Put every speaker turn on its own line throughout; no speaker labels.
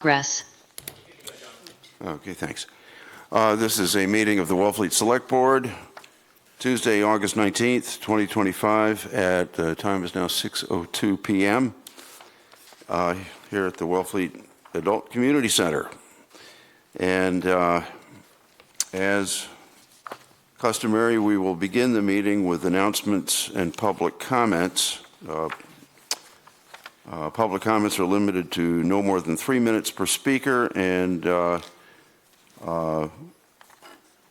Progress.
Okay, thanks. This is a meeting of the Wellfleet Selectboard, Tuesday, August 19th, 2025, at the time is now 6:02 p.m. Here at the Wellfleet Adult Community Center. And as customary, we will begin the meeting with announcements and public comments. Public comments are limited to no more than 3 minutes per speaker and are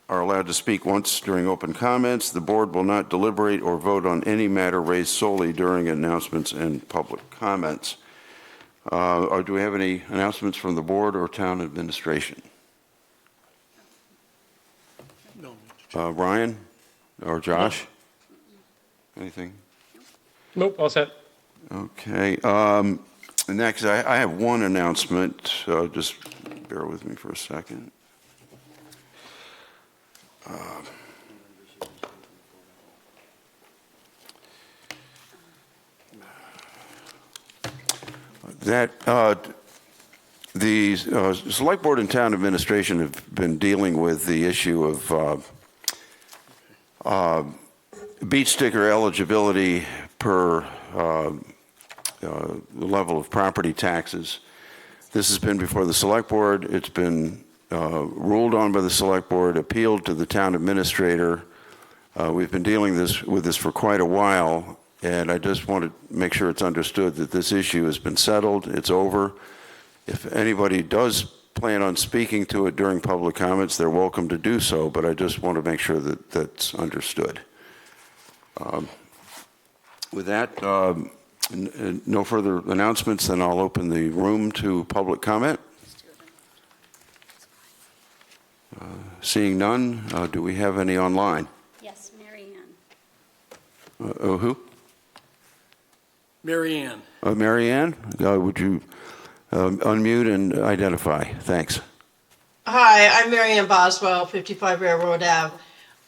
allowed to speak once during open comments. The board will not deliberate or vote on any matter raised solely during announcements and public comments. Or do we have any announcements from the board or town administration?
No.
Ryan or Josh? Anything?
Nope, all set.
Okay. Next, I have one announcement. Just bear with me for a second. The Select Board and Town Administration have been dealing with the issue of beach sticker eligibility per the level of property taxes. This has been before the Select Board. It's been ruled on by the Select Board, appealed to the Town Administrator. We've been dealing with this for quite a while, and I just want to make sure it's understood that this issue has been settled. It's over. If anybody does plan on speaking to it during public comments, they're welcome to do so, but I just want to make sure that that's understood. With that, no further announcements, then I'll open the room to public comment. Seeing none, do we have any online?
Yes, Mary Ann.
Who?
Mary Ann.
Mary Ann, would you unmute and identify? Thanks.
Hi, I'm Mary Ann Boswell, 55 Railroad Ave.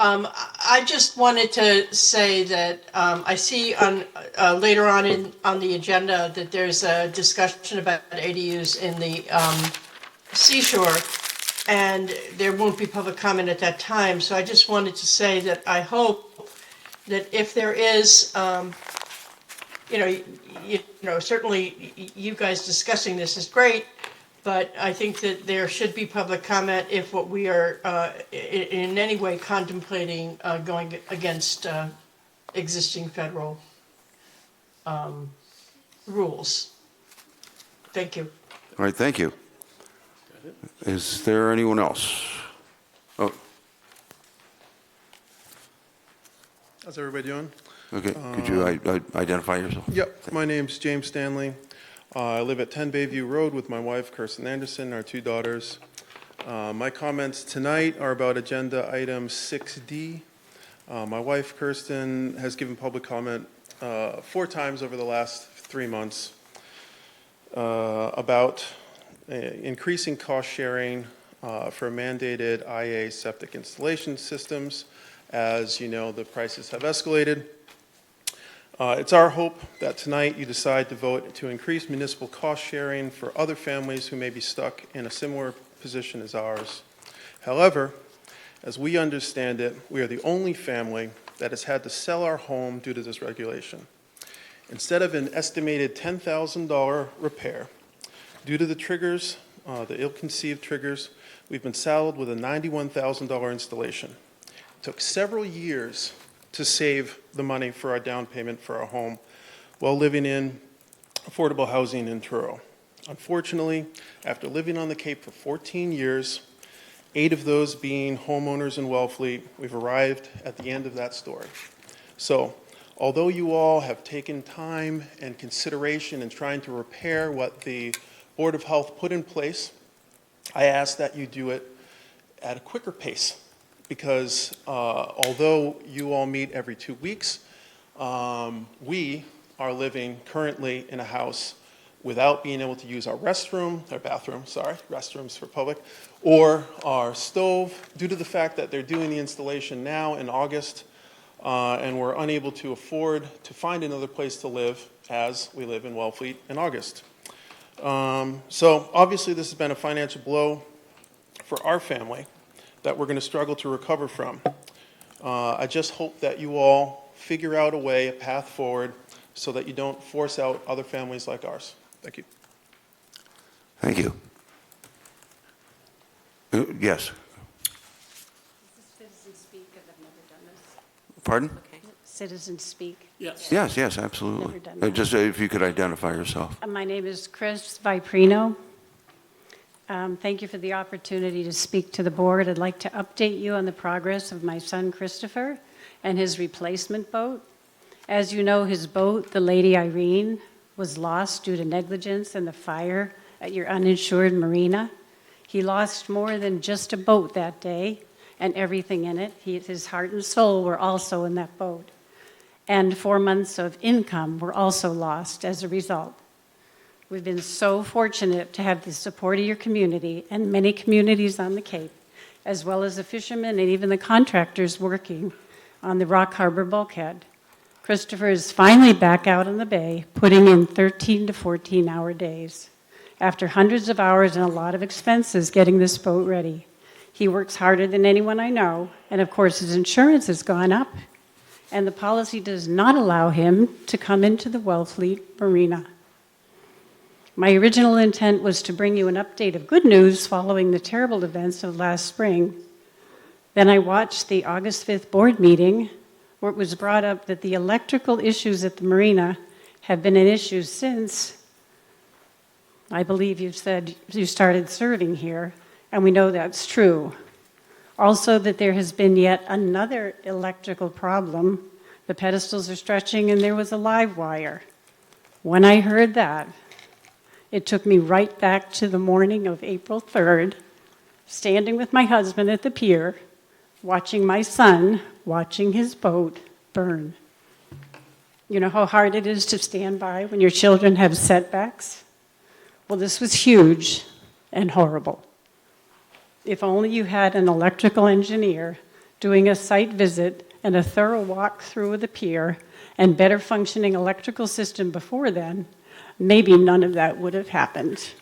I just wanted to say that I see on later on the agenda that there's a discussion about ADUs in the seashore, and there won't be public comment at that time. So I just wanted to say that I hope that if there is, certainly you guys discussing this is great. But I think that there should be public comment if what we are in any way contemplating going against existing federal rules. Thank you.
All right, thank you. Is there anyone else? Oh,
How's everybody doing?
okay. Could you identify yourself?
Yep, my name's James Stanley. I live at 10 Bayview Road with my wife, Kirsten Anderson, and our 2 daughters. My comments tonight are about agenda item 6D. My wife, Kirsten, has given public comment 4 times over the last 3 months about increasing cost sharing for mandated IA septic installation systems. As you know, the prices have escalated. It's our hope that tonight you decide to vote to increase municipal cost sharing for other families who may be stuck in a similar position as ours. However, as we understand it, we are the only family that has had to sell our home due to this regulation. Instead of an estimated $10,000 repair, due to the triggers, the ill-conceived triggers, we've been saddled with a $91,000 installation. It took several years to save the money for our down payment for our home while living in affordable housing in Truro. Unfortunately, after living on the Cape for 14 years, 8 of those being homeowners in Wellfleet, we've arrived at the end of that story. So, although you all have taken time and consideration in trying to repair what the Board of Health put in place, I ask that you do it at a quicker pace. Because although you all meet every 2 weeks, we are living currently in a house without being able to use our restrooms for public, or our stove, due to the fact that they're doing the installation now in August, and we're unable to afford to find another place to live as we live in Wellfleet in August. So obviously, this has been a financial blow for our family that we're going to struggle to recover from. I just hope that you all figure out a way, a path forward, so that you don't force out other families like ours. Thank you.
Thank you. Yes,
Citizen speak, because I've never done this.
pardon?
Citizen speak.
Yes.
Yes, yes, absolutely.
Never done that.
Just if you could identify yourself.
My name is Chris Viprino. Thank you for the opportunity to speak to the board. I'd like to update you on the progress of my son Christopher and his replacement boat. As you know, his boat, the Lady Irene, was lost due to negligence in the fire at your uninsured marina. He lost more than just a boat that day and everything in it. His heart and soul were also in that boat. And 4 months of income were also lost as a result. We've been so fortunate to have the support of your community and many communities on the Cape, as well as the fishermen and even the contractors working on the Rock Harbor bulkhead. Christopher is finally back out in the bay, putting in 13 to 14-hour days. After hundreds of hours and a lot of expenses getting this boat ready, he works harder than anyone I know, and of course his insurance has gone up, and the policy does not allow him to come into the Wellfleet Marina. My original intent was to bring you an update of good news following the terrible events of last spring. Then I watched the August 5th board meeting where it was brought up that the electrical issues at the marina have been an issue since, I believe you said you started serving here, and we know that's true. Also that there has been yet another electrical problem. The pedestals are stretching and there was a live wire. When I heard that, it took me right back to the morning of April 3rd, standing with my husband at the pier, watching my son, watching his boat burn. You know how hard it is to stand by when your children have setbacks? Well, this was huge and horrible. If only you had an electrical engineer doing a site visit and a thorough walk through of the pier and better functioning electrical system before then, maybe none of that would have happened.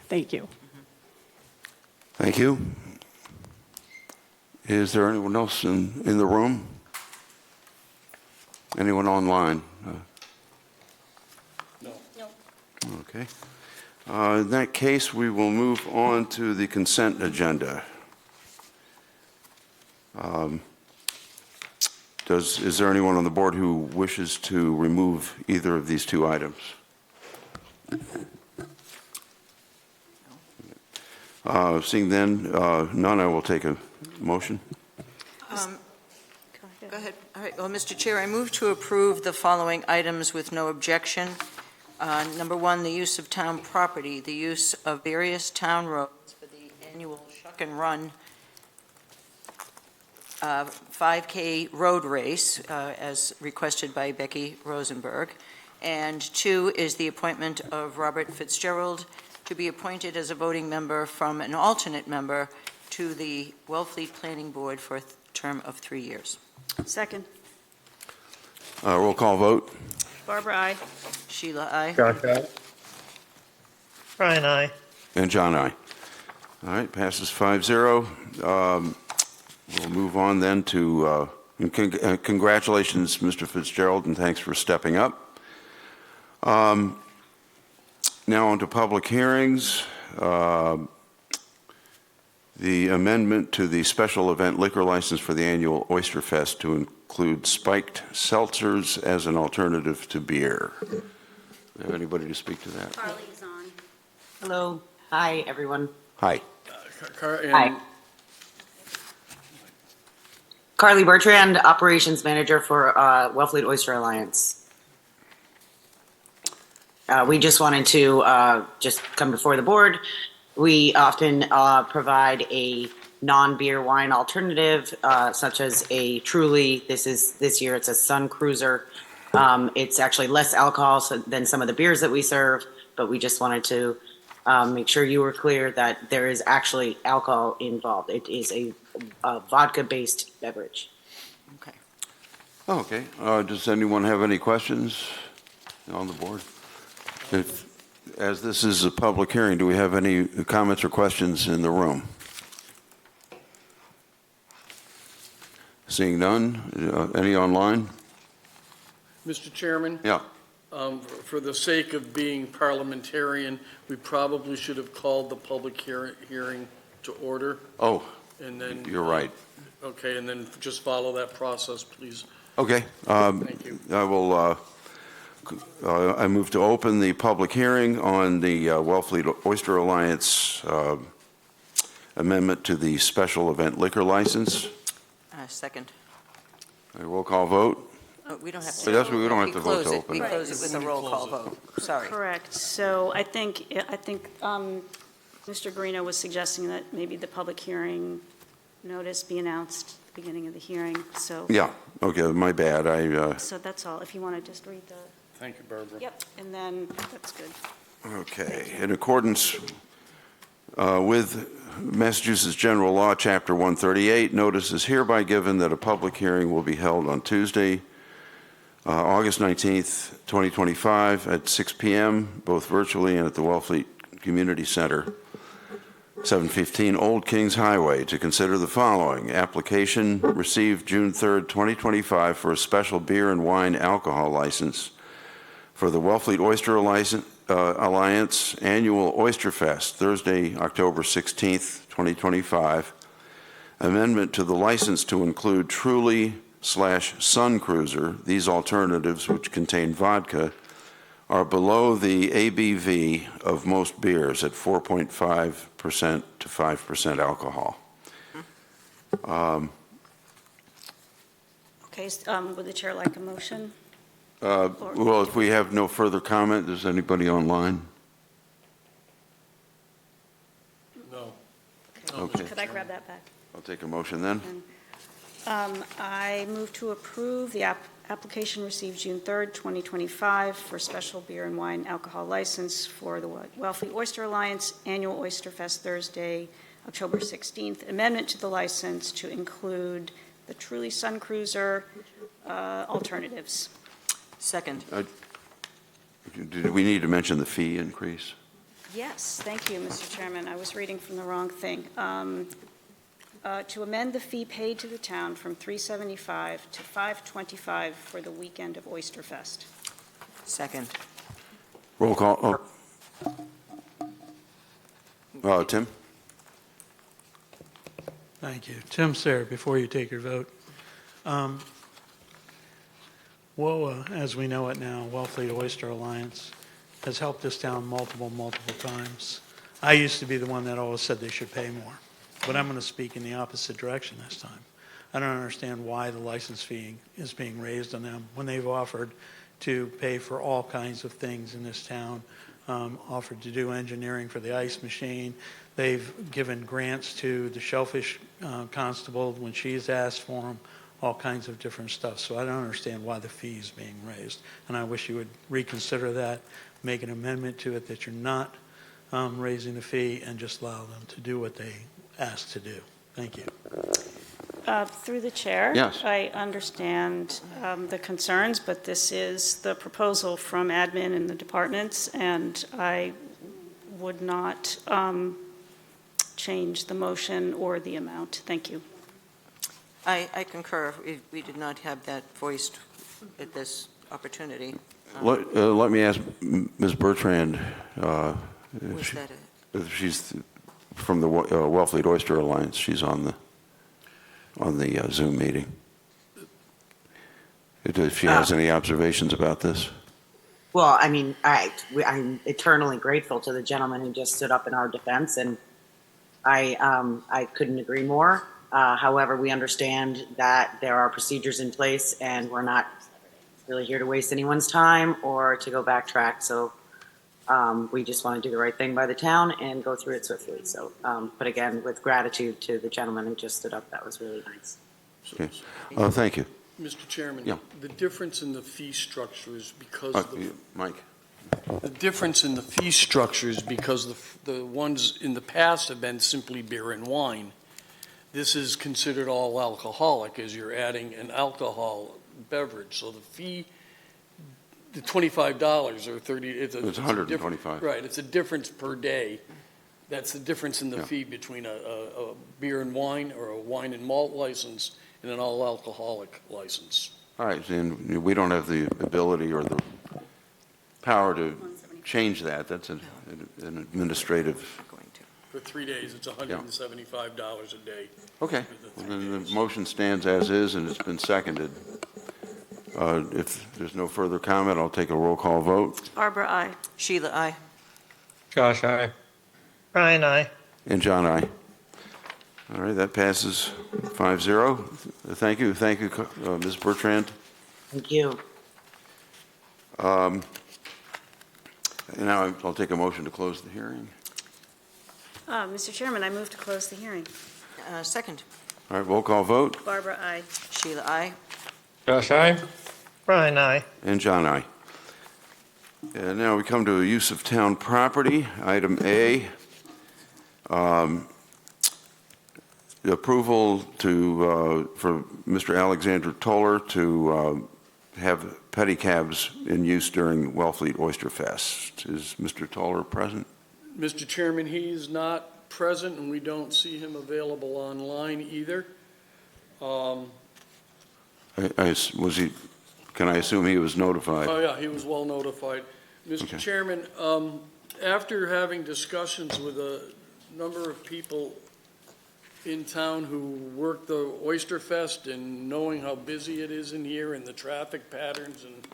Thank you.
Thank you. Is there anyone else in the room? Anyone online?
No.
Okay. In that case, we will move on to the consent agenda. Is there anyone on the board who wishes to remove either of these two items? Seeing then, none, I will take a motion.
Go ahead. All right. Well, Mr. Chair, I move to approve the following items with no objection. Number one, the use of town property, the use of various town roads for the annual Shuck and Run 5K road race, as requested by Becky Rosenberg. And two is the appointment of Robert Fitzgerald to be appointed as a voting member from an alternate member to the Wellfleet Planning Board for a term of 3 years.
Second.
Roll call vote.
Barbara, aye.
Sheila, aye.
Josh, aye.
Brian, aye.
And John, aye. All right, passes 5-0. We'll move on then to, congratulations, Mr. Fitzgerald, and thanks for stepping up. Now on to public hearings. The amendment to the special event liquor license for the annual Oyster Fest to include spiked seltzers as an alternative to beer. Have anybody to speak to that?
Carly's on.
Hello. Hi, everyone.
Hi.
Hi. Carly Bertrand, Operations Manager for Wellfleet Oyster Alliance. We just wanted to just come before the board. We often provide a non-beer wine alternative, such as a Truly. This year it's a Sun Cruiser. It's actually less alcohol than some of the beers that we serve, but we just wanted to make sure you were clear that there is actually alcohol involved. It is a vodka-based beverage.
Okay.
Okay. Does anyone have any questions on the board? As this is a public hearing, do we have any comments or questions in the room? Seeing none, any online?
Mr. Chairman,
Yeah.
for the sake of being parliamentarian, we probably should have called the public hearing to order,
Oh,
and then.
you're right.
Okay, and then just follow that process, please.
Okay.
Thank you.
I will, I move to open the public hearing on the Wellfleet Oyster Alliance amendment to the special event liquor license.
Second.
A roll call vote.
We don't have
So
to.
that's what we don't have to vote to
close it.
open.
We close it with a roll call vote. Sorry.
Correct. So I think Mr. Guarino was suggesting that maybe the public hearing notice be announced at the beginning of the hearing, so.
Yeah, okay, my bad.
So that's all. If you want to just read the,
Thank you, Barbara.
yep, and then that's good.
Okay, in accordance with Massachusetts General Law, Chapter 138, notice is hereby given that a public hearing will be held on Tuesday, August 19th, 2025, at 6 p.m., both virtually and at the Wellfleet Community Center, 715 Old Kings Highway, to consider the following. Application received June 3rd, 2025, for a special beer and wine alcohol license for the Wellfleet Oyster Alliance Annual Oyster Fest, Thursday, October 16th, 2025. Amendment to the license to include Truly/Sun Cruiser. These alternatives, which contain vodka, are below the ABV of most beers at 4.5% to 5% alcohol.
Okay, would the chair like a motion?
Well, if we have no further comment, is anybody online?
No.
Okay.
Could I grab that back?
I'll take a motion then.
I move to approve the application received June 3rd, 2025 for special beer and wine alcohol license for the Wellfleet Oyster Alliance Annual Oyster Fest Thursday, October 16th. Amendment to the license to include the Truly Sun Cruiser alternatives.
Second.
Do we need to mention the fee increase?
Yes, thank you, Mr. Chairman. I was reading from the wrong thing. To amend the fee paid to the town from $375 to $525 for the weekend of Oyster Fest.
Second.
Roll call. Tim?
Thank you. Tim Sayre, before you take your vote. WOA, as we know it now, Wellfleet Oyster Alliance, has helped us down multiple times. I used to be the one that always said they should pay more, but I'm going to speak in the opposite direction this time. I don't understand why the license fee is being raised on them when they've offered to pay for all kinds of things in this town, offered to do engineering for the ice machine. They've given grants to the Shellfish Constable when she's asked for them, all kinds of different stuff. So I don't understand why the fee is being raised. And I wish you would reconsider that, make an amendment to it that you're not raising the fee and just allow them to do what they asked to do. Thank you.
Through the chair.
Yes.
I understand the concerns, but this is the proposal from admin and the departments, and I would not change the motion or the amount. Thank you.
I concur. We did not have that voiced at this opportunity.
Let me ask Ms. Bertrand,
Was that it?
if she's from the Wellfleet Oyster Alliance. She's on the Zoom meeting. If she has any observations about this.
Well, I mean, I'm eternally grateful to the gentleman who just stood up in our defense, and I couldn't agree more. However, we understand that there are procedures in place, and we're not really here to waste anyone's time or to go backtrack. So we just want to do the right thing by the town and go through it swiftly. So, but again, with gratitude to the gentleman who just stood up, that was really nice.
Okay. Thank you.
Mr. Chairman.
Yeah.
The difference in the fee structure is because the
Mike.
The difference in the fee structure is because the ones in the past have been simply beer and wine. This is considered all alcoholic as you're adding an alcohol beverage. So the the $25 or 30,
It's
a different-
125.
Right, it's a difference per day. That's the difference in the
Yeah.
fee between a beer and wine or a wine and malt license and an all-alcoholic license.
All right, and we don't have the ability or the power to change that. That's an administrative,
Going to.
For 3 days, it's $175 a day.
okay.
for the
Well,
3
then the
days.
motion stands as is, and it's been seconded. If there's no further comment, I'll take a roll call vote.
Barbara, aye.
Sheila, aye.
Josh, aye.
Brian, aye.
And John, aye. All right, that passes 5-0. Thank you, Ms. Bertrand.
Thank you.
And now I'll take a motion to close the hearing.
Mr. Chairman, I move to close the hearing.
Second.
All right, roll call vote.
Barbara, aye.
Sheila, aye.
Josh, aye.
Brian, aye.
And John, aye. And now we come to use of town property. Item A, the approval for Mr. Alexander Toller to have pedicabs in use during Wellfleet Oyster Fest. Is Mr. Toller present?
Mr. Chairman, he is not present, and we don't see him available online either.
Can I assume he was notified?
Oh, yeah, he was well notified.
Okay.
Mr. Chairman, after having discussions with a number of people in town who work the Oyster Fest and knowing how busy it is in here and the traffic patterns and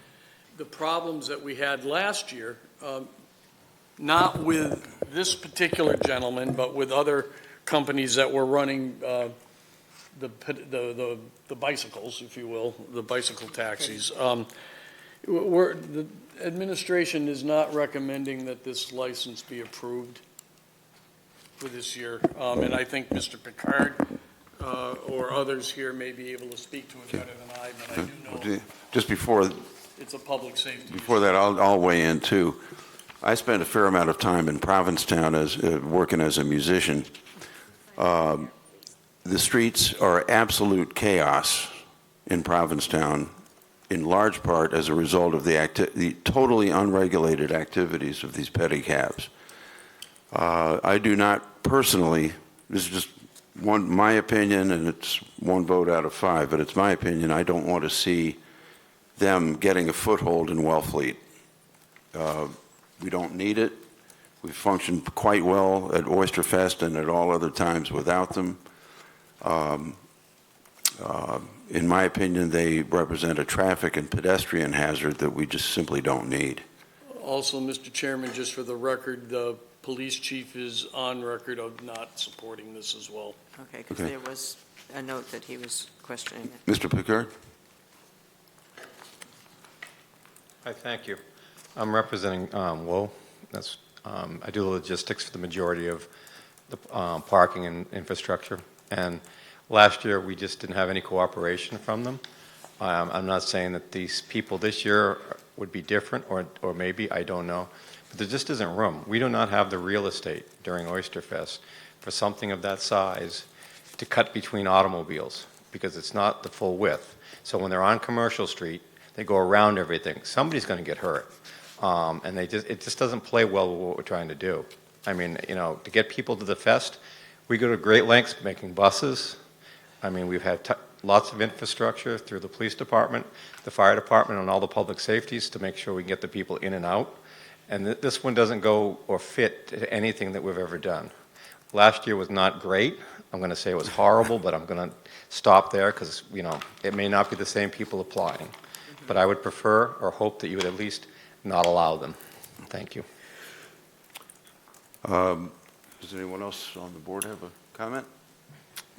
the problems that we had last year, not with this particular gentleman, but with other companies that were running the bicycles, if you will, the bicycle taxis. The administration is not recommending that this license be approved for this year. And I think Mr. Picard or others here may be able to speak to it better than I, but I do know
Just before
it's a public safety
Before that, I'll weigh in too. I spent a fair amount of time in Provincetown working as a musician. The streets are absolute chaos in Provincetown, in large part as a result of the totally unregulated activities of these pedicabs. I do not personally, this is just my opinion, and it's one vote out of 5, but it's my opinion, I don't want to see them getting a foothold in Wellfleet. We don't need it. We've functioned quite well at Oyster Fest and at all other times without them. In my opinion, they represent a traffic and pedestrian hazard that we just simply don't need.
Also, Mr. Chairman, just for the record, the police chief is on record of not supporting this as well.
Okay, because
Okay.
there was a note that he was questioning it.
Mr. Picard?
Hi, thank you. I'm representing WO. That's, I do the logistics for the majority of the parking and infrastructure. And last year, we just didn't have any cooperation from them. I'm not saying that these people this year would be different, or maybe, I don't know. But there just isn't room. We do not have the real estate during Oyster Fest for something of that size to cut between automobiles, because it's not the full width. So when they're on Commercial Street, they go around everything. Somebody's going to get hurt. And it just doesn't play well with what we're trying to do. I mean, you know, to get people to the fest, we go to great lengths making buses. I mean, we've had lots of infrastructure through the police department, the fire department, and all the public safeties to make sure we can get the people in and out. And this one doesn't go or fit to anything that we've ever done. Last year was not great. I'm going to say it was horrible, but I'm going to stop there because, you know, it may not be the same people applying. But I would prefer or hope that you would at least not allow them. Thank you.
Does anyone else on the board have a comment?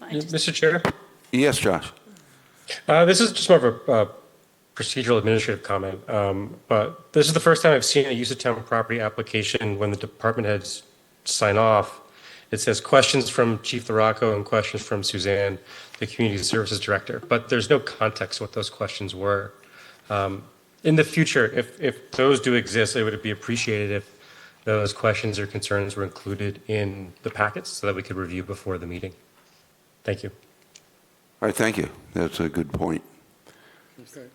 Mr. Chair,
Yes, Josh.
this is just more of a procedural administrative comment, but this is the first time I've seen a use of town property application when the department heads sign off. It says questions from Chief LaRocco and questions from Suzanne, the Community Services Director, but there's no context what those questions were. In the future, if those do exist, it would be appreciated if those questions or concerns were included in the packets so that we could review before the meeting. Thank you.
All right, thank you. That's a good point.
Okay.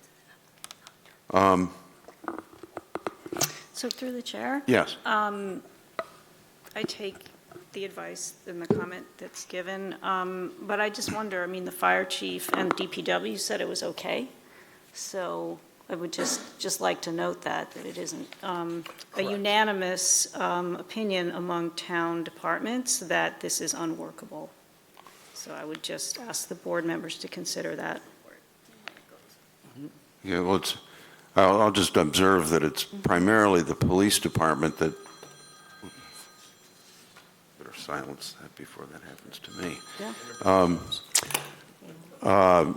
So through the chair,
Yes.
I take the advice and the comment that's given, but I just wonder, I mean, the fire chief and DPW said it was okay, so I would just like to note that it isn't a unanimous opinion among town departments that this is unworkable. So I would just ask the board members to consider that.
Yeah, well, I'll just observe that it's primarily the police department that, better silence that before that happens to me.
Yeah.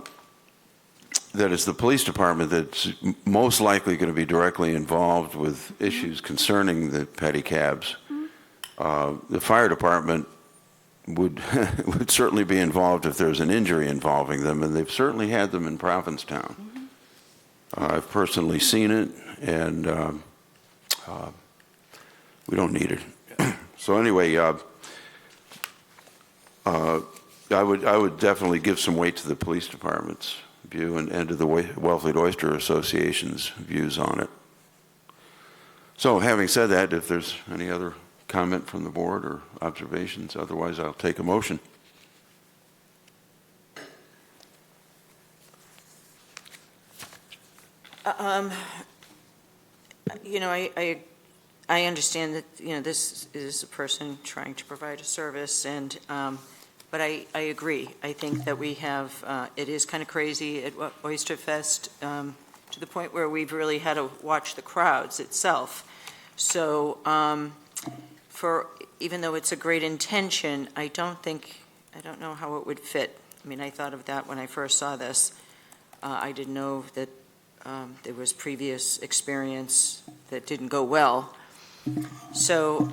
That it's the police department that's most likely going to be directly involved with issues concerning the pedicabs. The fire department would would certainly be involved if there's an injury involving them, and they've certainly had them in Provincetown. I've personally seen it, and we don't need it. So anyway, I would definitely give some weight to the police department's view and to the Wellfleet Oyster Association's views on it. So having said that, if there's any other comment from the board or observations, otherwise I'll take a motion.
You know, I understand that, you know, this is a person trying to provide a service, and, but I agree. I think that we have, it is kind of crazy at Oyster Fest, to the point where we've really had to watch the crowds itself. So, even though it's a great intention, I don't know how it would fit. I mean, I thought of that when I first saw this. I didn't know that there was previous experience that didn't go well. So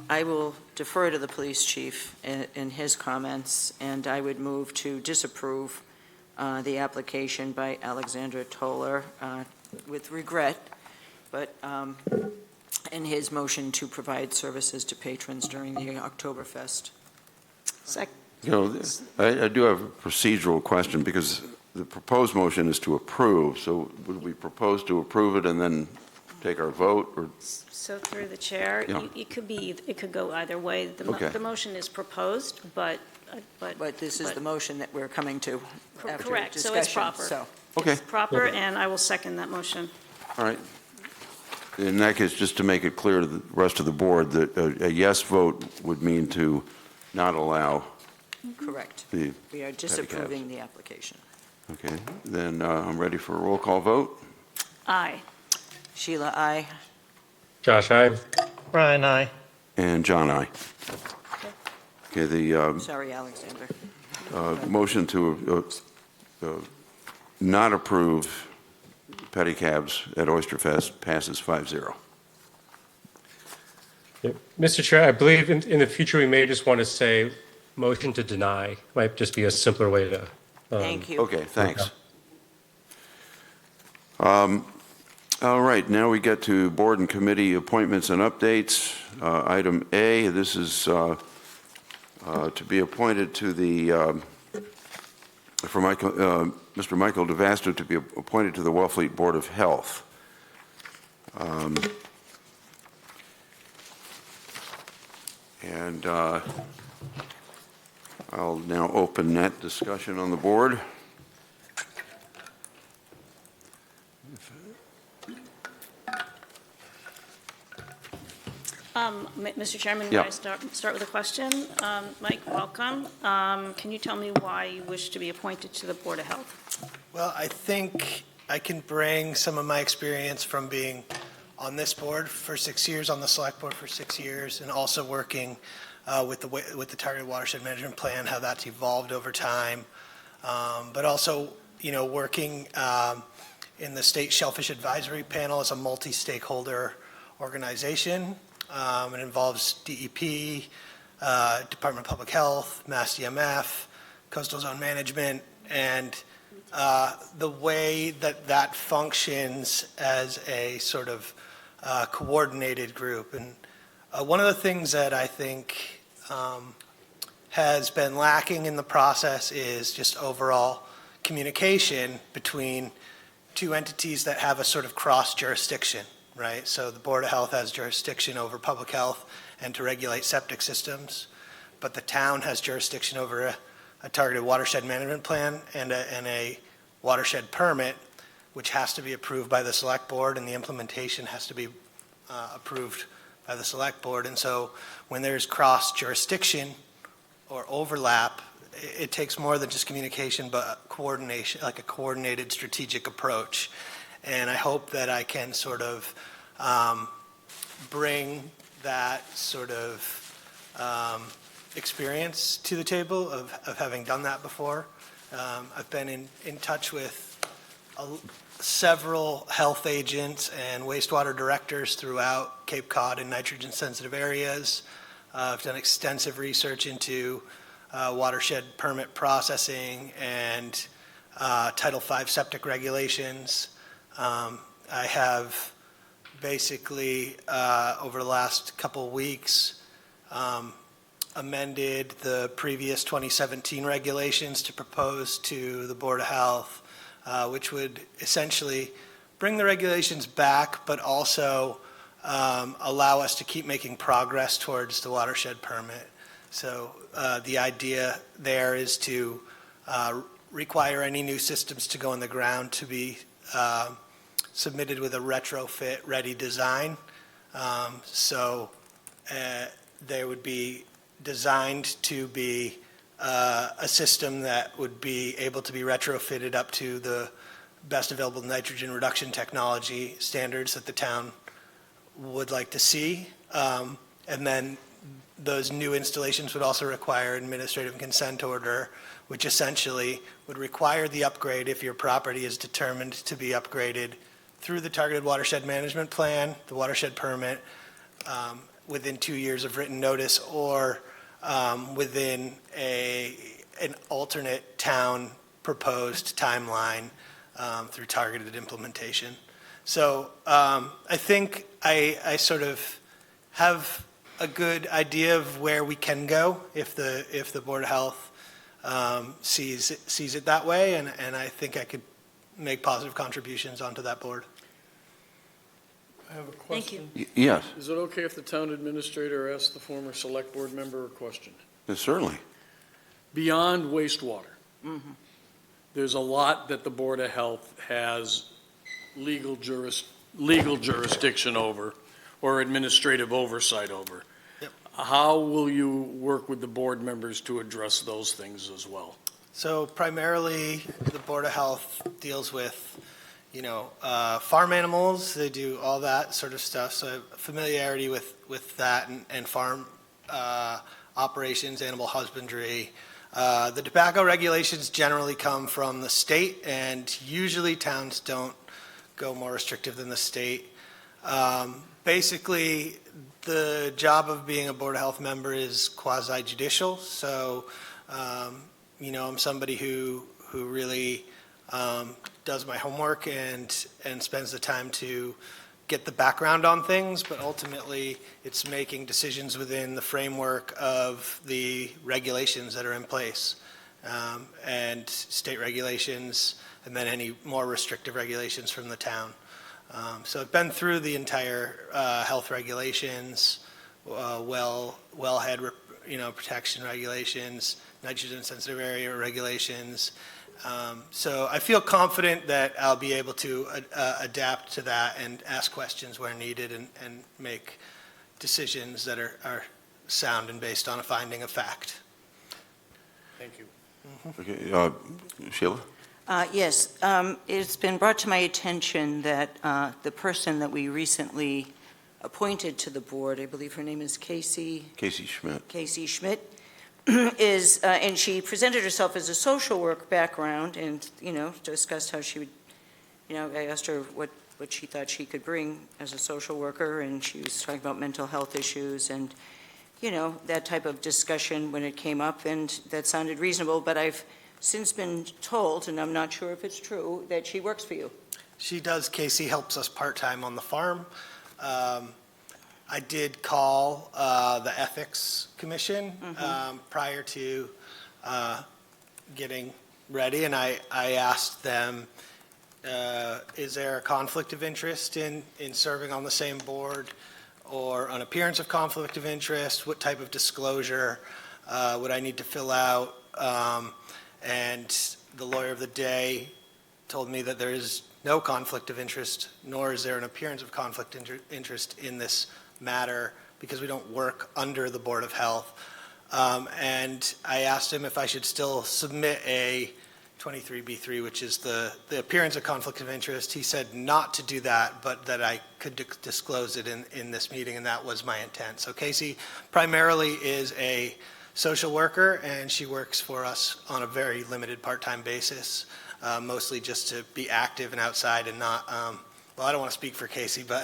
I will defer to the police chief in his comments, and I would move to disapprove the application by Alexandra Toller with regret, but in his motion to provide services to patrons during the Oktoberfest.
You know, I do have a procedural question, because the proposed motion is to approve, so would we propose to approve it and then take our vote, or?
So through the chair,
Yeah.
it could go either way.
Okay.
The motion is proposed, but.
But this is the motion that we're coming to after
Correct, so
discussion.
it's proper.
So,
Okay,
It's proper, and I will second that motion.
all right. In that case, just to make it clear to the rest of the board, that a yes vote would mean to not allow
correct.
the,
We are disapproving the application.
okay, then I'm ready for a roll call vote.
Aye.
Sheila, aye.
Josh, aye.
Brian, aye.
And John, aye. Okay, the
Sorry, Alexander.
motion to not approve pedicabs at Oyster Fest passes 5-0.
Yep. Mr. Chair, I believe in the future, we may just want to say motion to deny. Might just be a simpler way to.
Thank you.
Okay, thanks. All right, now we get to board and committee appointments and updates. Item A, this is to be appointed to the, for Mr. Michael DeVasto to be appointed to the Wellfleet Board of Health. And I'll now open that discussion on the board.
Mr. Chairman,
Yeah.
may I start with a question? Mike, welcome. Can you tell me why you wish to be appointed to the Board of Health?
Well, I think I can bring some of my experience from being on this board for 6 years, on the select board for 6 years, and also working with the Targeted Watershed Management Plan, how that's evolved over time. But also, you know, working in the State Shellfish Advisory Panel as a multi-stakeholder organization. It involves DEP, Department of Public Health, Mass DMF, Coastal Zone Management, and the way that that functions as a sort of coordinated group. And one of the things that I think has been lacking in the process is just overall communication between two entities that have a sort of cross jurisdiction. right? So the Board of Health has jurisdiction over public health and to regulate septic systems, but the town has jurisdiction over a targeted watershed management plan and a watershed permit, which has to be approved by the Select Board, and the implementation has to be approved by the Select Board. And so when there's cross jurisdiction or overlap, it takes more than just communication, but coordination, like a coordinated strategic approach. And I hope that I can sort of bring that sort of experience to the table of having done that before. I've been in touch with several health agents and wastewater directors throughout Cape Cod and nitrogen-sensitive areas. I've done extensive research into watershed permit processing and Title V septic regulations. I have basically, over the last couple of weeks, amended the previous 2017 regulations to propose to the Board of Health, which would essentially bring the regulations back, but also allow us to keep making progress towards the watershed permit. So the idea there is to require any new systems to go in the ground to be submitted with a retrofit-ready design. So they would be designed to be a system that would be able to be retrofitted up to the best available nitrogen reduction technology standards that the town would like to see. And then those new installations would also require administrative consent order, which essentially would require the upgrade if your property is determined to be upgraded through the targeted watershed management plan, the watershed permit, within 2 years of written notice, or within an alternate town proposed timeline through targeted implementation. So I think I sort of have a good idea of where we can go if the Board of Health sees it that way, and I think I could make positive contributions onto that board.
I have a question.
Yes,
Is it okay if the town administrator asks the former select board member a question?
certainly.
Beyond wastewater, there's a lot that the Board of Health has legal jurisdiction over or administrative oversight over.
Yep.
How will you work with the board members to address those things as well?
So primarily, the Board of Health deals with, farm animals. They do all that sort of stuff. So I have familiarity with that and farm operations, animal husbandry. The tobacco regulations generally come from the state, and usually towns don't go more restrictive than the state. Basically, the job of being a Board of Health member is quasi-judicial. So, I'm somebody who really does my homework and spends the time to get the background on things, but ultimately it's making decisions within the framework of the regulations that are in place, and state regulations, and then any more restrictive regulations from the town. So I've been through the entire health regulations, wellhead protection regulations, nitrogen sensitive area regulations. So I feel confident that I'll be able to adapt to that and ask questions where needed and make decisions that are sound and based on a finding of fact.
Thank you.
Okay, Sheila?
Yes, it's been brought to my attention that the person that we recently appointed to the board, I believe her name is Casey Schmidt, is, and she presented herself as a social work background and, discussed how she would, I asked her what she thought she could bring as a social worker, and she was talking about mental health issues and, that type of discussion when it came up, and that sounded reasonable, but I've since been told, and I'm not sure if it's true, that she works for you.
She does. Casey helps us part-time on the farm. I did call the Ethics Commission prior to getting ready, and I asked them is there a conflict of interest in serving on the same board, or an appearance of conflict of interest? What type of disclosure would I need to fill out? And the lawyer of the day told me that there is no conflict of interest, nor is there an appearance of conflict of interest in this matter, because we don't work under the Board of Health. And I asked him if I should still submit a 23B3, which is the appearance of conflict of interest. He said not to do that, but that I could disclose it in this meeting, and that was my intent. So Casey primarily is a social worker, and she works for us on a very limited part-time basis, mostly just to be active and outside and not, well, I don't want to speak for Casey, but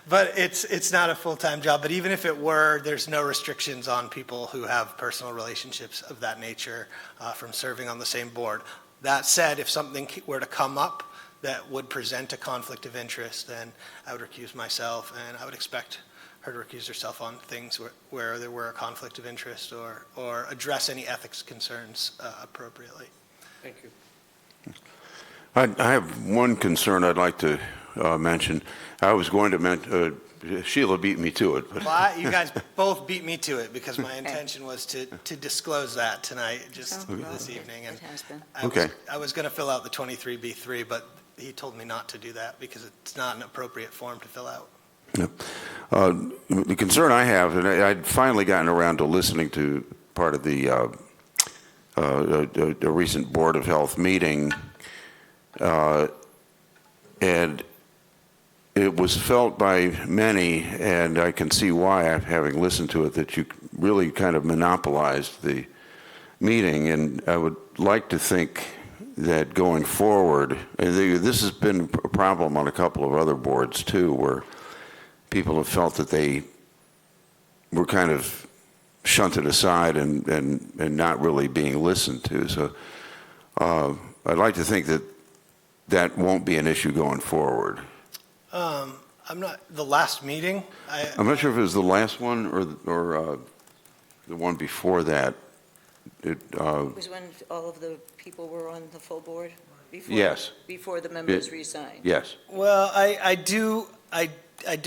but it's not a full-time job. But even if it were, there's no restrictions on people who have personal relationships of that nature from serving on the same board. That said, if something were to come up that would present a conflict of interest, then I would recuse myself, and I would expect her to recuse herself on things where there were a conflict of interest, or address any ethics concerns appropriately.
Thank you.
I have one concern I'd like to mention. I was going to mention, Sheila beat me to it. But
Well, you guys both beat me to it, because my intention was to disclose that tonight, just this evening. And
It has been.
I was going to fill out the 23B3, but he told me not to do that because it's not an appropriate form to fill out.
The concern I have, and I'd finally gotten around to listening to part of the a recent Board of Health meeting, and it was felt by many, and I can see why, having listened to it, that you really kind of monopolized the meeting. And I would like to think that going forward, and this has been a problem on a couple of other boards too, where people have felt that they were kind of shunted aside and not really being listened to. So I'd like to think that that won't be an issue going forward.
I'm not, the last meeting,
I'm not sure if it was the last one or the one before that.
It was when all of the people were on the full board?
Yes.
Before the members resigned?
Yes.
well, I do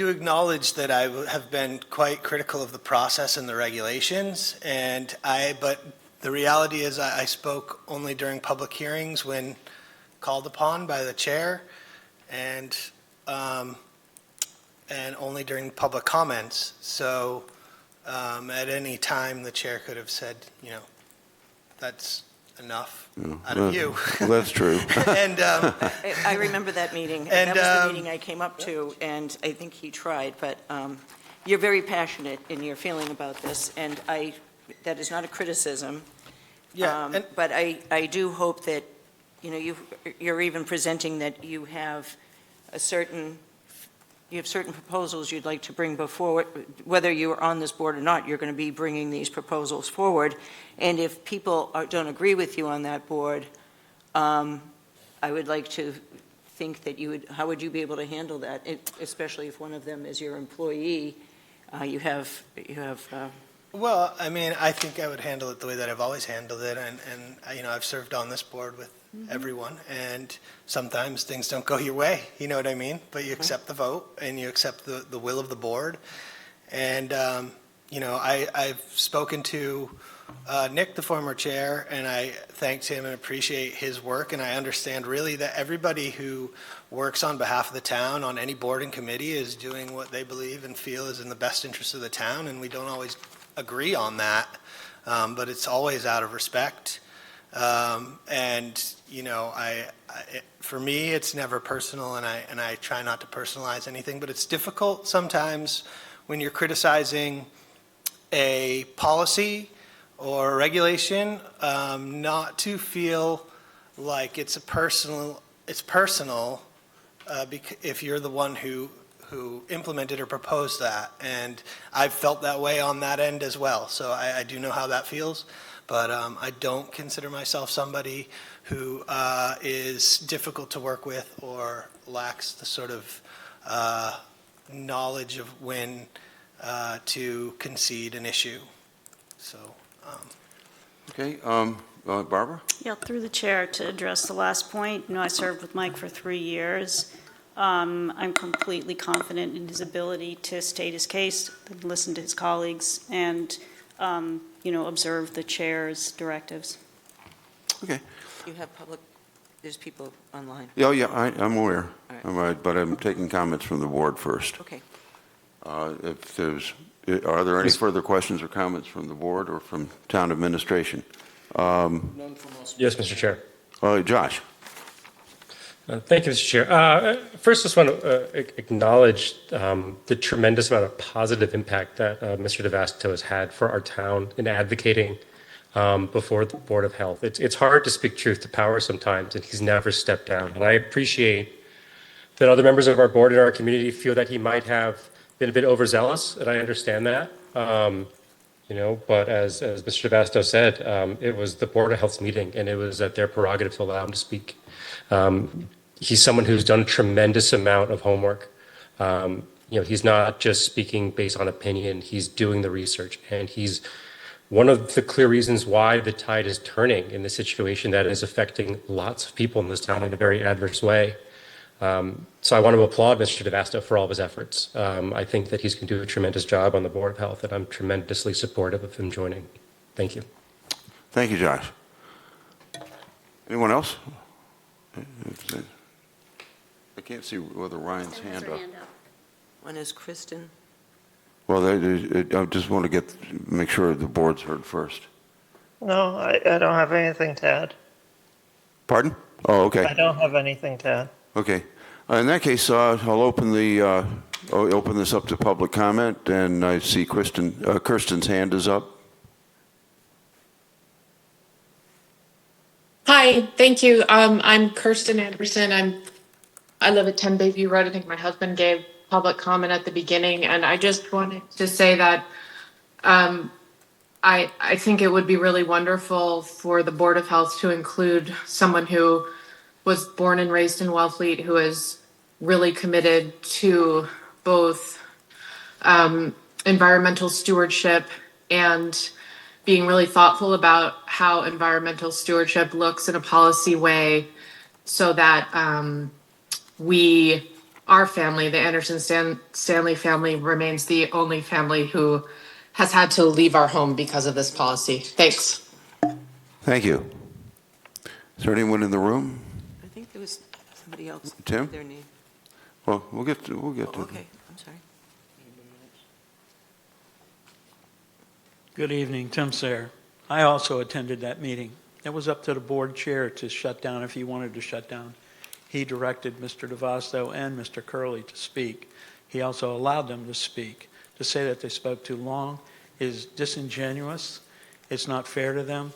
acknowledge that I have been quite critical of the process and the regulations, but the reality is I spoke only during public hearings when called upon by the chair, and only during public comments. So at any time, the chair could have said, that's enough out of you.
Well, that's true.
And
I remember that meeting.
And,
That was the meeting I came up to, and I think he tried, but you're very passionate in your feeling about this, and that is not a criticism.
yeah,
But I do hope that, you're even presenting that you have certain proposals you'd like to bring before, whether you're on this board or not, you're going to be bringing these proposals forward. And if people don't agree with you on that board, I would like to think that how would you be able to handle that, especially if one of them is your employee?
well, I mean, I think I would handle it the way that I've always handled it, and I've served on this board with everyone, and sometimes things don't go your way, you know what I mean? But you accept the vote, and you accept the will of the board. And, I've spoken to Nick, the former chair, and I thanked him and appreciate his work, and I understand really that everybody who works on behalf of the town on any board and committee is doing what they believe and feel is in the best interest of the town, and we don't always agree on that, but it's always out of respect. For me, it's never personal, and I try not to personalize anything, but it's difficult sometimes when you're criticizing a policy or a regulation, not to feel like it's personal, if you're the one who implemented or proposed that. And I've felt that way on that end as well, so I do know how that feels. But I don't consider myself somebody who is difficult to work with or lacks the sort of knowledge of when to concede an issue. So
Okay, Barbara?
Yeah, through the chair, to address the last point, I served with Mike for 3 years. I'm completely confident in his ability to state his case, listen to his colleagues, and, observe the chair's directives.
Okay.
You have public, there's people online.
Yeah, I'm aware.
All right.
But I'm taking comments from the board first.
Okay.
Are there any further questions or comments from the board or from town administration?
None from us.
Yes, Mr. Chair.
Josh?
Thank you, Mr. Chair. First, just want to acknowledge the tremendous amount of positive impact that Mr. DeVasto has had for our town in advocating before the Board of Health. It's hard to speak truth to power sometimes, and he's never stepped down. And I appreciate that other members of our board and our community feel that he might have been a bit overzealous, and I understand that. But as Mr. DeVasto said, it was the Board of Health's meeting, and it was at their prerogative to allow him to speak. He's someone who's done a tremendous amount of homework. He's not just speaking based on opinion, he's doing the research, and he's one of the clear reasons why the tide is turning in this situation that is affecting lots of people in this town in a very adverse way. So I want to applaud Mr. DeVasto for all of his efforts. I think that he's going to do a tremendous job on the Board of Health, and I'm tremendously supportive of him joining. Thank you.
Thank you, Josh. Anyone else? I can't see whether Ryan's hand up.
One is Kristen.
Well, I just want to make sure the board's heard first.
No, I don't have anything to add.
Pardon? Oh, okay.
I don't have anything to add.
Okay. In that case, I'll open this up to public comment, and I see Kirsten's hand is up.
Hi, thank you. I'm Kirsten Anderson. I live at 10 Bayview Road. I think my husband gave public comment at the beginning, and I just wanted to say that I think it would be really wonderful for the Board of Health to include someone who was born and raised in Wellfleet, who is really committed to both environmental stewardship and being really thoughtful about how environmental stewardship looks in a policy way so that our family, the Stanley family, remains the only family who has had to leave our home because of this policy. Thanks.
Thank you. Is there anyone in the room?
I think there was somebody else.
Tim?
Their name.
Well, we'll get to
Okay, I'm sorry.
Good evening, Tim Sayre. I also attended that meeting. It was up to the board chair to shut down if he wanted to shut down. He directed Mr. DeVasto and Mr. Curley to speak. He also allowed them to speak. To say that they spoke too long is disingenuous. It's not fair to them.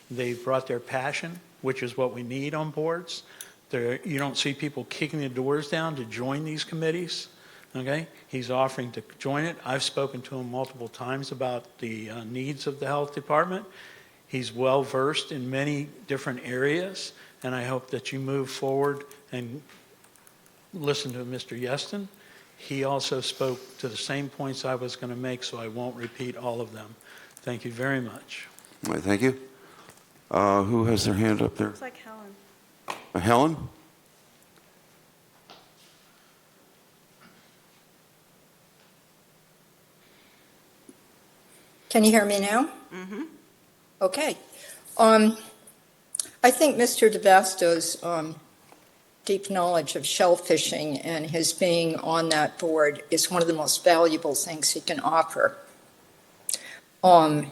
They brought their passion, which is what we need on boards. You don't see people kicking the doors down to join these committees. Okay, he's offering to join it. I've spoken to him multiple times about the needs of the health department. He's well versed in many different areas, and I hope that you move forward and listen to Mr. Yeston. He also spoke to the same points I was going to make, so I won't repeat all of them. Thank you very much.
All right, thank you. Who has their hand up there?
Looks like Helen.
Helen?
Can you hear me now?
Mm-hmm.
Okay. I think Mr. DeVasto's deep knowledge of shellfishing and his being on that board is one of the most valuable things he can offer. Not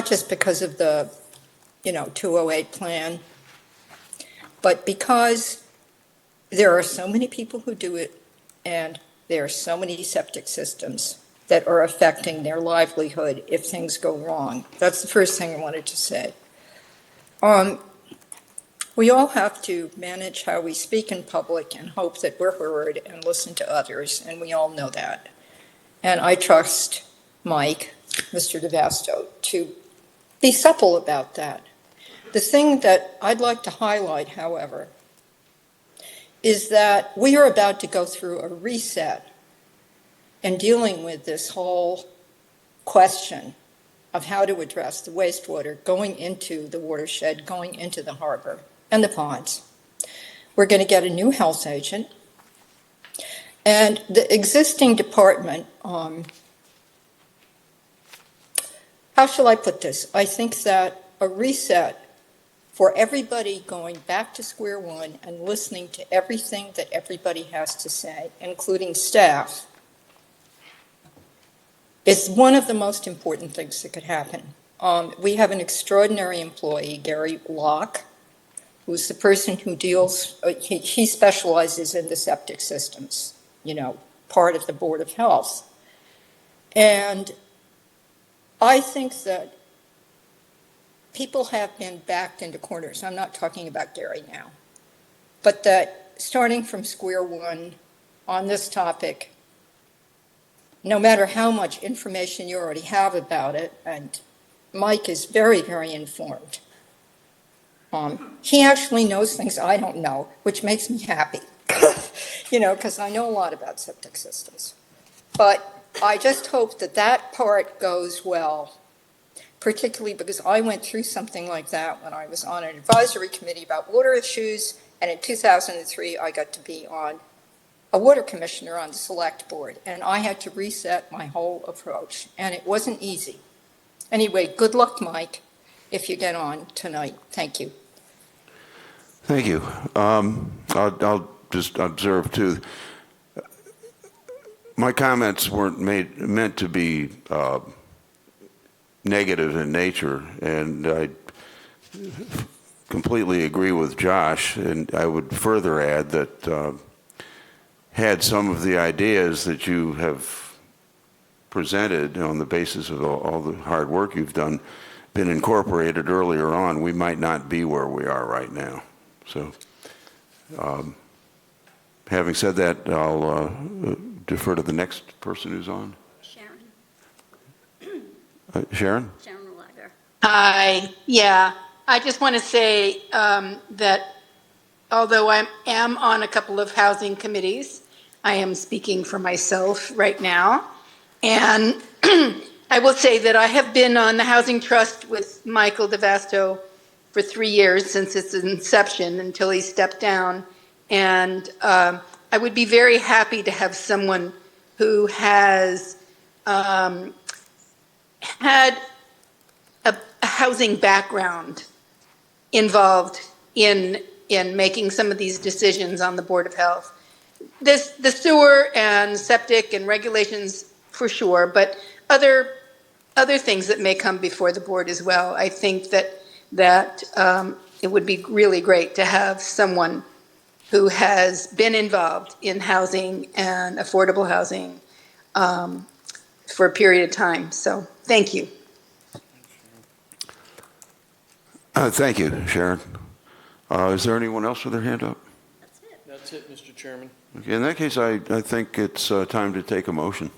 just because of the, 208 plan, but because there are so many people who do it, and there are so many septic systems that are affecting their livelihood if things go wrong. That's the first thing I wanted to say. We all have to manage how we speak in public and hope that we're heard and listen to others, and we all know that. And I trust Mike, Mr. DeVasto, to be supple about that. The thing that I'd like to highlight, however, is that we are about to go through a reset in dealing with this whole question of how to address the wastewater going into the watershed, going into the harbor and the ponds. We're going to get a new health agent. And the existing department, how shall I put this? I think that a reset for everybody going back to square one and listening to everything that everybody has to say, including staff, is one of the most important things that could happen. We have an extraordinary employee, Gary Locke, who's the person who deals, he specializes in the septic systems, part of the Board of Health. And I think that people have been backed into corners. I'm not talking about Gary now, but that starting from square one on this topic, no matter how much information you already have about it, and Mike is very, very informed. He actually knows things I don't know, which makes me happy, because I know a lot about septic systems. But I just hope that that part goes well, particularly because I went through something like that when I was on an advisory committee about water issues, and in 2003 I got to be on a water commissioner on the select board, and I had to reset my whole approach, and it wasn't easy. Anyway, good luck, Mike, if you get on tonight. Thank you.
Thank you. I'll just observe, too, my comments weren't meant to be negative in nature, and I completely agree with Josh, and I would further add that had some of the ideas that you have presented on the basis of all the hard work you've done been incorporated earlier on, we might not be where we are right now. So having said that, I'll defer to the next person who's on. Sharon?
Sharon Lager.
Hi, yeah. I just want to say that although I am on a couple of housing committees, I am speaking for myself right now. And I will say that I have been on the Housing Trust with Michael DeVasto for 3 years since its inception until he stepped down. And I would be very happy to have someone who has had a housing background involved in making some of these decisions on the Board of Health. The sewer and septic and regulations for sure, but other things that may come before the board as well. I think that it would be really great to have someone who has been involved in housing and affordable housing for a period of time. So thank you.
Thank you, Sharon. Is there anyone else with their hand up?
That's it, Mr. Chairman.
Okay, in that case, I think it's time to take a motion.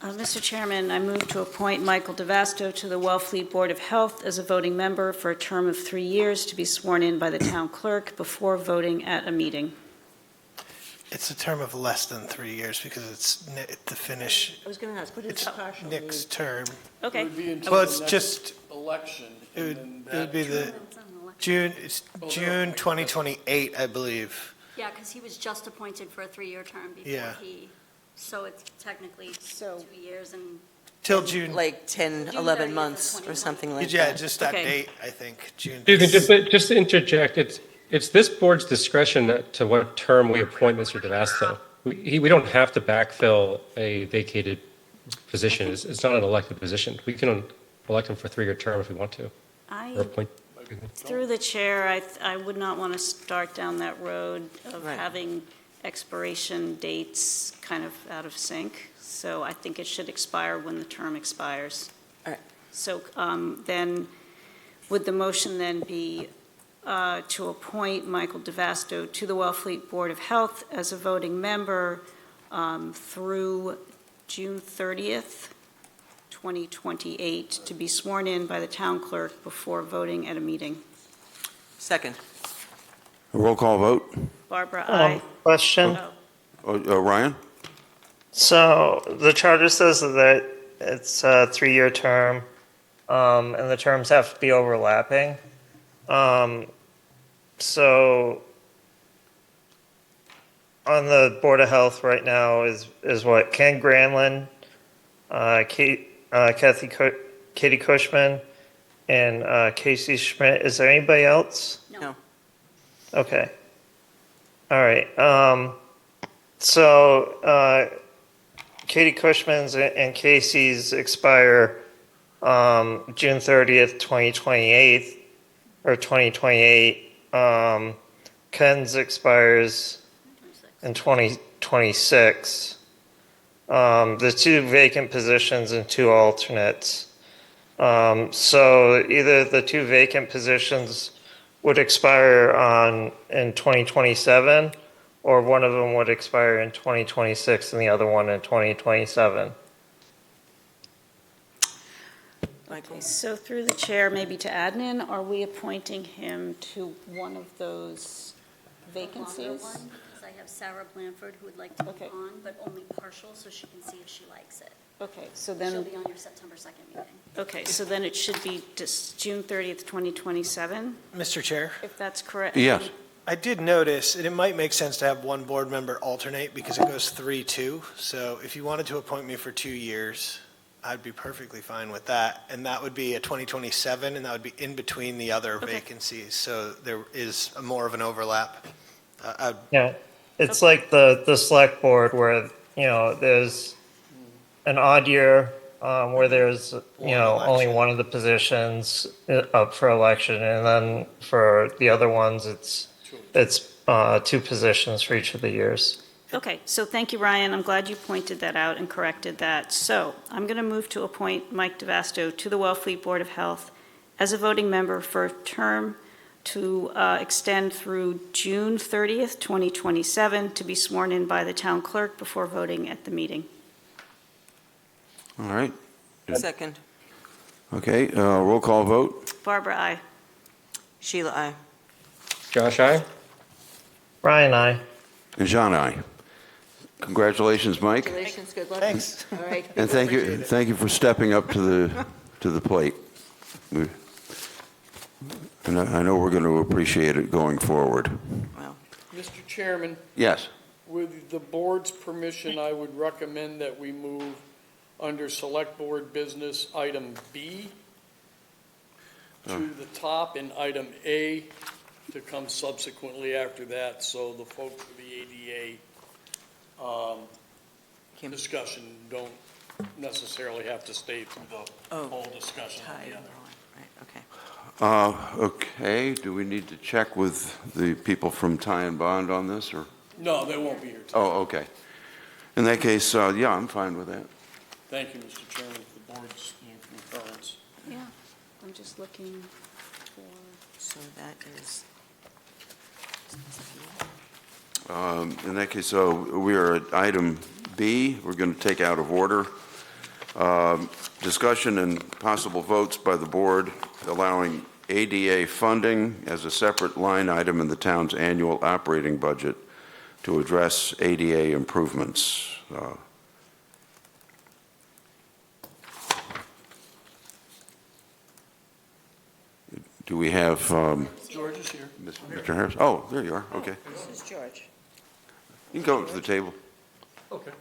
Mr. Chairman, I move to appoint Michael DeVasto to the Wellfleet Board of Health as a voting member for a term of 3 years to be sworn in by the town clerk before voting at a meeting.
It's a term of less than 3 years because it's the finish.
I was going to ask, what is
It's
the partial?
Nick's term.
Okay.
It would be until
Well,
the
it's
next
just-
election.
It would,
and
it
then
would be
that
the
term-
June, it's June 2028, I believe.
Yeah, because he was just appointed for a 3-year term before
Yeah.
so it's technically 2 years and.
Till June.
Like 10,
June
11
30th of
months or
2020.
something like
Yeah,
that.
just that
Okay.
date, I think, June.
Just to interject, it's this board's discretion to what term we appoint Mr. DeVasto. We don't have to backfill a vacated position. It's not an elected position. We can elect him for a 3-year term if we want to, or
I,
appoint.
through the chair, I would not want to start down that road of
Right.
having expiration dates kind of out of sync. So I think it should expire when the term expires.
All right.
So then, would the motion then be to appoint Michael DeVasto to the Wellfleet Board of Health as a voting member through June 30th, 2028, to be sworn in by the town clerk before voting at a meeting?
Second.
A roll call vote.
Barbara, aye.
Question.
Oh.
Ryan?
So the charter says that It's a 3-year term, and the terms have to be overlapping. So on the Board of Health right now is what, Ken Granlund, Katie Cushman, and Casey Schmidt. Is there anybody else?
No.
Okay. All right. So Katie Cushman's and Casey's expire June 30th, 2028, or 2028. Ken's expires in 2026. The 2 vacant positions and 2 alternates. So either the 2 vacant positions would expire in 2027, or one of them would expire in 2026 and the other one in 2027.
Michael?
So through the chair, maybe to admin, are we appointing him to one of those vacancies?
Because I have Sarah Blanford who would like to
Okay.
be on, but only partial, so she can see if she likes it.
Okay, so
She'll
then,
be on your September 2nd meeting.
okay, so then it should be just June 30th, 2027,
Mr. Chair,
if that's correct?
Yes.
I did notice, and it might make sense to have one board member alternate because it goes 3-2. So if you wanted to appoint me for 2 years, I'd be perfectly fine with that. And that would be a 2027, and that would be in between the other
Okay.
vacancies. So there is more of an overlap. I'd
Yeah, it's like the select board where, there's an odd year where there's, only one of the positions up for election. And then for the other ones, it's 2 positions for each of the years.
Okay, so thank you, Ryan. I'm glad you pointed that out and corrected that. So I'm going to move to appoint Mike DeVasto to the Wellfleet Board of Health as a voting member for a term to extend through June 30th, 2027, to be sworn in by the town clerk before voting at the meeting.
All right.
Second.
Okay, roll call vote.
Barbara, aye.
Sheila, aye.
Josh, aye?
Ryan, aye.
And John, aye. Congratulations, Mike.
Congratulations, good luck.
Thanks.
All right.
And thank you for stepping up to the plate. And I know we're going to appreciate it going forward.
Well,
Mr. Chairman,
Yes.
with the board's permission, I would recommend that we move under Select Board Business Item B to the top, and Item A to come subsequently after that, so the folks with the ADA discussion don't necessarily have to stay through the whole discussion on the other.
Right, okay.
Okay, do we need to check with the people from Ty and Bond on this, or?
No, they won't be here tonight.
Oh, okay. In that case, yeah, I'm fine with that.
Thank you, Mr. Chairman, for the board's concurrence.
Yeah, I'm just looking for,
So that is,
In that case, we are at item B. We're going to take out of order. Discussion and possible votes by the board allowing ADA funding as a separate line item in the town's annual operating budget to address ADA improvements. Do we have
George is here.
Mr. Harris? Oh, there you are. Okay.
this is George.
You can go to the table.
Okay.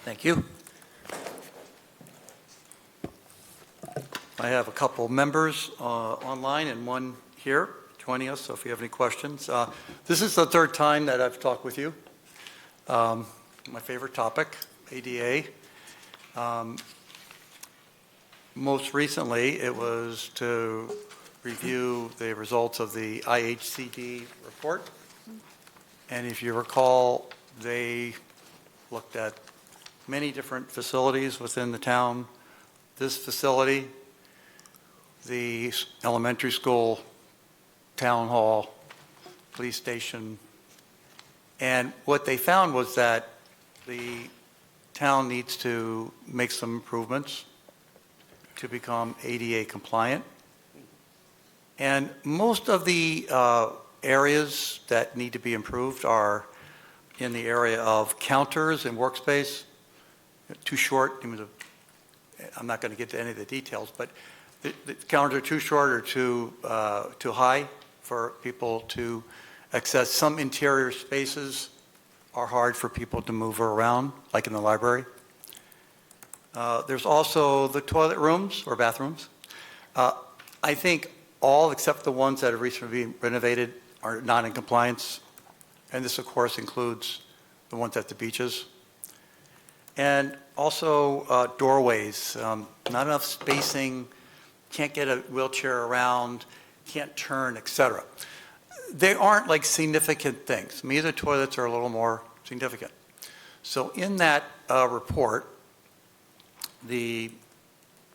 Thank you. I have a couple members online and one here joining us, so if you have any questions. This is the third time that I've talked with you. My favorite topic, ADA. Most recently, it was to review the results of the IHCD report. And if you recall, they looked at many different facilities within the town. This facility, the elementary school, town hall, police station. And what they found was that the town needs to make some improvements to become ADA compliant. And most of the areas that need to be improved are in the area of counters and workspace. Too short. I'm not going to get to any of the details, but the counters are too short or too high for people to access. Some interior spaces are hard for people to move around, like in the library. There's also the toilet rooms or bathrooms. I think all except the ones that have recently been renovated are not in compliance. And this, of course, includes the ones at the beaches. And also doorways, not enough spacing, can't get a wheelchair around, can't turn, etc. They aren't like significant things. To me, the toilets are a little more significant. So in that report, the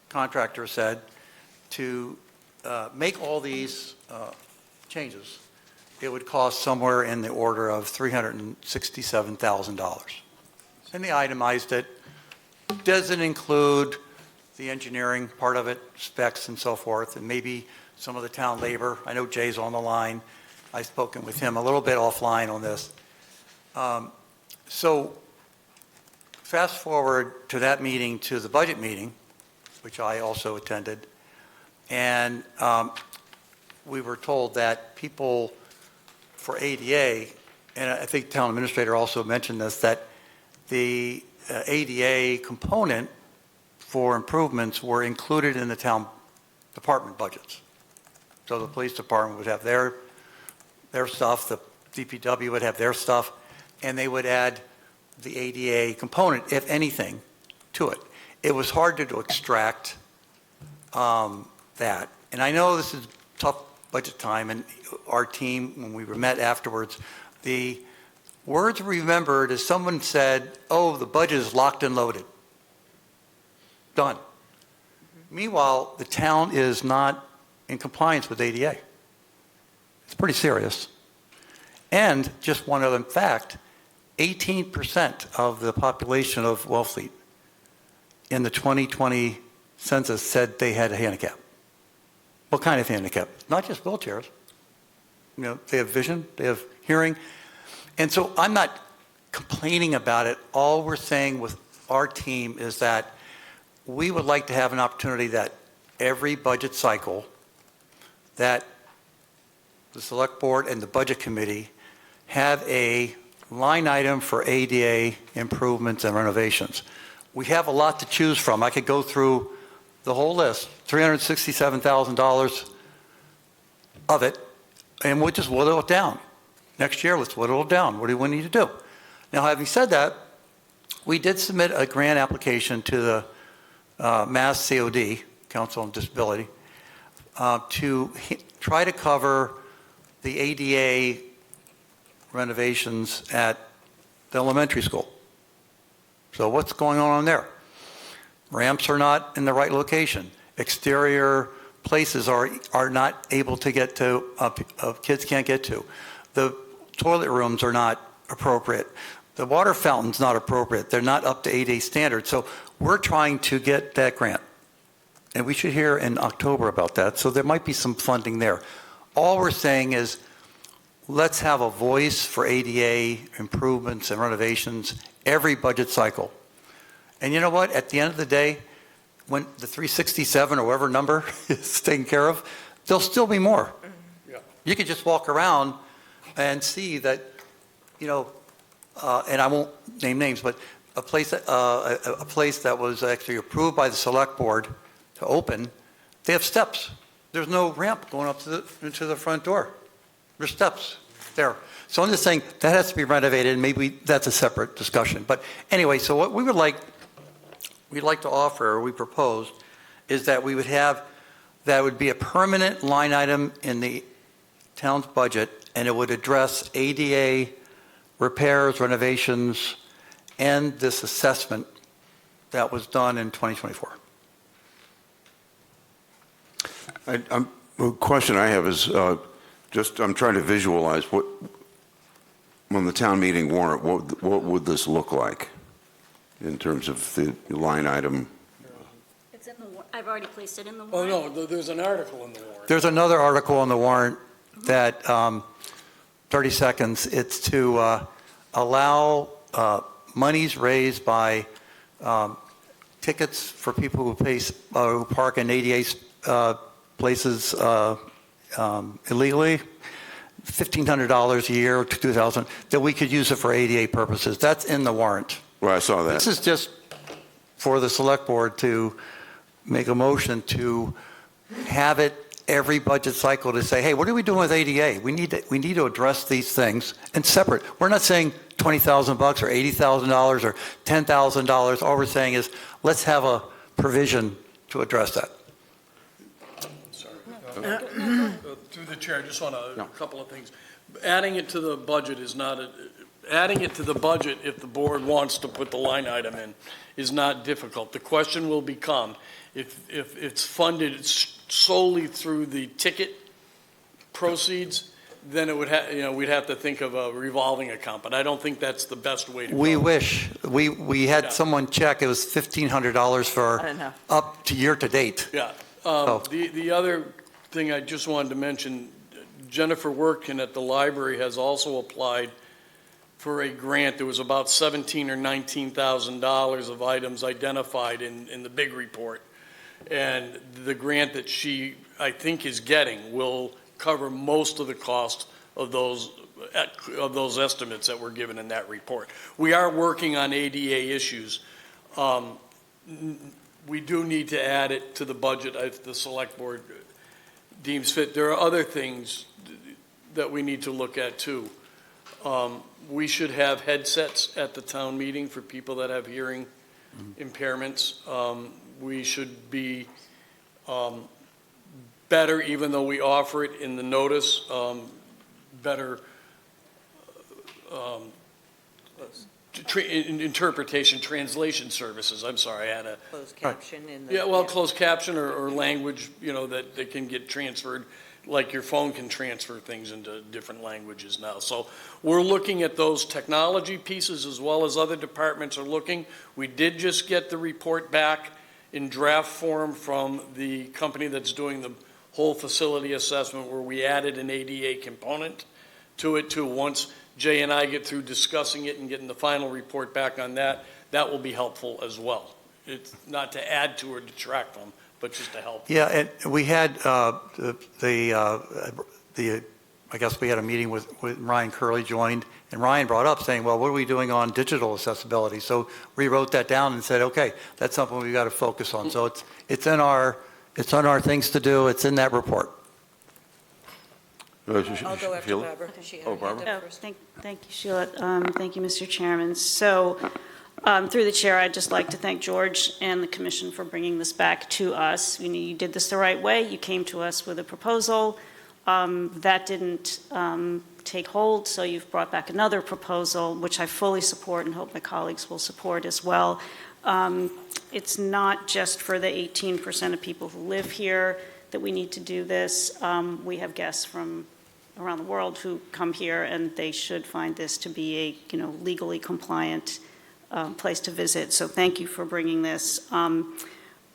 contractor said to make all these changes, it would cost somewhere in the order of $367,000. And they itemized it. Doesn't include the engineering part of it, specs and so forth, and maybe some of the town labor. I know Jay's on the line. I've spoken with him a little bit offline on this. So fast forward to that meeting, to the budget meeting, which I also attended, and we were told that people for ADA, and I think town administrator also mentioned this, that the ADA component for improvements were included in the town department budgets. So the police department would have their stuff, the DPW would have their stuff, and they would add the ADA component, if anything, to it. It was hard to extract that. And I know this is tough budget time, and our team, when we met afterwards, the words remembered is someone said, oh, the budget is locked and loaded. Done. Meanwhile, the town is not in compliance with ADA. It's pretty serious. And just one other fact, 18% of the population of Wellfleet in the 2020 census said they had a handicap. What kind of handicap? Not just wheelchairs. You know, they have vision, they have hearing. And so I'm not complaining about it. All we're saying with our team is that we would like to have an opportunity that every budget cycle that the select board and the budget committee have a line item for ADA improvements and renovations. We have a lot to choose from. I could go through the whole list, $367,000 of it, and we'll just whittle it down. Next year, let's whittle it down. What do we need to do? Now, having said that, we did submit a grant application to the Mass COD, Council on Disability, to try to cover the ADA renovations at the elementary school. So what's going on there? Ramps are not in the right location. Exterior places are not able to get to, kids can't get to. The toilet rooms are not appropriate. The water fountain's not appropriate. They're not up to ADA standards. So we're trying to get that grant. And we should hear in October about that. So there might be some funding there. All we're saying is let's have a voice for ADA improvements and renovations every budget cycle. And you know what? At the end of the day, when the 367 or whatever number is taken care of, there'll still be more.
Yeah.
You could just walk around and see that, you know, and I won't name names, but a place that was actually approved by the select board to open, they have steps. There's no ramp going up into the front door. There's steps there. So I'm just saying that has to be renovated, and maybe that's a separate discussion. But anyway, so what we'd like to offer, or we proposed, is that we would have, that would be a permanent line item in the town's budget, and it would address ADA repairs, renovations, and this assessment that was done in 2024.
A question I have is I'm trying to visualize what, on the town meeting warrant, what would this look like in terms of the line item?
It's in the, I've already placed it in the
Oh,
warrant.
no, there's an article in the warrant.
There's another article on the warrant that 30 seconds. It's to allow monies raised by tickets for people who park in ADA places illegally, $1,500 a year, $2,000, that we could use it for ADA purposes. That's in the warrant.
Well, I saw that.
This is just for the select board to make a motion to have it every budget cycle to say, hey, what are we doing with ADA? We need to address these things and separate. We're not saying $20,000 or $80,000 or $10,000. All we're saying is let's have a provision to address that.
Through the chair, I just want a couple of things. Adding it to the budget is not, adding it to the budget if the board wants to put the line item in is not difficult. The question will become, if it's funded solely through the ticket proceeds, then it would we'd have to think of a revolving account, but I don't think that's the best way to go.
We wish. We had someone check, it was $1,500 for up to year to date.
Yeah. The other thing I just wanted to mention, Jennifer Workin at the library has also applied for a grant. There was about $17,000 or $19,000 of items identified in the big report. And the grant that she, I think, is getting will cover most of the cost of those estimates that were given in that report. We are working on ADA issues. We do need to add it to the budget if the select board deems fit. There are other things that we need to look at too. We should have headsets at the town meeting for people that have hearing impairments. We should be better, even though we offer it in the notice, better interpretation, translation services. I'm sorry, I had a
Closed caption in the.
yeah, well, closed caption or language, that can get transferred, like your phone can transfer things into different languages now. So we're looking at those technology pieces as well as other departments are looking. We did just get the report back in draft form from the company that's doing the whole facility assessment, where we added an ADA component to it too. Once Jay and I get through discussing it and getting the final report back on that, that will be helpful as well. It's not to add to or detract from, but just to help.
Yeah, and we had I guess we had a meeting with Ryan Curley joined, and Ryan brought up saying, well, what are we doing on digital accessibility? So we wrote that down and said, okay, that's something we've got to focus on. So it's on our things to do. It's in that report.
I'll go after Barbara.
Barbara. Thank you, Sheila. Thank you, Mr. Chairman. So through the chair, I'd just like to thank George and the commission for bringing this back to us. You did this the right way. You came to us with a proposal. That didn't take hold, so you've brought back another proposal, which I fully support and hope my colleagues will support as well. It's not just for the 18% of people who live here that we need to do this. We have guests from around the world who come here, and they should find this to be a legally compliant place to visit. So thank you for bringing this.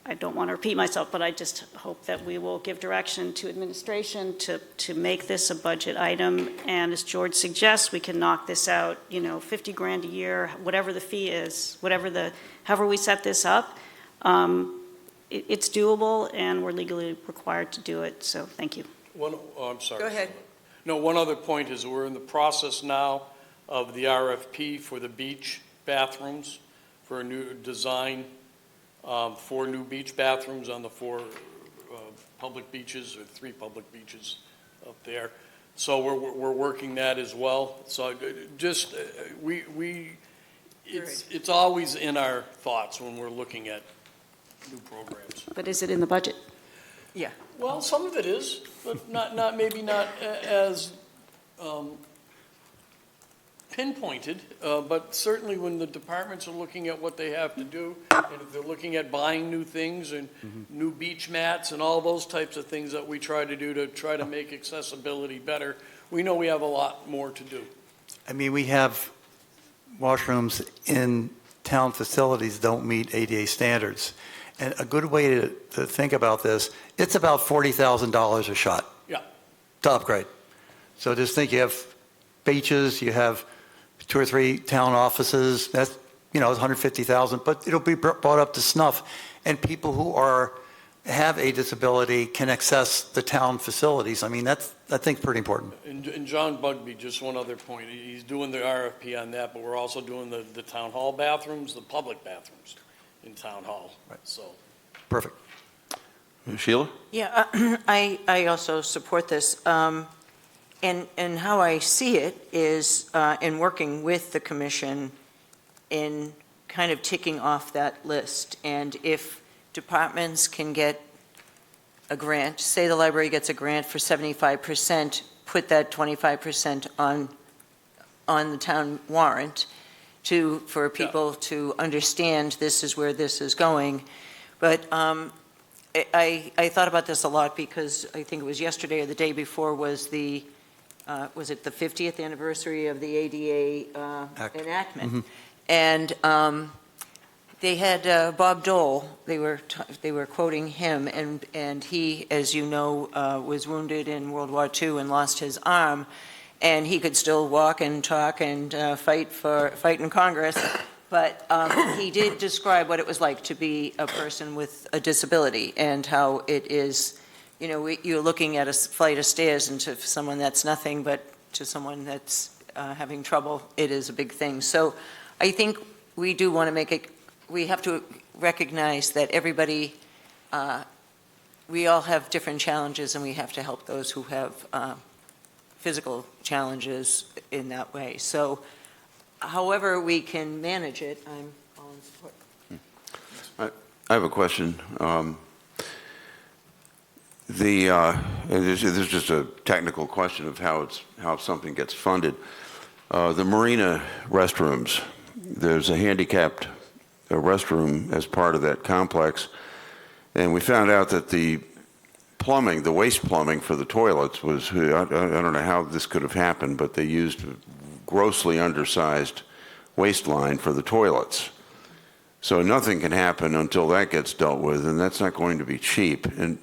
I don't want to repeat myself, but I just hope that we will give direction to administration to make this a budget item. And as George suggests, we can knock this out, 50 grand a year, whatever the fee is, however we set this up. It's doable, and we're legally required to do it. So thank you.
I'm sorry.
Go ahead.
No, one other point is we're in the process now of the RFP for the beach bathrooms for a new design. 4 new beach bathrooms on the 4 public beaches, or 3 public beaches up there. So we're working that as well. So just it's always in our thoughts when we're looking at new programs.
But is it in the budget?
Yeah.
Well, some of it is, but maybe not as pinpointed, but certainly when the departments are looking at what they have to do, and if they're looking at buying new things and new beach mats and all those types of things that we try to do to try to make accessibility better, we know we have a lot more to do.
I mean, we have washrooms in town facilities don't meet ADA standards. And a good way to think about this, it's about $40,000 a shot.
Yeah.
To upgrade. So just think you have beaches, you have 2 or 3 town offices, that's, it's 150,000, but it'll be brought up to snuff. And people who have a disability can access the town facilities. I mean, I think, pretty important.
And John Bugby, just one other point, he's doing the RFP on that, but we're also doing the town hall bathrooms, the public bathrooms in town hall, so.
Perfect.
Sheila?
Yeah, I also support this. And how I see it is in working with the commission in kind of ticking off that list. And if departments can get a grant, say the library gets a grant for 75%, put that 25% on the town warrant for people to understand this is where this is going. But I thought about this a lot because I think it was yesterday or the day before was it the 50th anniversary of the ADA enactment?
Mm-hmm.
And they had Bob Dole, they were quoting him, and he, as you know, was wounded in World War II and lost his arm, and he could still walk and talk and fight in Congress, but he did describe what it was like to be a person with a disability and how it is, you're looking at a flight of stairs, and to someone that's nothing, but to someone that's having trouble, it is a big thing. So I think we do want to we have to recognize that everybody, we all have different challenges, and we have to help those who have physical challenges in that way. So however we can manage it, I'm all in support.
I have a question. This is just a technical question of how something gets funded. The marina restrooms, there's a handicapped restroom as part of that complex, and we found out that the plumbing, the waste plumbing for the toilets was, I don't know how this could have happened, but they used a grossly undersized waste line for the toilets. So nothing can happen until that gets dealt with, and that's not going to be cheap. And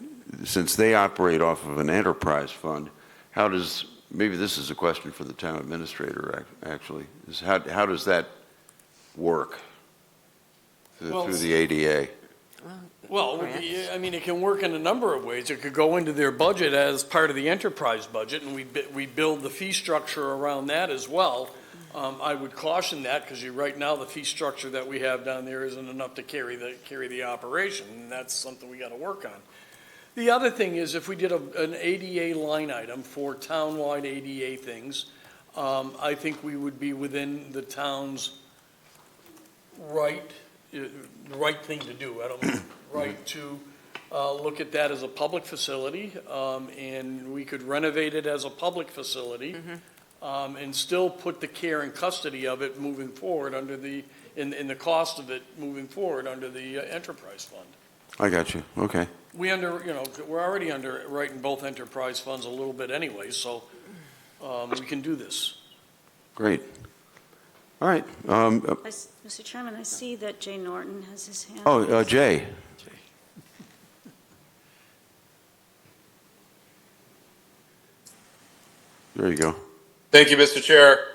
since they operate off of an enterprise fund, maybe this is a question for the town administrator, actually, is how does that work through the ADA?
Well, I mean, it can work in a number of ways. It could go into their budget as part of the enterprise budget, and we build the fee structure around that as well. I would caution that, because right now the fee structure that we have down there isn't enough to carry the operation, and that's something we got to work on. The other thing is, if we did an ADA line item for townwide ADA things, I think we would be within the town's right thing to do. I don't mean right to look at that as a public facility, and we could renovate it as a public facility, and still put the care and custody of it moving forward in the cost of it moving forward under the enterprise fund.
I got you. Okay.
We're already underwriting both enterprise funds a little bit anyway, so we can do this.
Great. All right.
Mr. Chairman, I see that Jay Norton has his hand.
Oh, Jay. There you go.
Thank you, Mr. Chair.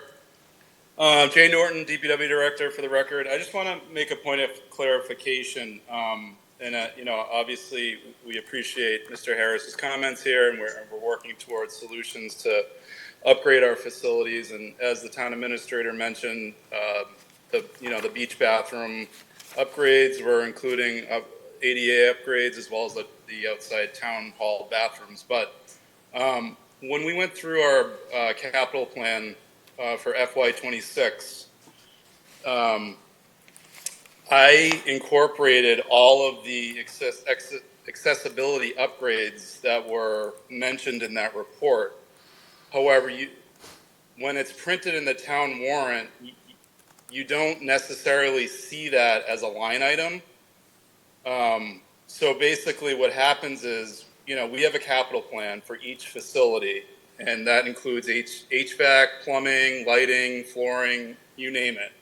Jay Norton, DPW Director, for the record. I just want to make a point of clarification. Obviously, we appreciate Mr. Harris's comments here, and we're working towards solutions to upgrade our facilities. And as the town administrator mentioned, the beach bathroom upgrades, we're including ADA upgrades as well as the outside town hall bathrooms. But when we went through our capital plan for FY26, I incorporated all of the accessibility upgrades that were mentioned in that report. However, when it's printed in the town warrant, you don't necessarily see that as a line item. So basically what happens is, we have a capital plan for each facility, and that includes HVAC, plumbing, lighting, flooring, you name it.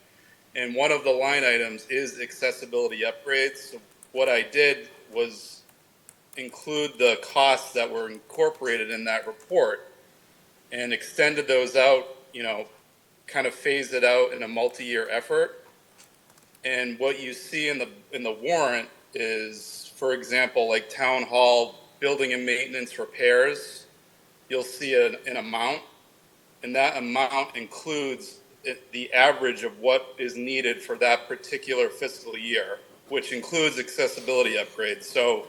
And one of the line items is accessibility upgrades. So what I did was include the costs that were incorporated in that report and extended those out kind of phase it out in a multi-year effort. And what you see in the warrant is, for example, like town hall building and maintenance repairs, you'll see an amount, and that amount includes the average of what is needed for that particular fiscal year, which includes accessibility upgrades. So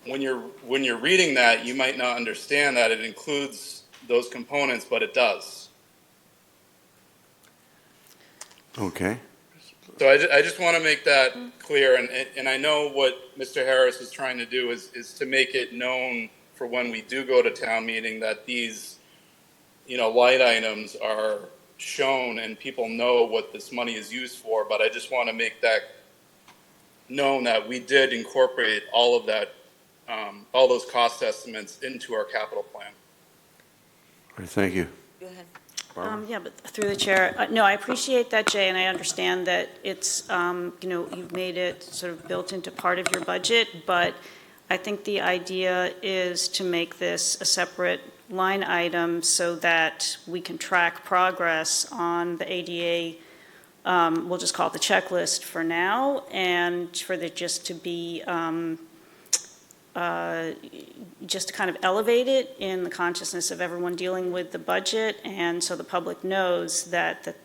when you're reading that, you might not understand that it includes those components, but it does.
Okay.
So I just want to make that clear, and I know what Mr. Harris is trying to do is to make it known for when we do go to town meeting that these, light items are shown and people know what this money is used for. But I just want to make that known that we did incorporate all of that, all those cost estimates into our capital plan.
All right, thank you.
Go ahead.
Yeah, but through the chair, no, I appreciate that, Jay, and I understand that it's, you've made it sort of built into part of your budget, but I think the idea is to make this a separate line item so that we can track progress on the ADA, we'll just call it the checklist for now, and for the just to be, just to kind of elevate it in the consciousness of everyone dealing with the budget, and so the public knows that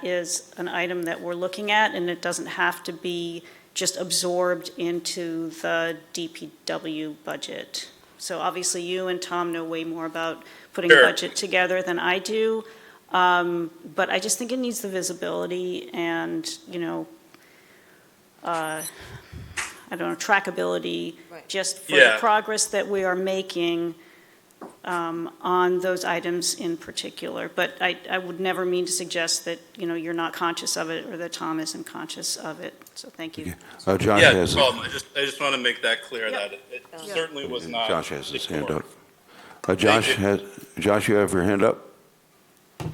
is an item that we're looking at, and it doesn't have to be just absorbed into the DPW budget. So obviously you and Tom know way more about putting a budget together than I do, but I just think it needs the visibility and, I don't know, trackability, just for the progress that we are making on those items in particular. But I would never mean to suggest that, you're not conscious of it or that Tom isn't conscious of it. So thank you.
Josh has.
I just want to make that clear that it certainly was not.
Josh has his hand up. Josh, you have your hand up?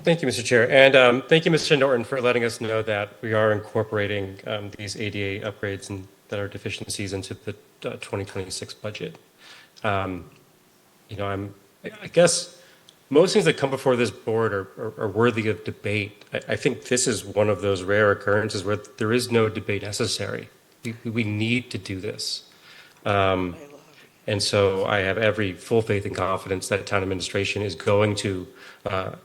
Thank you, Mr. Chair. And thank you, Mr. Norton, for letting us know that we are incorporating these ADA upgrades and that are deficiencies into the 2026 budget. I guess most things that come before this board are worthy of debate. I think this is one of those rare occurrences where there is no debate necessary. We need to do this. And so I have every full faith and confidence that town administration is going to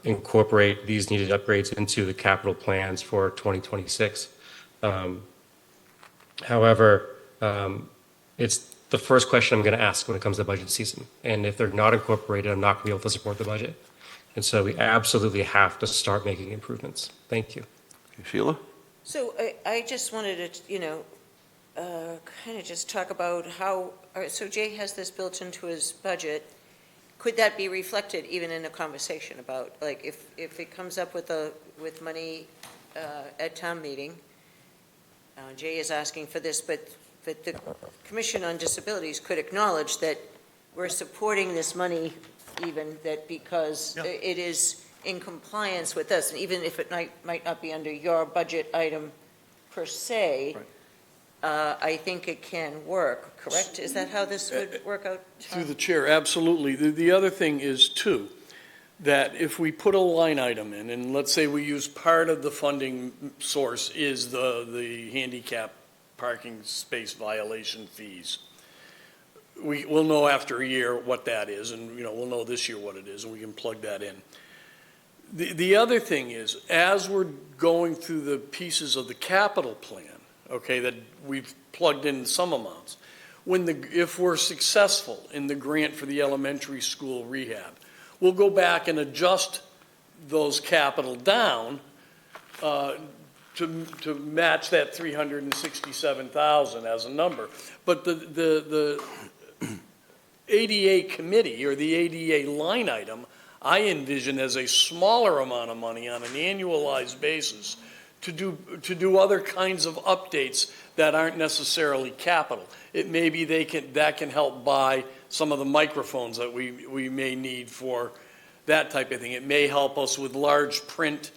incorporate these needed upgrades into the capital plans for 2026. However, it's the first question I'm going to ask when it comes to budget season. And if they're not incorporated, I'm not going to be able to support the budget. And so we absolutely have to start making improvements. Thank you.
Sheila?
So I just wanted to, kind of just talk about how, so Jay has this built into his budget. Could that be reflected even in a conversation about, like, if it comes up with money at town meeting, Jay is asking for this, but the Commission on Disabilities could acknowledge that we're supporting this money, even that because it is in compliance with us, and even if it might not be under your budget item per se, I think it can work, correct? Is that how this would work out?
Through the chair, absolutely. The other thing is, too, that if we put a line item in, and let's say we use part of the funding source is the handicap parking space violation fees, we'll know after a year what that is, and we'll know this year what it is, and we can plug that in. The other thing is, as we're going through the pieces of the capital plan, okay, that we've plugged in some amounts, if we're successful in the grant for the elementary school rehab, we'll go back and adjust those capital down to match that 367,000 as a number. But the ADA committee or the ADA line item, I envision as a smaller amount of money on an annualized basis to do other kinds of updates that aren't necessarily capital. It may be that can help buy some of the microphones that we may need for that type of thing. It may help us with large print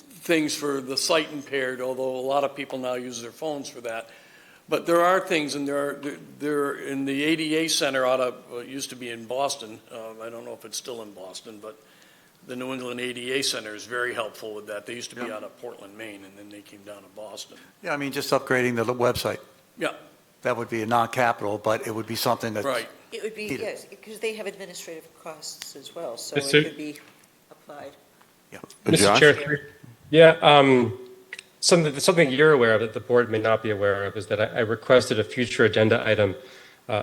things for the sight impaired, although a lot of people now use their phones for that. But there are things, and there in the ADA Center used to be in Boston. I don't know if it's still in Boston, but the New England ADA Center is very helpful with that. They used to be out of Portland, Maine, and then they came down to Boston.
Yeah, I mean, just upgrading the website.
Yeah.
That would be a non-capital, but it would be something that.
Right.
It would be,
Needed.
yes, because they have administrative costs as well, so
Mr.
it could be applied.
Mr.
Josh?
Chair, something you're aware of that the board may not be aware of is that I requested a future agenda item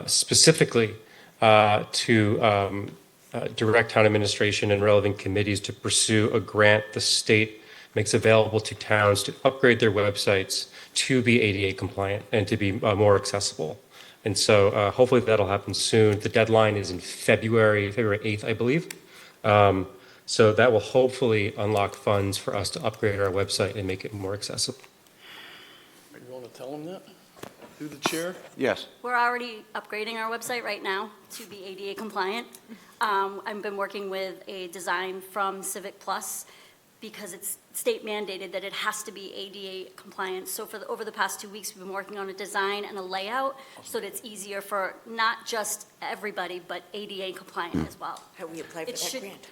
specifically to direct town administration and relevant committees to pursue a grant the state makes available to towns to upgrade their websites to be ADA compliant and to be more accessible. And so hopefully that'll happen soon. The deadline is in February 8th, I believe. So that will hopefully unlock funds for us to upgrade our website and make it more accessible.
You want to tell them that? Through the chair?
Yes.
We're already upgrading our website right now to be ADA compliant. I've been working with a design from Civic Plus because it's state mandated that it has to be ADA compliant. So over the past 2 weeks, we've been working on a design and a layout so that it's easier for not just everybody, but ADA compliant as well.
How we apply for
It
that
should-
grant?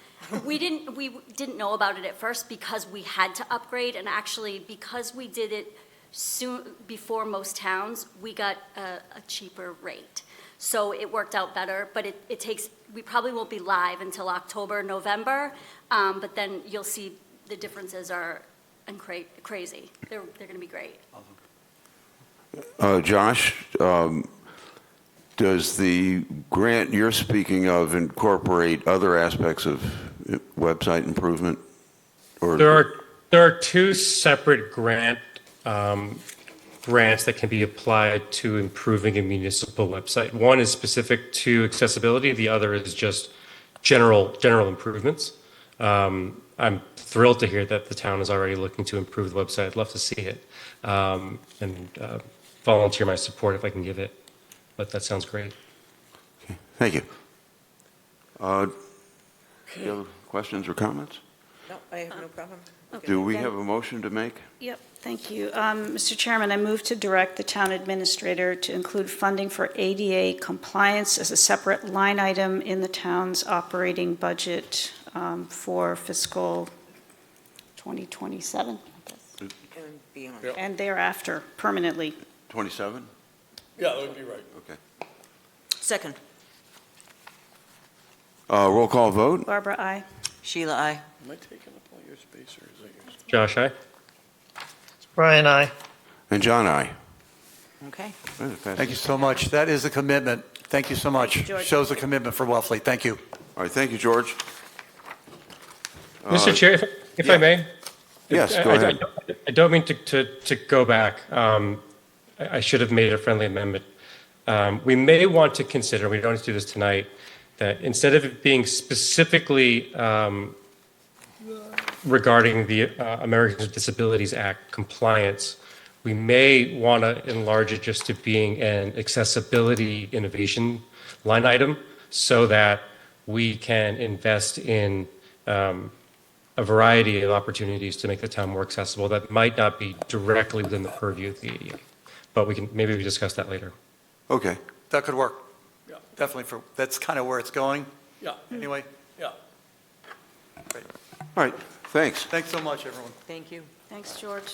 We didn't know about it at first because we had to upgrade, and actually, because we did it soon, before most towns, we got a cheaper rate. So it worked out better, but it takes, we probably won't be live until October, November, but then you'll see the differences are crazy. They're gonna be great.
Josh, does the grant you're speaking of incorporate other aspects of website improvement? Or
There are two separate grants that can be applied to improving a municipal website. One is specific to accessibility. The other is just general improvements. I'm thrilled to hear that the town is already looking to improve the website. I'd love to see it and volunteer my support if I can give it. But that sounds great.
Okay, thank you. Do you have questions or comments?
No, I have no problem.
Do we have a motion to make?
Yep, thank you. Mr. Chairman, I move to direct the town administrator to include funding for ADA compliance as a separate line item in the town's operating budget for fiscal 2027, I guess,
And beyond.
Yep.
and thereafter, permanently.
27?
Yeah, that would be right.
Okay.
Second.
Roll call vote?
Barbara, aye.
Sheila, aye.
Am I taking up all your space, or is that yours?
Josh, aye?
Brian, aye.
And John, aye.
Okay.
Thank you so much. That is a commitment. Thank you so much.
Thank you, George.
Shows a commitment for Wellfleet. Thank you.
All right, thank you, George.
Mr. Chair, if I may?
Yes, go ahead.
I don't mean to go back. I should have made a friendly amendment. We may want to consider, we don't have to do this tonight, that instead of it being specifically regarding the Americans with Disabilities Act compliance, we may want to enlarge it just to being an accessibility innovation line item so that we can invest in a variety of opportunities to make the town more accessible that might not be directly within the purview of the ADA. But maybe we discuss that later.
Okay.
That could work.
Yeah.
Definitely that's kind of where it's going.
Yeah,
Anyway,
yeah.
great.
All right, thanks.
Thanks so much, everyone.
Thank you.
Thanks, George.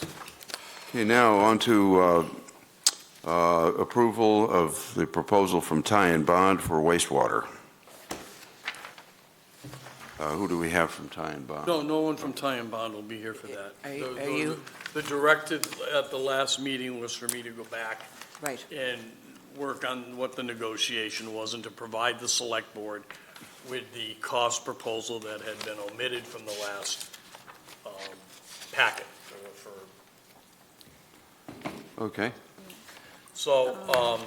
Okay, now on to approval of the proposal from Ty and Bond for wastewater. Who do we have from Ty and Bond?
No one from Ty and Bond will be here for that.
Are you-
The directive at the last meeting was for me to go back
Right.
and work on what the negotiation was and to provide the select board with the cost proposal that had been omitted from the last packet for
Okay.
So,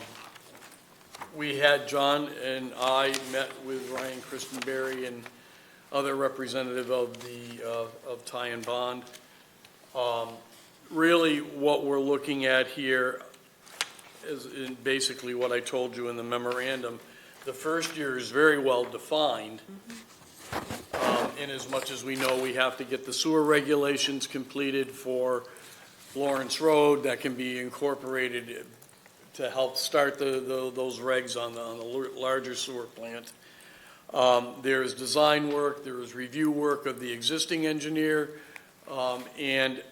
we had, John and I met with Ryan Christenberry and other representative of of Ty and Bond. Really, what we're looking at here is basically what I told you in the memorandum. The first year is very well defined, in as much as we know we have to get the sewer regulations completed for Lawrence Road that can be incorporated to help start those regs on the larger sewer plant. There's design work, there is review work of the existing engineer, and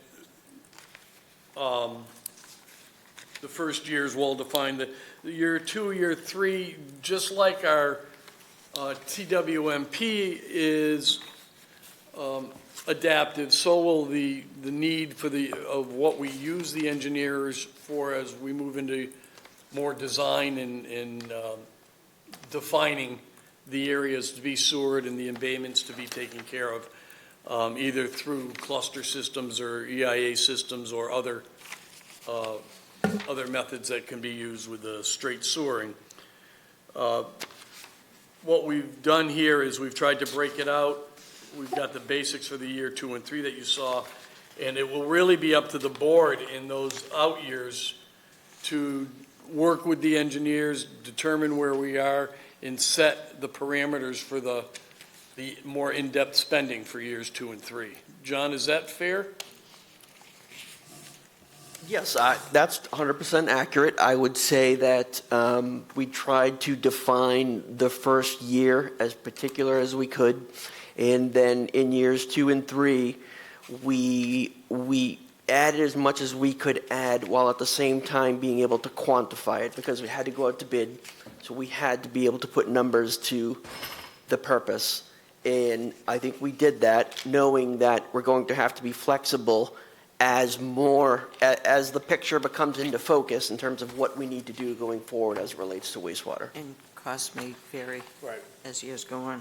the first year is well-defined. The year 2, year 3, just like our TWMP is adaptive, so will the need for of what we use the engineers for as we move into more design and defining the areas to be sewered and the embayments to be taken care of, either through cluster systems or EIA systems or other methods that can be used with the straight sewering. What we've done here is we've tried to break it out. We've got the basics for the year 2 and 3 that you saw, and it will really be up to the board in those out years to work with the engineers, determine where we are, and set the parameters for the more in-depth spending for years 2 and 3. John, is that fair?
Yes, that's 100% accurate. I would say that we tried to define the first year as particular as we could, and then in years 2 and 3, we added as much as we could add while at the same time being able to quantify it because we had to go out to bid. So we had to be able to put numbers to the purpose. And I think we did that knowing that we're going to have to be flexible as the picture becomes into focus in terms of what we need to do going forward as it relates to wastewater.
And costs may vary as years go on.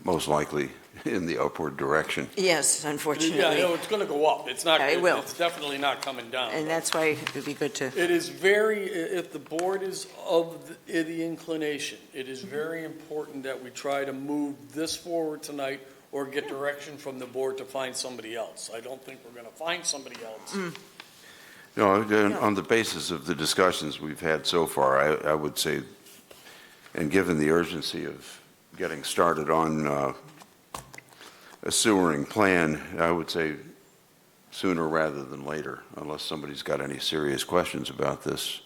Most likely in the upward direction.
Yes, unfortunately.
Yeah, no, it's going to go up. It's not.
It will.
It's definitely not coming down.
And that's why it would be good to.
It is very, if the board is of the inclination, it is very important that we try to move this forward tonight or get direction from the board to find somebody else. I don't think we're going to find somebody else.
No, on the basis of the discussions we've had so far, I would say, and given the urgency of getting started on a sewering plan, I would say sooner rather than later, unless somebody's got any serious questions about this.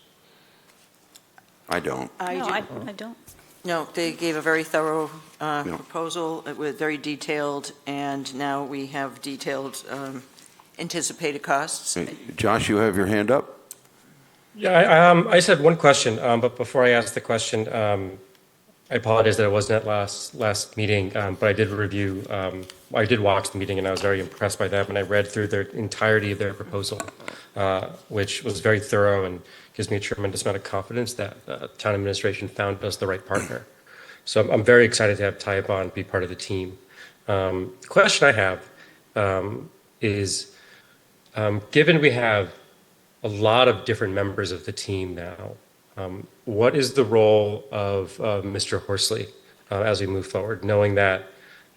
I don't.
I don't.
No, they gave a very thorough proposal with very detailed, and now we have detailed anticipated costs.
Hey, Josh, you have your hand up?
Yeah, I just had one question, but before I ask the question, I apologize that I wasn't at last meeting, but I did review, I did watch the meeting and I was very impressed by them, and I read through their entirety of their proposal, which was very thorough and gives me a tremendous amount of confidence that town administration found us the right partner. So I'm very excited to have Ty Bond be part of the team. The question I have is, given we have a lot of different members of the team now, what is the role of Mr. Horsley as we move forward, knowing that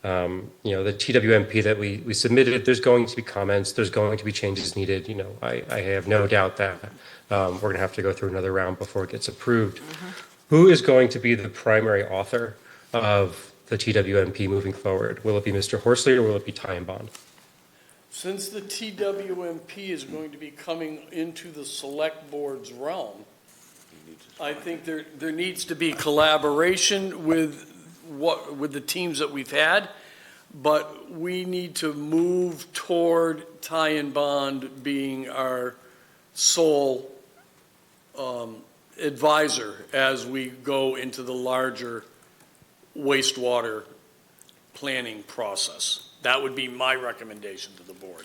the TWMP that we submitted, there's going to be comments, there's going to be changes needed. I have no doubt that we're going to have to go through another round before it gets approved. Who is going to be the primary author of the TWMP moving forward? Will it be Mr. Horsley or will it be Ty Bond?
Since the TWMP is going to be coming into the select board's realm, I think there needs to be collaboration with the teams that we've had, but we need to move toward Ty Bond being our sole advisor as we go into the larger wastewater planning process. That would be my recommendation to the board.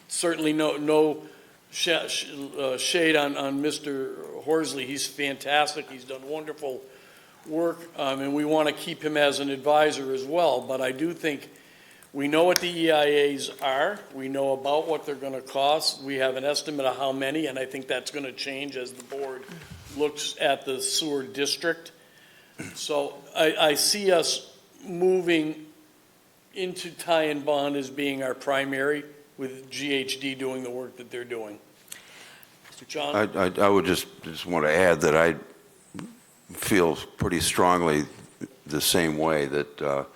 Certainly no shade on Mr. Horsley. He's fantastic. He's done wonderful work, and we want to keep him as an advisor as well. But I do think we know what the EIAs are. We know about what they're going to cost. We have an estimate of how many, and I think that's going to change as the board looks at the sewer district. So I see us moving into Ty Bond as being our primary, with GHD doing the work that they're doing. Mr. John?
I would just want to add that I feel pretty strongly the same way that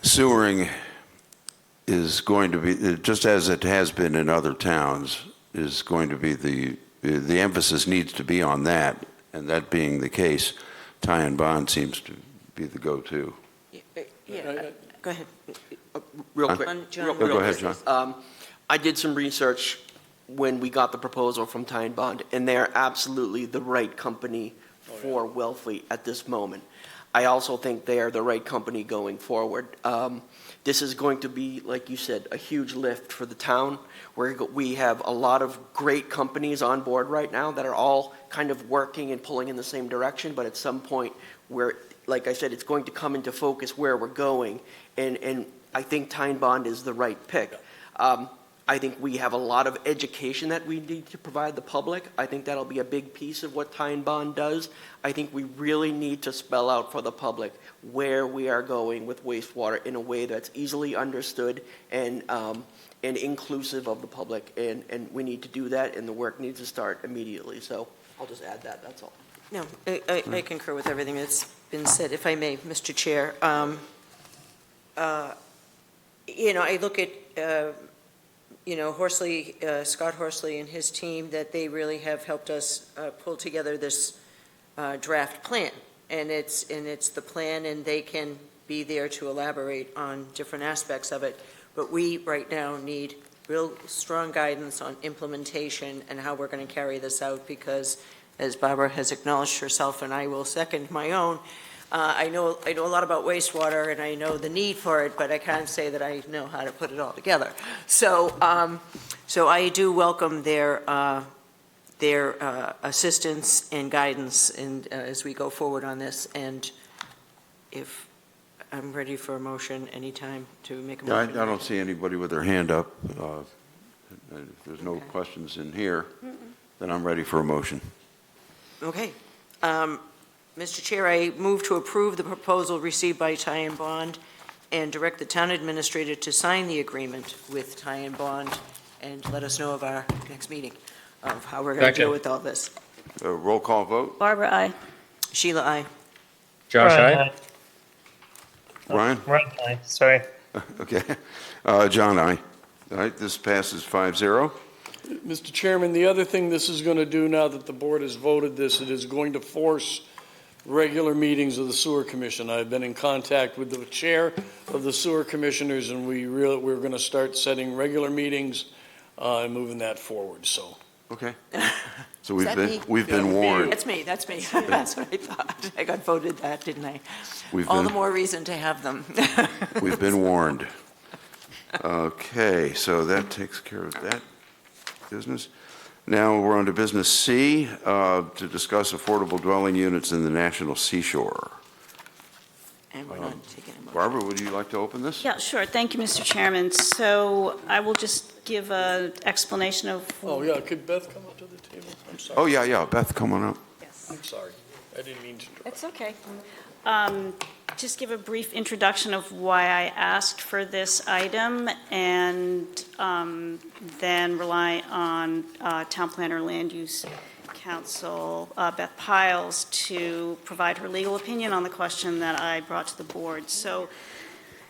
sewering is going to be, just as it has been in other towns, is going to be the emphasis needs to be on that, and that being the case, tie and bond seems to be the go-to.
Yeah, go ahead.
Real
Huh?
quick.
John,
real
go
quick.
ahead, John.
I did some research when we got the proposal from Ty and Bond, and they are absolutely the right company for Wellfleet at this moment. I also think they are the right company going forward. This is going to be, like you said, a huge lift for the town. We have a lot of great companies on board right now that are all kind of working and pulling in the same direction, but at some point where, like I said, it's going to come into focus where we're going, and I think Ty and Bond is the right pick. I think we have a lot of education that we need to provide the public. I think that'll be a big piece of what Ty and Bond does. I think we really need to spell out for the public where we are going with wastewater in a way that's easily understood and inclusive of the public. And we need to do that, and the work needs to start immediately. So I'll just add that, that's all.
No, I concur with everything that's been said. If I may, Mr. Chair, I look at, Horsley, Scott Horsley and his team, that they really have helped us pull together this draft plan. And it's the plan, and they can be there to elaborate on different aspects of it. But we, right now, need real strong guidance on implementation and how we're going to carry this out, because, as Barbara has acknowledged herself, and I will second my own, I know a lot about wastewater, and I know the need for it, but I can't say that I know how to put it all together. So I do welcome their assistance and guidance as we go forward on this. And if I'm ready for a motion anytime to make a motion.
I don't see anybody with their hand up. If there's no questions in here, then I'm ready for a motion.
Okay. Mr. Chair, I move to approve the proposal received by Ty and Bond and direct the town administrator to sign the agreement with Ty and Bond, and let us know of our next meeting of how we're going to deal with all this.
Roll call vote.
Barbara, aye.
Sheila, aye.
Josh, aye.
Ryan?
Ryan, aye. Sorry.
Okay. John, aye. All right, this passes 5-0.
Mr. Chairman, the other thing this is going to do now that the board has voted this, it is going to force regular meetings of the Sewer Commission. I've been in contact with the chair of the Sewer Commissioners, and we're going to start setting regular meetings and moving that forward. So.
Okay. So
Is
we've been warned.
That's me. That's what I thought. I got voted that, didn't I? The more reason to have them.
We've been warned. Okay, so that takes care of that business. Now we're on to business C, to discuss affordable dwelling units in the National Seashore.
And we're not taking a motion.
Barbara, would you like to open this?
Yeah, sure. Thank you, Mr. Chairman. So I will just give an explanation of.
Oh, yeah. Could Beth come up to the table? I'm sorry.
Oh, yeah. Beth, come on up.
Yes.
I'm sorry. I didn't mean to interrupt.
It's okay. Just give a brief introduction of why I asked for this item, and then rely on Town Planner Land Use Council, Beth Piles, to provide her legal opinion on the question that I brought to the board. So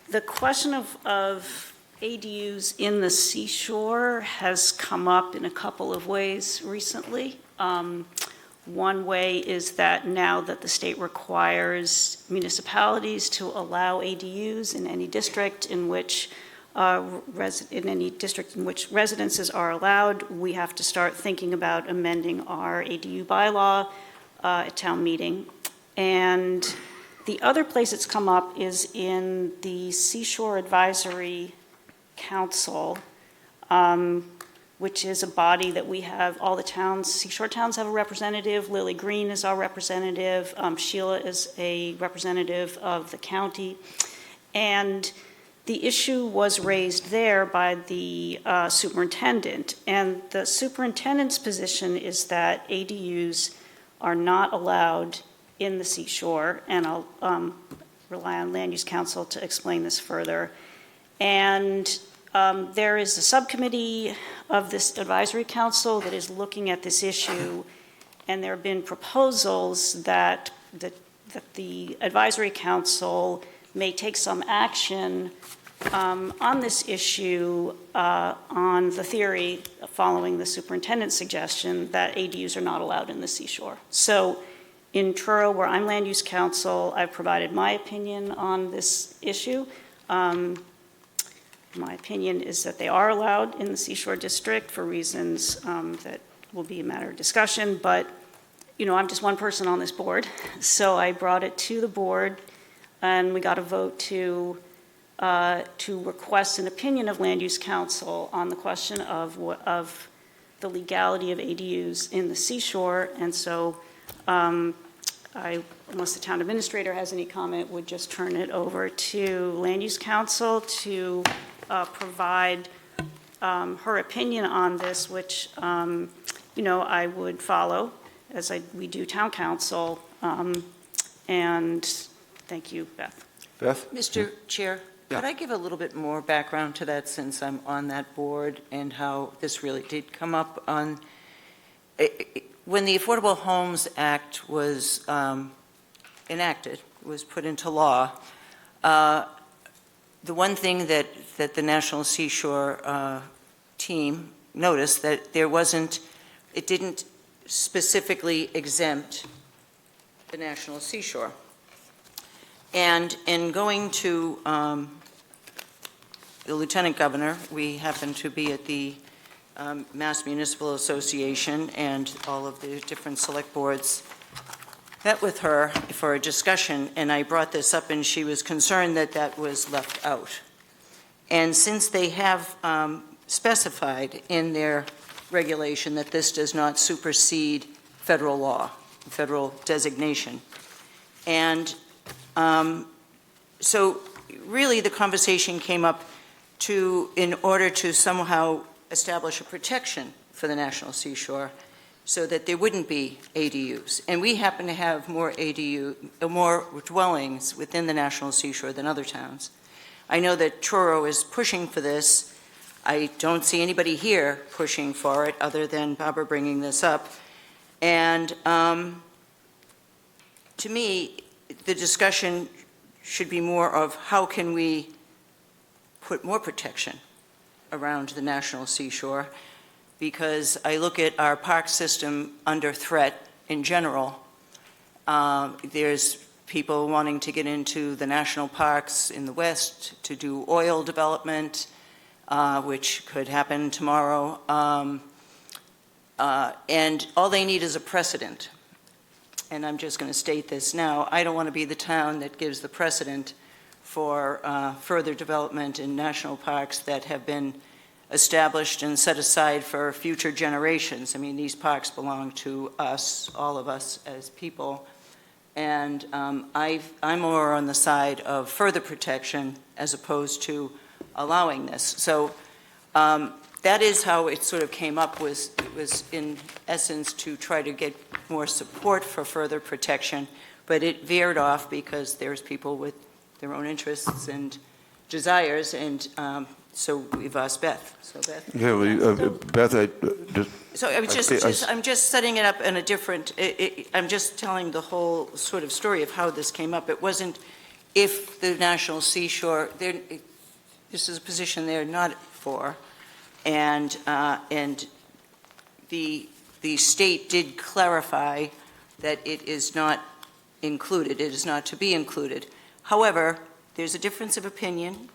the question of ADUs in the seashore has come up in a couple of ways recently. One way is that now that the state requires municipalities to allow ADUs in any district in which residences are allowed, we have to start thinking about amending our ADU bylaw at town meeting. And the other place it's come up is in the Seashore Advisory Council, which is a body that we have, all the towns, seashore towns have a representative. Lily Green is our representative. Sheila is a representative of the county. And the issue was raised there by the superintendent. And the superintendent's position is that ADUs are not allowed in the seashore. And I'll rely on Land Use Council to explain this further. And there is a subcommittee of this advisory council that is looking at this issue, and there have been proposals that the advisory council may take some action on this issue on the theory, following the superintendent's suggestion, that ADUs are not allowed in the seashore. So in Truro, where I'm Land Use Council, I've provided my opinion on this issue. My opinion is that they are allowed in the Seashore District for reasons that will be a matter of discussion, but, you know, I'm just one person on this board, so I brought it to the board, and we got a vote to request an opinion of Land Use Council on the question of the legality of ADUs in the seashore, and so unless the town administrator has any comment, would just turn it over to Land Use Council to provide her opinion on this, which, you know, I would follow as we do town council. And thank you, Beth.
Beth?
Mr. Chair, could I give a little bit more background to that, since I'm on that board, and how this really did come up on, when the Affordable Homes Act was enacted, was put into law, the one thing that the National Seashore team noticed, that it didn't specifically exempt the National Seashore. And in going to the Lieutenant Governor, we happened to be at the Mass Municipal Association, and all of the different select boards met with her for a discussion, and I brought this up, and she was concerned that that was left out. And since they have specified in their regulation that this does not supersede federal law, federal designation, and so really the conversation came up in order to somehow establish a protection for the National Seashore, so that there wouldn't be ADUs. And we happen to have more dwellings within the National Seashore than other towns. I know that Truro is pushing for this. I don't see anybody here pushing for it other than Barbara bringing this up. And to me, the discussion should be more of how can we put more protection around the National Seashore, because I look at our park system under threat in general. There's people wanting to get into the national parks in the west to do oil development, which could happen tomorrow. And all they need is a precedent. And I'm just going to state this now. I don't want to be the town that gives the precedent for further development in national parks that have been established and set aside for future generations. I mean, these parks belong to us, all of us as people. And I'm more on the side of further protection as opposed to allowing this. So that is how it sort of came up, was in essence to try to get more support for further protection, but it veered off because there's people with their own interests and desires, and so we've asked Beth. So Beth.
Yeah, well, Beth,
So I'm just setting it up in a different. I'm just telling the whole sort of story of how this came up. It wasn't if the National Seashore. This is a position they're not for, and the state did clarify that it is not included. It is not to be included. However, there's a difference of opinion,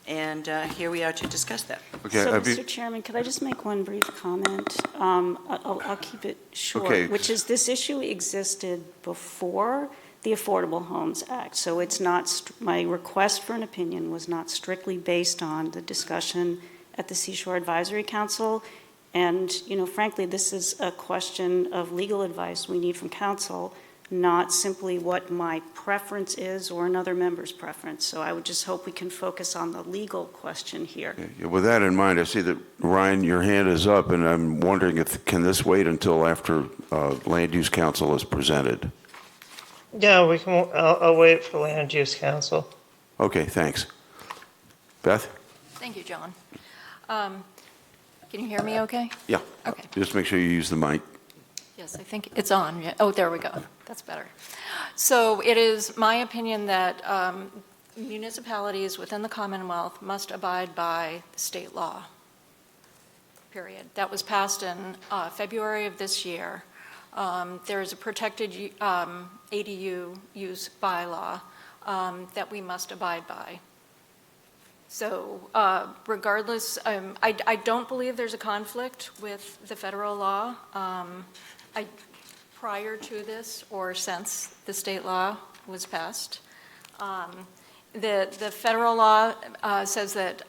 and here we are to discuss that.
Okay,
so, Mr. Chairman, could I just make one brief comment? I'll keep it short,
okay.
Which is this issue existed before the Affordable Homes Act, so it's not, my request for an opinion was not strictly based on the discussion at the Seashore Advisory Council, and, you know, frankly, this is a question of legal advice we need from council, not simply what my preference is or another member's preference. So I would just hope we can focus on the legal question here.
with that in mind, I see that, Ryan, your hand is up, and I'm wondering if, can this wait until after Land Use Council is presented?
Yeah, we can. I'll wait for Land Use Council.
Okay, thanks. Beth?
Thank you, John. Can you hear me okay?
Yeah.
Okay.
Just make sure you use the mic.
Yes, I think it's on. Yeah. Oh, there we go. That's better. So it is my opinion that municipalities within the Commonwealth must abide by the state law, period. That was passed in February of this year. There is a protected ADU use bylaw that we must abide by. So regardless, I don't believe there's a conflict with the federal law. Prior to this or since the state law was passed, the federal law says that,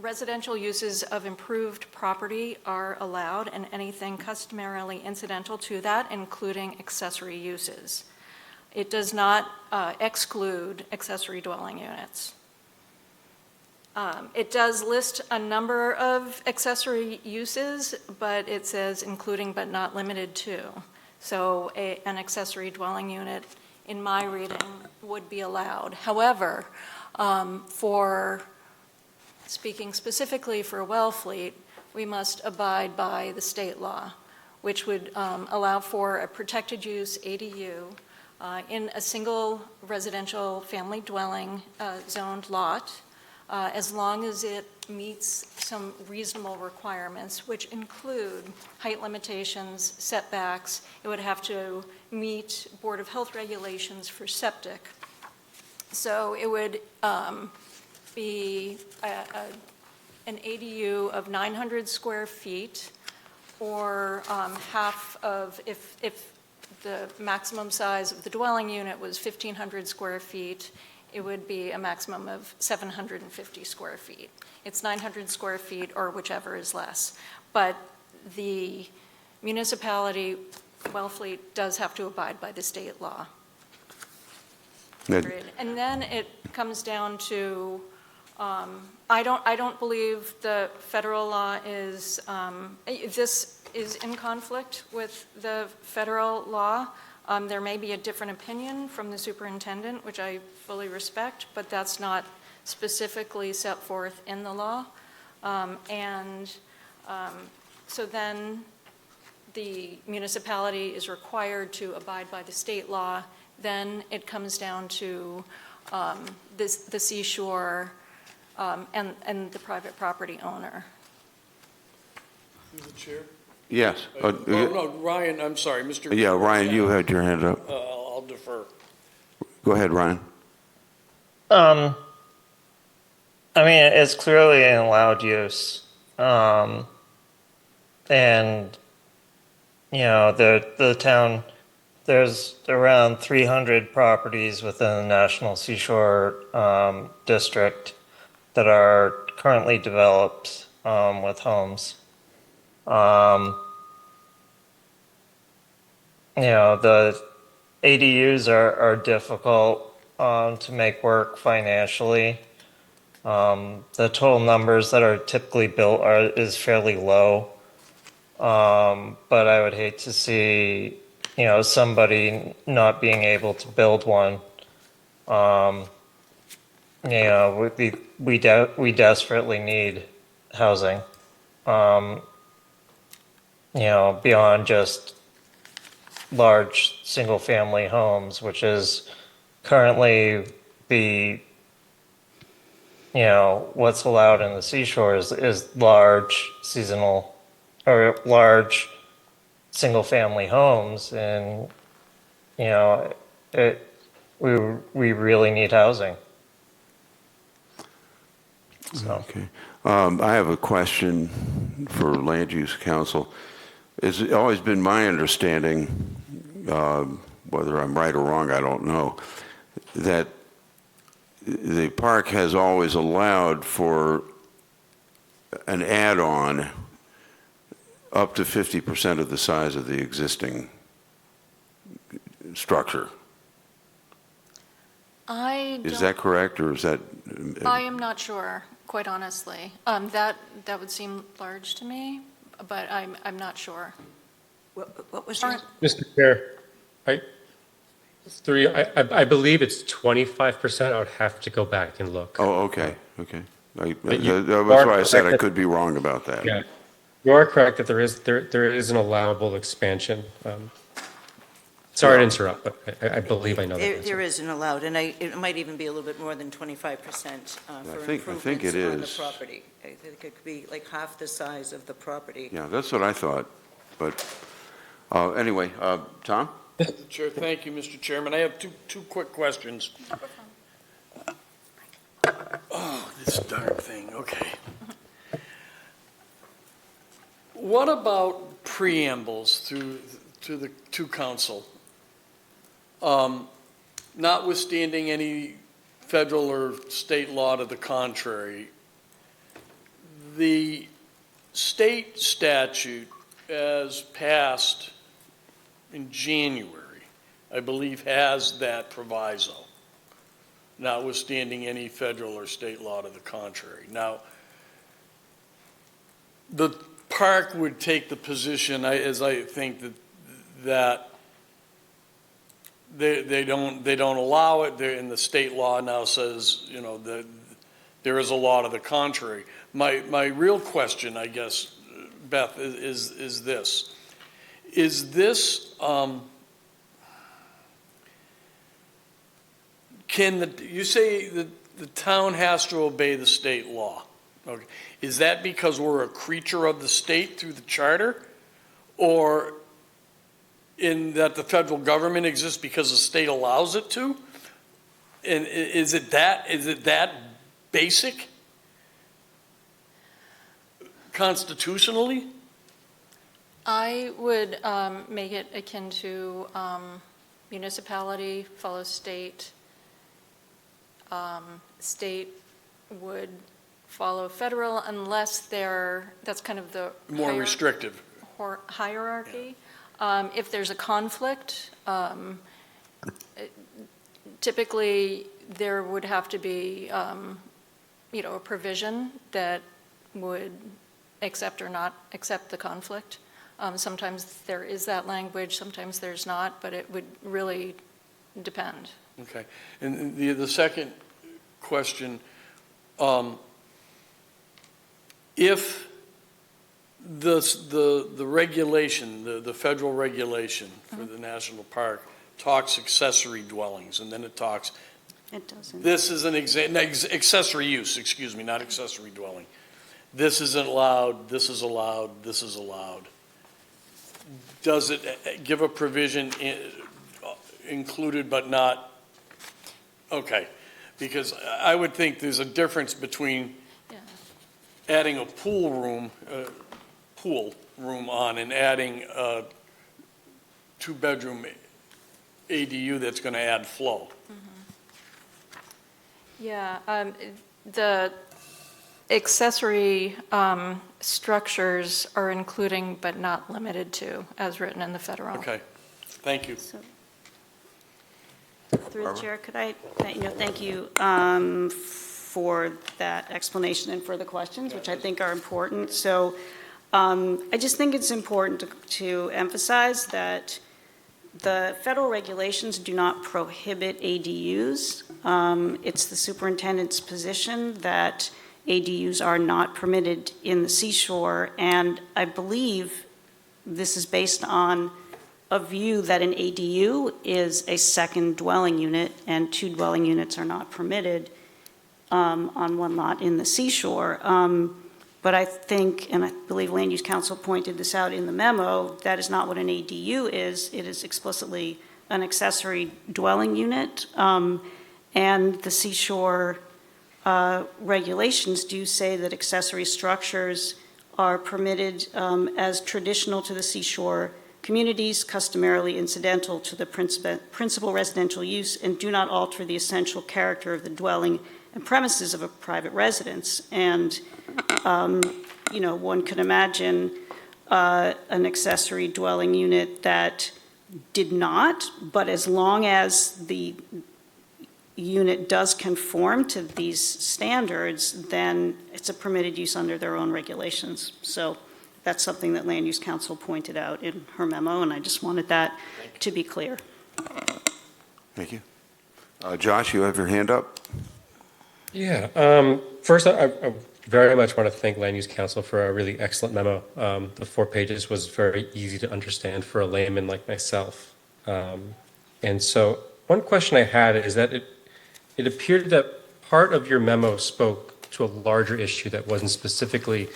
residential uses of improved property are allowed and anything customarily incidental to that, including accessory uses. It does not exclude accessory dwelling units. It does list a number of accessory uses, but it says including but not limited to. So an accessory dwelling unit, in my reading, would be allowed. However, speaking specifically for Wellfleet, we must abide by the state law, which would allow for a protected use ADU in a single residential family dwelling zoned lot, as long as it meets some reasonable requirements, which include height limitations, setbacks. It would have to meet Board of Health regulations for septic. So it would be an ADU of 900 square feet, or half of, if the maximum size of the dwelling unit was 1,500 square feet, it would be a maximum of 750 square feet. It's 900 square feet or whichever is less. But the municipality, Wellfleet, does have to abide by the state law. And then it comes down to, I don't believe the federal law is, this is in conflict with the federal law. There may be a different opinion from the superintendent, which I fully respect, but that's not specifically set forth in the law. So then the municipality is required to abide by the state law. Then it comes down to the seashore and the private property owner.
Through the chair?
Yes.
No, Ryan, I'm sorry, Mr.
Yeah, Ryan, you had your hand up.
I'll defer.
Go ahead, Ryan.
I mean, it's clearly an allowed use. And, the town, there's around 300 properties within the National Seashore District that are currently developed with homes. The ADUs are difficult to make work financially. The total numbers that are typically built is fairly low. But I would hate to see, somebody not being able to build one. We desperately need housing. Beyond just large single-family homes, which is currently what's allowed in the seashore is large seasonal or large single-family homes, and we really need housing. So.
Okay. I have a question for Land Use Council. It's always been my understanding, whether I'm right or wrong, I don't know, that the park has always allowed for an add-on up to 50% of the size of the existing structure. Is that correct, or is that?
I am not sure, quite honestly. That would seem large to me, but I'm not sure.
What was your?
Mr. Chair, I believe it's 25%. I would have to go back and look.
Oh, okay, okay. That's why I said I could be wrong about that.
Yeah, you are correct that there is an allowable expansion. Sorry to interrupt, but I believe I know that.
There is an allowed, and it might even be a little bit more than 25% for improvements on the property. I think it could be like half the size of the property.
Yeah, that's what I thought. But anyway, Tom?
Chair, thank you, Mr. Chairman. I have two quick questions. Oh, this darn thing, okay. What about preambles to council? Notwithstanding any federal or state law to the contrary, the state statute as passed in January, I believe, has that proviso, notwithstanding any federal or state law to the contrary. Now, the park would take the position, as I think, that they don't allow it, and the state law now says, you know, that there is a law to the contrary. My real question, I guess, Beth, is this. Is this, you say that the town has to obey the state law. Okay. Is that because we're a creature of the state through the charter? Or in that the federal government exists because the state allows it to? And is it that basic constitutionally?
I would make it akin to municipality follows state. State would follow federal unless that's kind of the
more restrictive
hierarchy. If there's a conflict, typically there would have to be, a provision that would accept or not accept the conflict. Sometimes there is that language, sometimes there's not, but it would really depend.
Okay. And the second question, if the regulation, the federal regulation for the national park talks accessory dwellings, and then it talks,
It doesn't.
this is an accessory use, excuse me, not accessory dwelling. This isn't allowed, this is allowed, this is allowed. Does it give a provision included but not? Okay, because I would think there's a difference between adding a pool room on and adding a two-bedroom ADU that's going to add flow.
Yeah, the accessory structures are including but not limited to, as written in the federal.
Okay, thank you.
Through the chair, could I, thank you for that explanation and for the questions, which I think are important. So I just think it's important to emphasize that the federal regulations do not prohibit ADUs. It's the superintendent's position that ADUs are not permitted in the seashore, and I believe this is based on a view that an ADU is a second dwelling unit and two dwelling units are not permitted on one lot in the seashore. But I think, and I believe Land Use Council pointed this out in the memo, that is not what an ADU is. It is explicitly an accessory dwelling unit. And the seashore regulations do say that accessory structures are permitted as traditional to the seashore communities, customarily incidental to the principal residential use, and do not alter the essential character of the dwelling and premises of a private residence. And, one could imagine an accessory dwelling unit that did not, but as long as the unit does conform to these standards, then it's a permitted use under their own regulations. So that's something that Land Use Council pointed out in her memo, and I just wanted that to be clear.
Thank you. Josh, you have your hand up?
Yeah. First, I very much want to thank Land Use Council for a really excellent memo. The 4 pages was very easy to understand for a layman like myself. And so one question I had is that it appeared that part of your memo spoke to a larger issue that wasn't specifically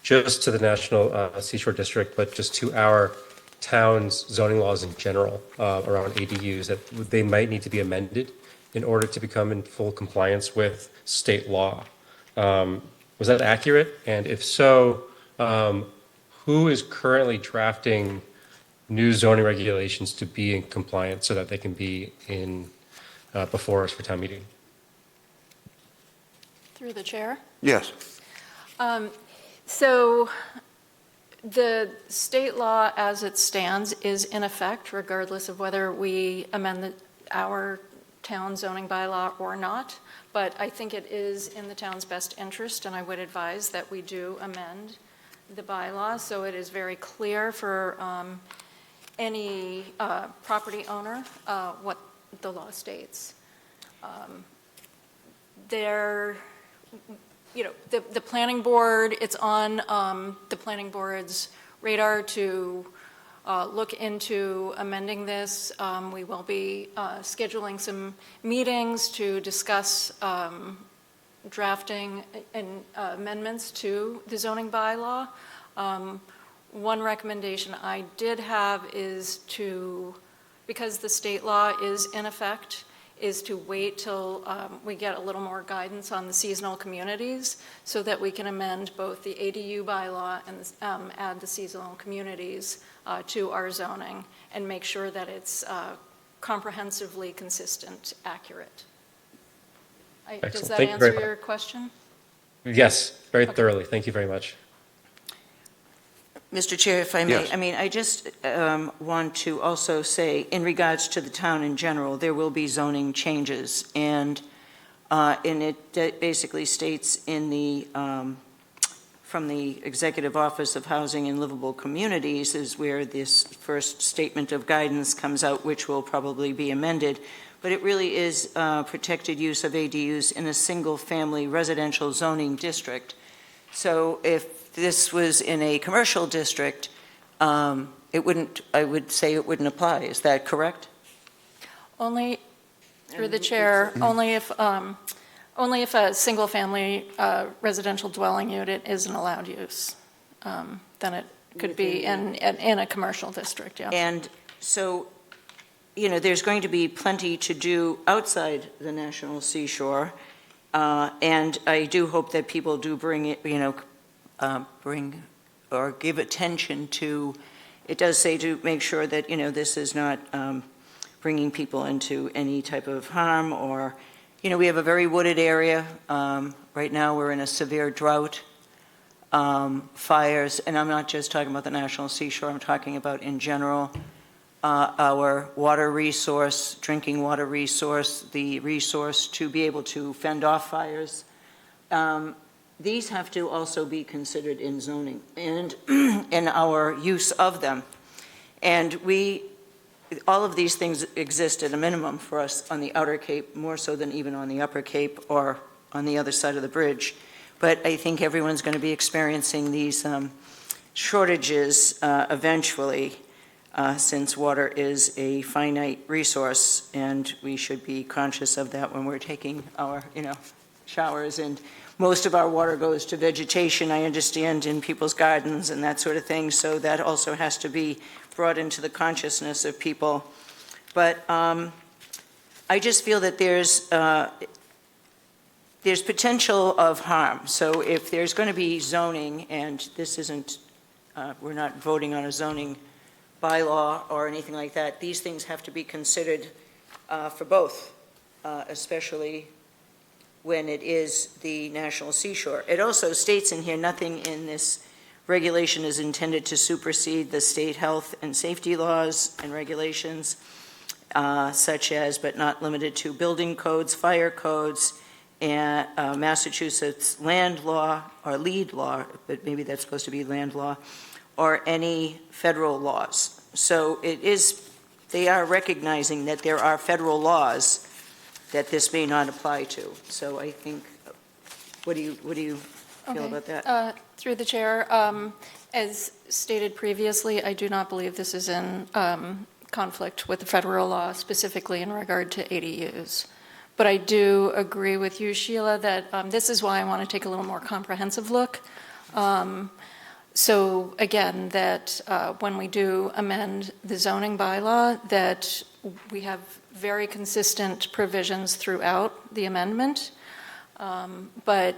just to the National Seashore District, but just to our town's zoning laws in general around ADUs, that they might need to be amended in order to become in full compliance with state law. Was that accurate? And if so, who is currently drafting new zoning regulations to be in compliance so that they can be in before us for town meeting?
Through the chair.
Yes.
So the state law as it stands is in effect regardless of whether we amend our town zoning bylaw or not. But I think it is in the town's best interest, and I would advise that we do amend the bylaw so it is very clear for any property owner what the law states. The planning board, it's on the planning board's radar to look into amending this. We will be scheduling some meetings to discuss drafting and amendments to the zoning bylaw. One recommendation I did have is because the state law is in effect, is to wait till we get a little more guidance on the seasonal communities so that we can amend both the ADU bylaw and add the seasonal communities to our zoning and make sure that it's comprehensively consistent, accurate. Does that answer your question?
Yes, very thoroughly. Thank you very much.
Mr. Chair, if I may,
Yes.
I mean, I just want to also say, in regards to the town in general, there will be zoning changes, and it basically states in the, from the Executive Office of Housing and Livable Communities is where this first statement of guidance comes out, which will probably be amended, but it really is protected use of ADUs in a single-family residential zoning district. So if this was in a commercial district, it wouldn't, I would say it wouldn't apply. Is that correct?
Only, through the chair, only if a single-family residential dwelling unit is an allowed use, then it could be in a commercial district, yeah.
And so, there's going to be plenty to do outside the National Seashore, and I do hope that people do bring it, bring or give attention to, it does say to make sure that, this is not bringing people into any type of harm or, we have a very wooded area. Right now we're in a severe drought, fires, and I'm not just talking about the National Seashore, I'm talking about in general, our water resource, drinking water resource, the resource to be able to fend off fires. These have to also be considered in zoning and in our use of them. And all of these things exist at a minimum for us on the Outer Cape, more so than even on the Upper Cape or on the other side of the bridge. But I think everyone's going to be experiencing these shortages eventually, since water is a finite resource, and we should be conscious of that when we're taking our, showers. And most of our water goes to vegetation, I understand, in people's gardens and that sort of thing, so that also has to be brought into the consciousness of people. But I just feel that there's potential of harm. So if there's going to be zoning, and this isn't, we're not voting on a zoning bylaw or anything like that, these things have to be considered for both, especially when it is the National Seashore. It also states in here, nothing in this regulation is intended to supersede the state health and safety laws and regulations, such as, but not limited to, building codes, fire codes, and Massachusetts land law, or lead law, but maybe that's supposed to be land law, or any federal laws. So they are recognizing that there are federal laws that this may not apply to. So I think, what do you feel about that?
Through the chair, as stated previously, I do not believe this is in conflict with the federal law, specifically in regard to ADUs. But I do agree with you, Sheila, that this is why I want to take a little more comprehensive look. So again, that when we do amend the zoning bylaw, that we have very consistent provisions throughout the amendment. But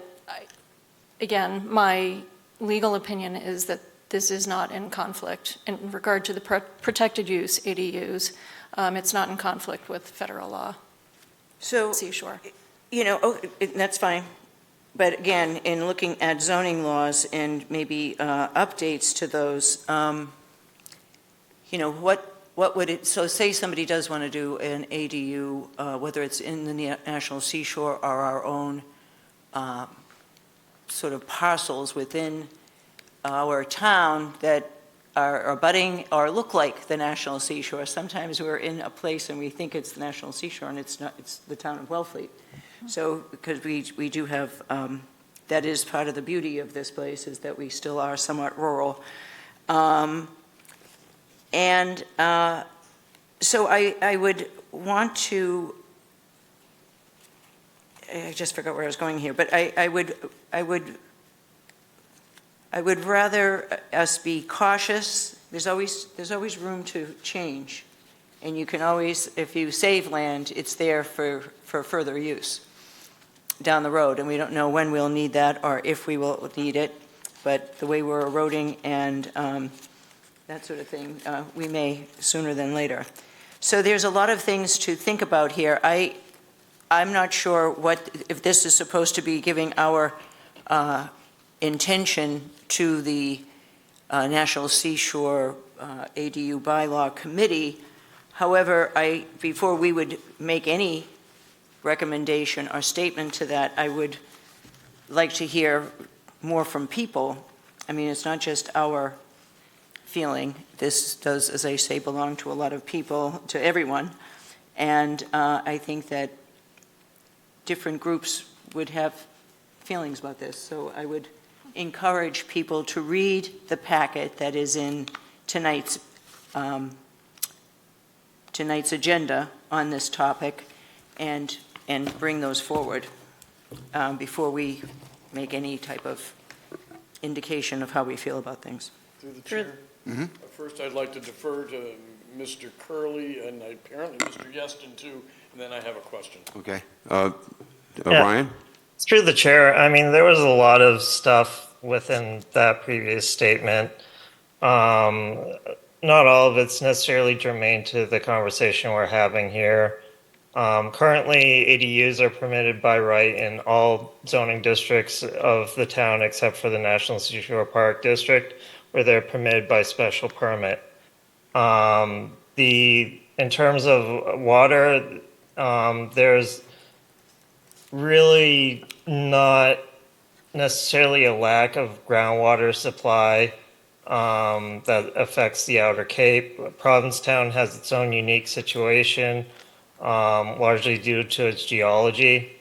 again, my legal opinion is that this is not in conflict in regard to the protected use ADUs. It's not in conflict with federal law.
So,
Seashore.
That's fine. But again, in looking at zoning laws and maybe updates to those, what would it, so say somebody does want to do an ADU, whether it's in the National Seashore or our own sort of parcels within our town that are abutting or look like the National Seashore. Sometimes we're in a place and we think it's the National Seashore and it's not, it's the town of Wellfleet. So, because we do have, that is part of the beauty of this place, is that we still are somewhat rural. So I would want to, I just forgot where I was going here, but I would rather us be cautious. There's always room to change. And you can always, if you save land, it's there for further use down the road. And we don't know when we'll need that or if we will need it. But the way we're eroding and that sort of thing, we may sooner than later. So there's a lot of things to think about here. I'm not sure if this is supposed to be giving our intention to the National Seashore ADU Bylaw Committee. However, before we would make any recommendation or statement to that, I would like to hear more from people. I mean, it's not just our feeling. This does, as I say, belong to a lot of people, to everyone. And I think that different groups would have feelings about this. So I would encourage people to read the packet that is in tonight's agenda on this topic and bring those forward before we make any type of indication of how we feel about things.
Through the chair. First, I'd like to defer to Mr. Curley and apparently Mr. Yeston too, and then I have a question.
Okay.
Yeah.
Ryan?
It's through the chair. I mean, there was a lot of stuff within that previous statement. Not all of it's necessarily germane to the conversation we're having here. Currently, ADUs are permitted by right in all zoning districts of the town except for the National Seashore Park District, where they're permitted by special permit. In terms of water, there's really not necessarily a lack of groundwater supply that affects the Outer Cape. Provincetown has its own unique situation, largely due to its geology.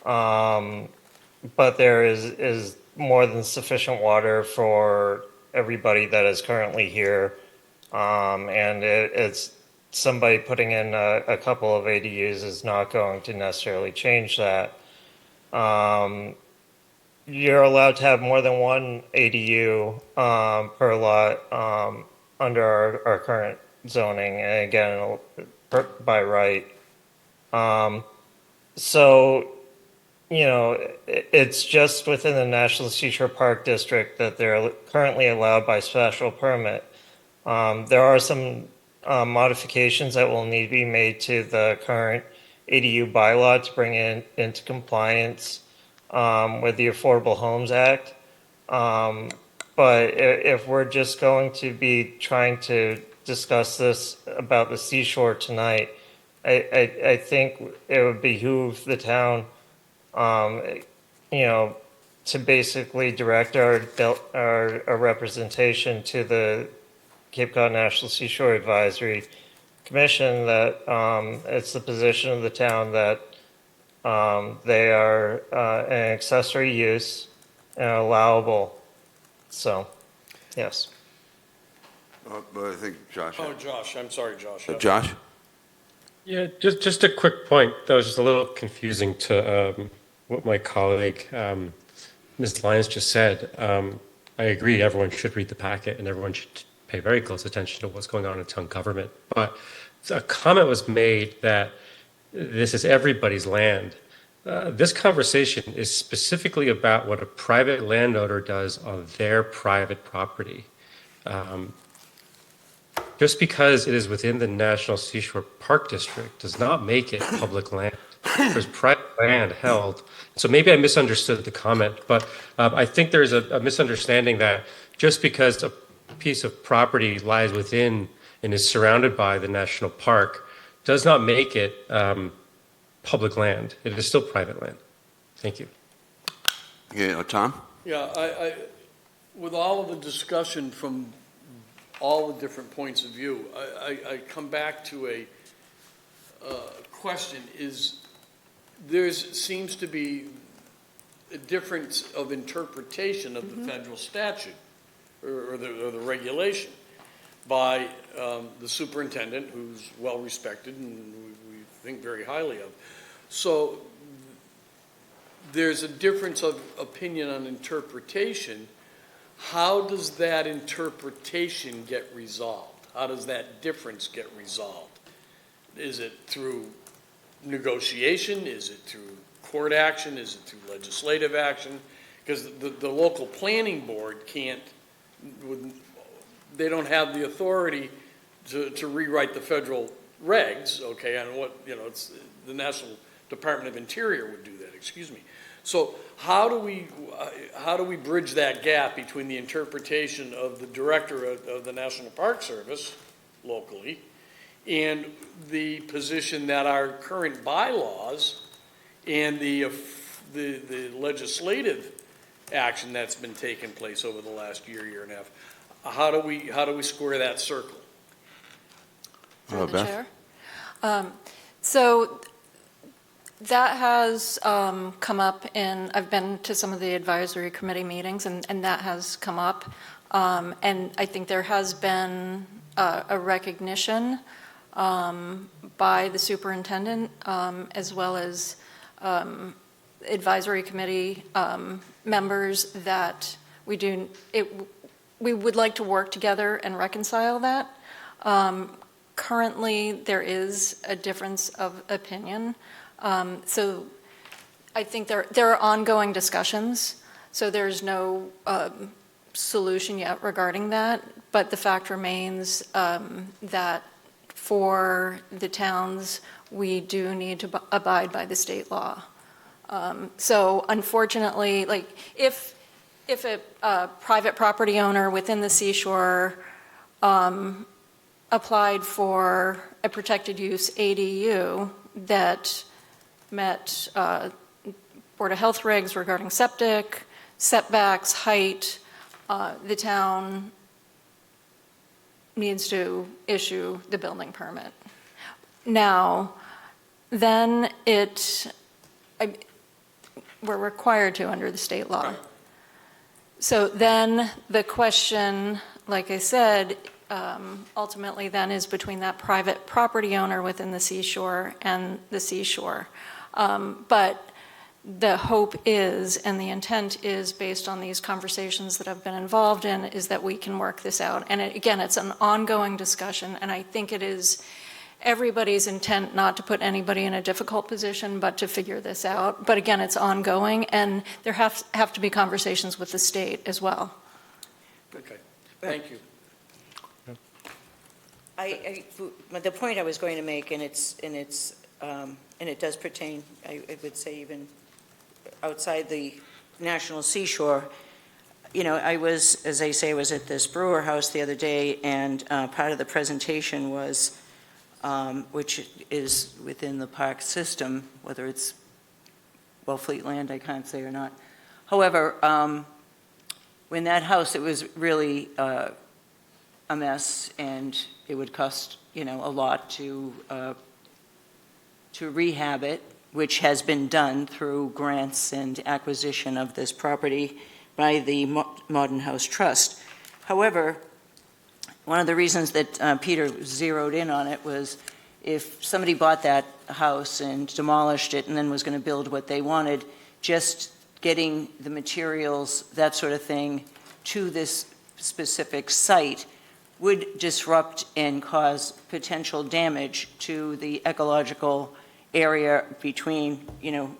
But there is more than sufficient water for everybody that is currently here. And it's somebody putting in a couple of ADUs is not going to necessarily change that. You're allowed to have more than one ADU per lot under our current zoning, and again, by right. So, it's just within the National Seashore Park District that they're currently allowed by special permit. There are some modifications that will need to be made to the current ADU bylaw to bring it into compliance with the Affordable Homes Act. But if we're just going to be trying to discuss this about the seashore tonight, I think it would behoove the town, to basically direct our representation to the Cape Cod National Seashore Advisory Commission that it's the position of the town that they are an accessory use and allowable. So, yes.
But I think Josh.
Oh, Josh, I'm sorry, Josh.
Josh?
Yeah, just a quick point that was just a little confusing to what my colleague, Ms. Lyons, just said. I agree, everyone should read the packet and everyone should pay very close attention to what's going on in town government. But a comment was made that this is everybody's land. This conversation is specifically about what a private landowner does on their private property. Just because it is within the National Seashore Park District does not make it public land. There's private land held. So maybe I misunderstood the comment, but I think there's a misunderstanding that just because a piece of property lies within and is surrounded by the national park does not make it public land. It is still private land. Thank you.
Okay, Tom?
Yeah, with all of the discussion from all the different points of view, I come back to a question there seems to be a difference of interpretation of the federal statute or the regulation by the superintendent, who's well respected and we think very highly of. So there's a difference of opinion on interpretation. How does that interpretation get resolved? How does that difference get resolved? Is it through negotiation? Is it through court action? Is it through legislative action? Because the local planning board they don't have the authority to rewrite the federal regs, okay, on what, it's the National Department of Interior would do that, excuse me. So how do we bridge that gap between the interpretation of the director of the National Park Service locally and the position that our current bylaws and the legislative action that's been taking place over the last year and a half, how do we square that circle?
Through the chair. So that has come up I've been to some of the advisory committee meetings and that has come up. And I think there has been a recognition by the superintendent as well as advisory committee members that we would like to work together and reconcile that. Currently, there is a difference of opinion. So I think there are ongoing discussions, so there's no solution yet regarding that, but the fact remains that for the towns, we do need to abide by the state law. So unfortunately, like if a private property owner within the seashore applied for a protected use ADU that met Board of Health regs regarding septic, setbacks, height, the town needs to issue the building permit. Now, then we're required to under the state law. So then the question, like I said, ultimately then is between that private property owner within the seashore and the seashore. But the hope is, and the intent is, based on these conversations that I've been involved in, is that we can work this out. And again, it's an ongoing discussion, and I think it is everybody's intent not to put anybody in a difficult position, but to figure this out. But again, it's ongoing, and there have to be conversations with the state as well.
Okay, thank you.
The point I was going to make, and it does pertain, I would say, even outside the National Seashore. I was, as I say, I was at this brewer house the other day, and part of the presentation was, which is within the park system, whether it's Wellfleet land, I can't say or not. However, when that house, it was really a mess, and it would cost, a lot to rehab it, which has been done through grants and acquisition of this property by the Modern House Trust. However, one of the reasons that Peter zeroed in on it was if somebody bought that house and demolished it and then was going to build what they wanted, just getting the materials, that sort of thing, to this specific site would disrupt and cause potential damage to the ecological area between,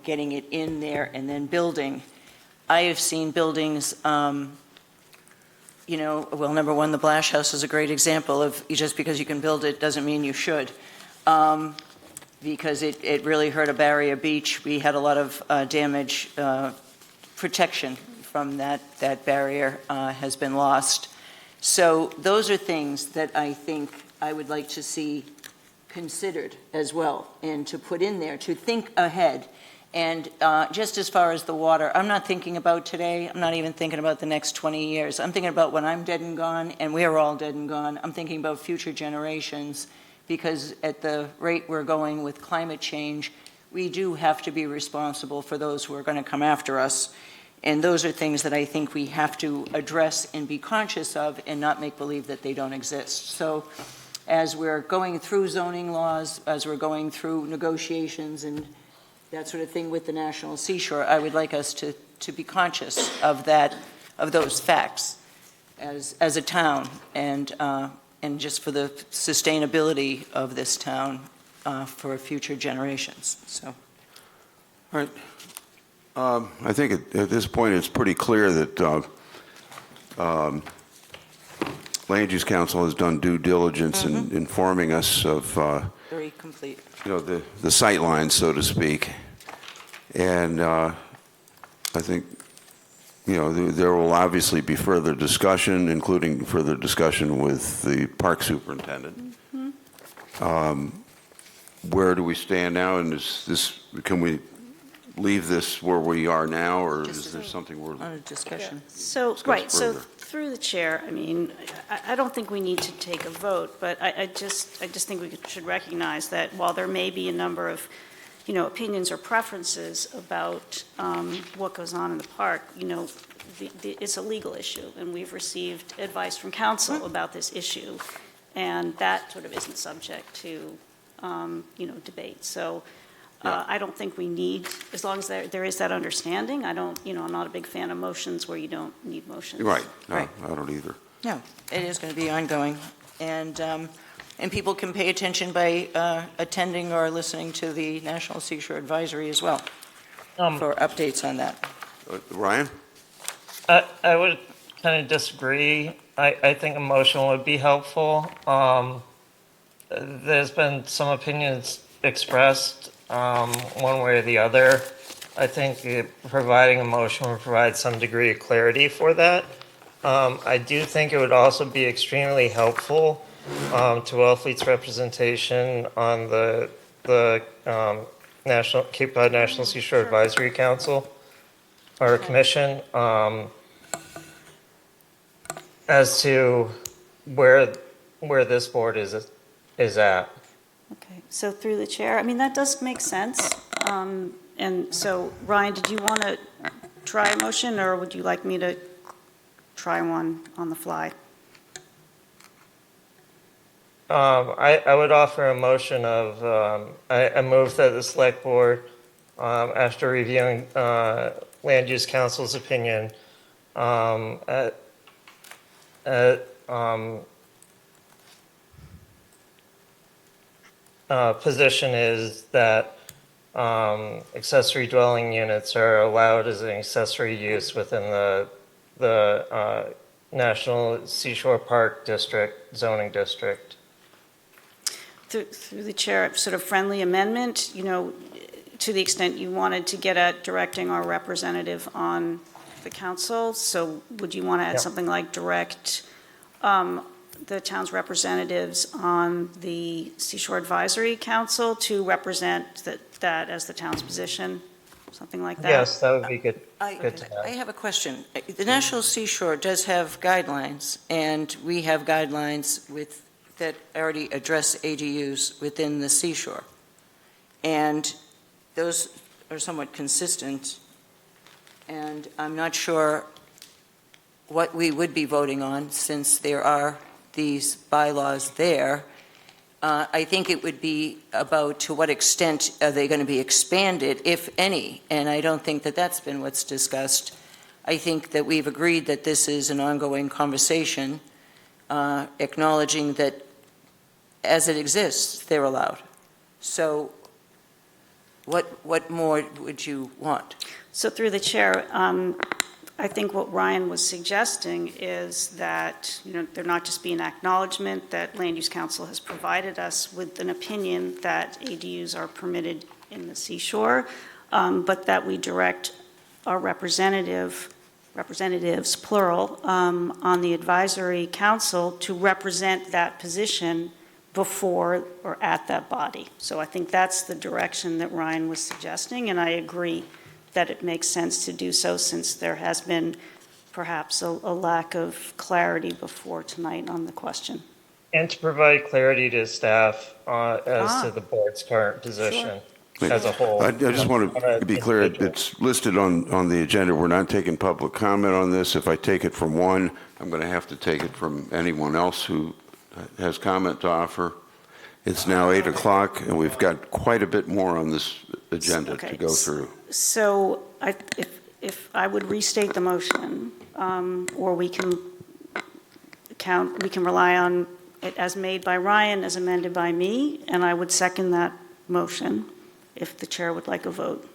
getting it in there and then building. I have seen buildings, well, number one, the Blash House is a great example of just because you can build it doesn't mean you should. Because it really hurt a barrier beach. We had a lot of damage, protection from that barrier has been lost. So those are things that I think I would like to see considered as well, and to put in there, to think ahead. And just as far as the water, I'm not thinking about today, I'm not even thinking about the next 20 years. I'm thinking about when I'm dead and gone, and we're all dead and gone. I'm thinking about future generations, because at the rate we're going with climate change, we do have to be responsible for those who are going to come after us. And those are things that I think we have to address and be conscious of, and not make believe that they don't exist. So as we're going through zoning laws, as we're going through negotiations and that sort of thing with the National Seashore, I would like us to be conscious of that, of those facts as a town, and just for the sustainability of this town for future generations. So.
All right. I think at this point it's pretty clear that Land Use Council has done due diligence in informing us of
Very complete.
the sight lines, so to speak. And I think there will obviously be further discussion, including further discussion with the park superintendent. Where do we stand now? And can we leave this where we are now, or is there something we're
on a discussion?
So, right, so through the chair, I mean, I don't think we need to take a vote, but I just think we should recognize that while there may be a number of, opinions or preferences about what goes on in the park, it's a legal issue, and we've received advice from council about this issue, and that sort of isn't subject to, debate. So. I don't think we need, as long as there is that understanding, I'm not a big fan of motions where you don't need motions.
Right. No, right. I don't either.
No, it is going to be ongoing. And people can pay attention by attending or listening to the National Seashore Advisory as well for updates on that.
Ryan?
I would kind of disagree. I think a motion would be helpful. There's been some opinions expressed one way or the other. I think providing a motion would provide some degree of clarity for that. I do think it would also be extremely helpful to Wellfleet's representation on the Cape Cod National Seashore Advisory Council or Commission as to where this board is at.
Okay, so through the chair, I mean, that does make sense. And so, Ryan, did you want to try a motion, or would you like me to try one on the fly?
I would offer a motion of, I move that the Select Board, after reviewing Land Use Council's opinion, position is that accessory dwelling units are allowed as an accessory use within the National Seashore Park District zoning district.
Through the chair, sort of friendly amendment, to the extent you wanted to get at directing our representative on the council. So would you want to add something like direct the town's representatives on the Seashore Advisory Council to represent that as the town's position, something like that?
Yes, that would be good.
I have a question. The National Seashore does have guidelines, and we have guidelines that already address ADUs within the seashore. And those are somewhat consistent, and I'm not sure what we would be voting on since there are these bylaws there. I think it would be about to what extent are they going to be expanded, if any, and I don't think that that's been what's discussed. I think that we've agreed that this is an ongoing conversation, acknowledging that as it exists, they're allowed. So what more would you want?
So through the chair, I think what Ryan was suggesting is that, there not just be an acknowledgement that Land Use Council has provided us with an opinion that ADUs are permitted in the seashore, but that we direct our representatives, plural, on the advisory council to represent that position before or at that body. So I think that's the direction that Ryan was suggesting, and I agree that it makes sense to do so since there has been perhaps a lack of clarity before tonight on the question.
And to provide clarity to staff as to the board's current position as a whole.
I just want to be clear, it's listed on the agenda. We're not taking public comment on this. If I take it from one, I'm going to have to take it from anyone else who has comment to offer. It's now 8 o'clock, and we've got quite a bit more on this agenda to go through.
So if I would restate the motion, or we can rely on it as made by Ryan, as amended by me, and I would second that motion if the chair would like a vote.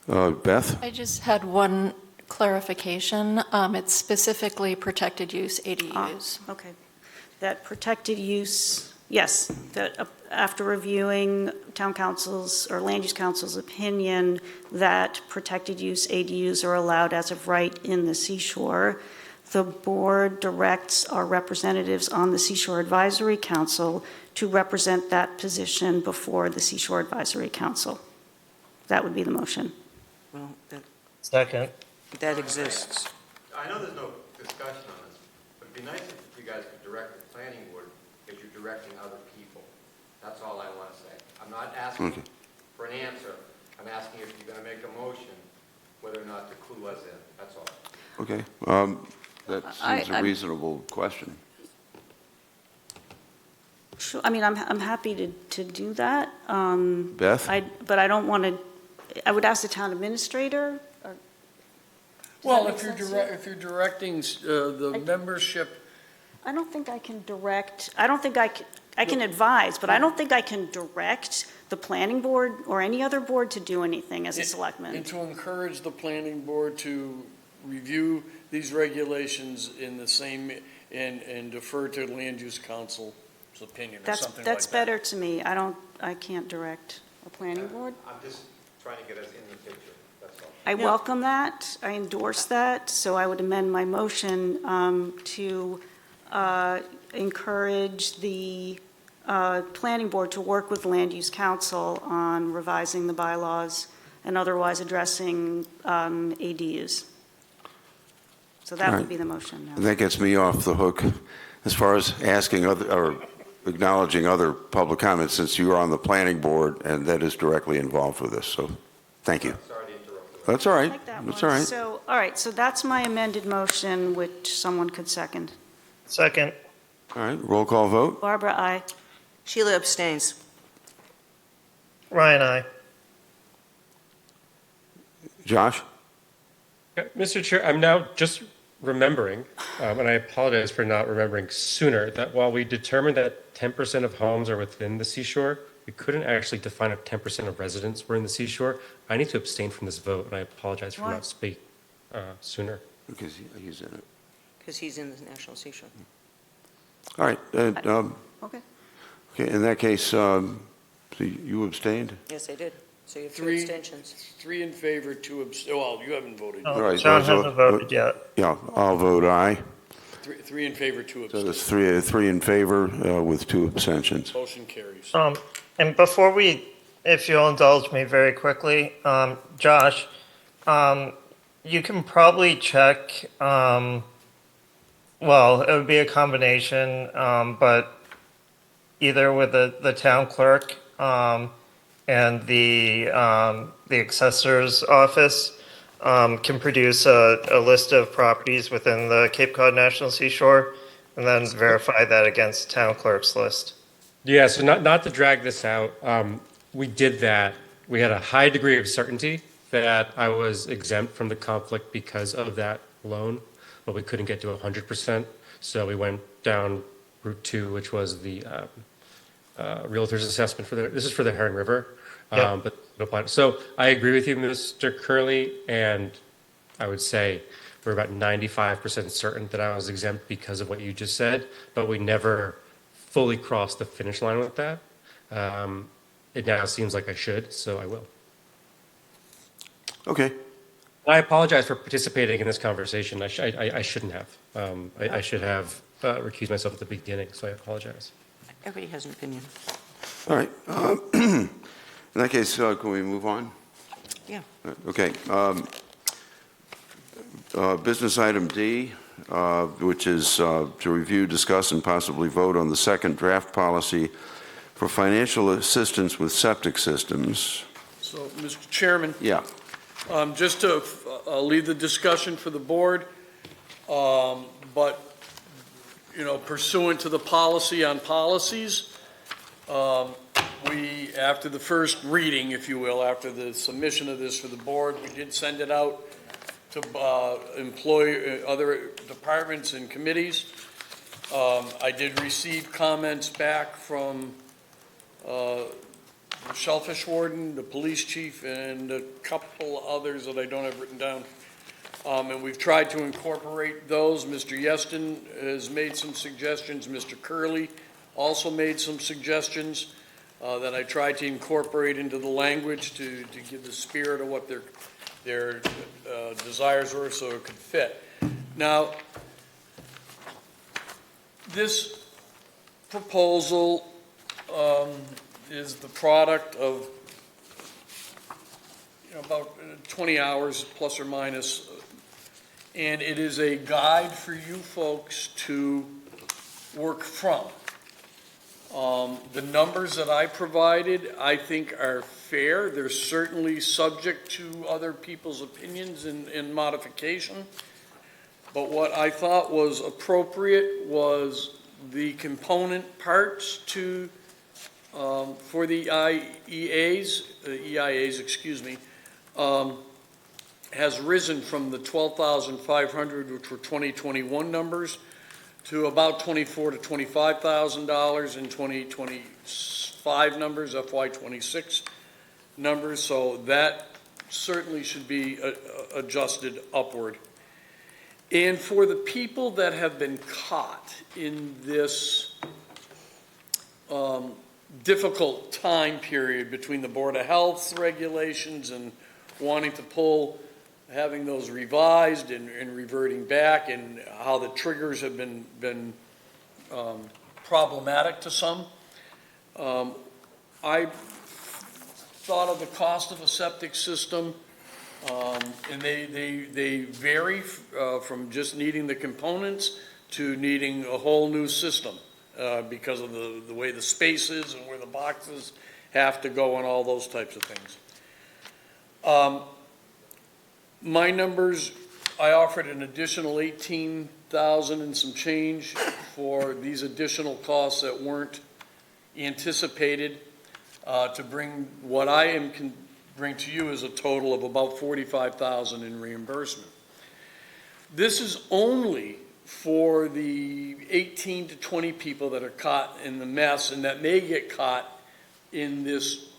Beth?
I just had one clarification. It's specifically protected use ADUs.
Okay. That protected use, yes, that after reviewing town council's or land use council's opinion that protected use ADUs are allowed as of right in the seashore, the board directs our representatives on the Seashore Advisory Council to represent that position before the Seashore Advisory Council. That would be the motion.
Well,
Second.
that exists.
I know there's no discussion on this, but it'd be nice if you guys could direct the planning board if you're directing other people. That's all I want to say. I'm not asking for an answer. I'm asking if you're going to make a motion, whether or not to clue us in. That's all.
Okay. That seems a reasonable question.
Sure. I mean, I'm happy to do that.
Beth?
But I don't want to, I would ask the town administrator.
Well, if you're directing the membership.
I don't think I can direct, I don't think I can advise, but I don't think I can direct the planning board or any other board to do anything as a selectman.
And to encourage the planning board to review these regulations in the same, and defer to land use council's opinion or something like that.
That's better to me. I can't direct a planning board.
I'm just trying to get us in the picture. That's all.
I welcome that. I endorse that. So I would amend my motion to encourage the planning board to work with land use council on revising the bylaws and otherwise addressing ADUs. So that would be the motion now.
And that gets me off the hook as far as asking or acknowledging other public comments, since you are on the planning board and that is directly involved with this. So thank you.
Sorry to interrupt.
That's all right.
Like that
That's
one.
all right.
So, all right, so that's my amended motion, which someone could second.
Second.
All right. Roll call vote.
Barbara, aye.
Sheila abstains.
Ryan, aye.
Josh?
Mr. Chair, I'm now just remembering, and I apologize for not remembering sooner, that while we determined that 10% of homes are within the seashore, we couldn't actually define if 10% of residents were in the seashore. I need to abstain from this vote, and I apologize for
Why?
not speaking sooner.
Because he's in it.
Because he's in the National Seashore.
All right.
Okay.
Okay, in that case, so you abstained?
Yes, I did. So you have 2
Three.
abstentions.
3 in favor, 2 abstain, well, you haven't voted.
All right,
John
so-
hasn't voted yet.
Yeah, I'll vote aye.
3 in favor, 2
So
abstain.
that's three in favor with 2 abstentions.
Motion carries.
And before if you'll indulge me very quickly, Josh, you can probably check, well, it would be a combination, but either with the town clerk and the assessor's office can produce a list of properties within the Cape Cod National Seashore, and then verify that against the town clerk's list.
Yeah, so not to drag this out, we did that. We had a high degree of certainty that I was exempt from the conflict because of that loan, but we couldn't get to 100%. So we went down Route 2, which was the realtor's assessment this is for the Herring River.
Yep.
But no plan. So I agree with you, Mr. Curley, and I would say we're about 95% certain that I was exempt because of what you just said, but we never fully crossed the finish line with that. It now seems like I should, so I will.
Okay.
I apologize for participating in this conversation. I shouldn't have. I should have recused myself at the beginning, so I apologize.
Everybody has an opinion.
All right. In that case, can we move on?
Yeah.
Okay. Business item D, which is to review, discuss, and possibly vote on the second draft policy for financial assistance with septic systems.
So, Mr. Chairman,
Yeah.
just to lead the discussion for the board, but, you know, pursuant to the policy on policies, we, after the first reading, if you will, after the submission of this for the board, we did send it out to employ other departments and committees. I did receive comments back from the shellfish warden, the police chief, and a couple others that I don't have written down. And we've tried to incorporate those. Mr. Yeston has made some suggestions. Mr. Curley also made some suggestions that I tried to incorporate into the language to give the spirit of what their desires were so it could fit. Now, this proposal is the product of about 20 hours plus or minus, and it is a guide for you folks to work from. The numbers that I provided, I think, are fair. They're certainly subject to other people's opinions and modification. But what I thought was appropriate was the component parts to for the EIAs, excuse me, has risen from the 12,500, which were 2021 numbers, to about $24,000 to $25,000 in 2025 numbers, FY26 numbers. So that certainly should be adjusted upward. And for the people that have been caught in this difficult time period between the Board of Health's regulations and wanting to pull, having those revised and reverting back, and how the triggers have been problematic to some. I thought of the cost of a septic system, and they vary from just needing the components to needing a whole new system because of the way the space is and where the boxes have to go and all those types of things. My numbers, I offered an additional 18,000 and some change for these additional costs that weren't anticipated to bring what I can bring to you as a total of about 45,000 in reimbursement. This is only for the 18 to 20 people that are caught in the mess and that may get caught in this,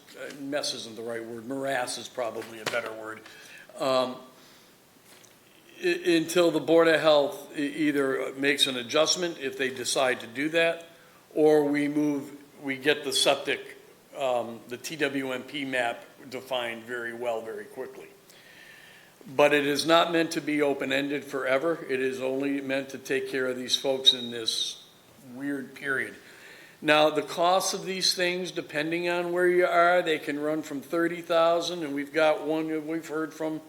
mess isn't the right word, morass is probably a better word, until the Board of Health either makes an adjustment if they decide to do that, or we get the septic, the TWMP map defined very well, very quickly. But it is not meant to be open-ended forever. It is only meant to take care of these folks in this weird period. Now, the costs of these things, depending on where you are, they can run from 30,000, and we've got one that we've heard from,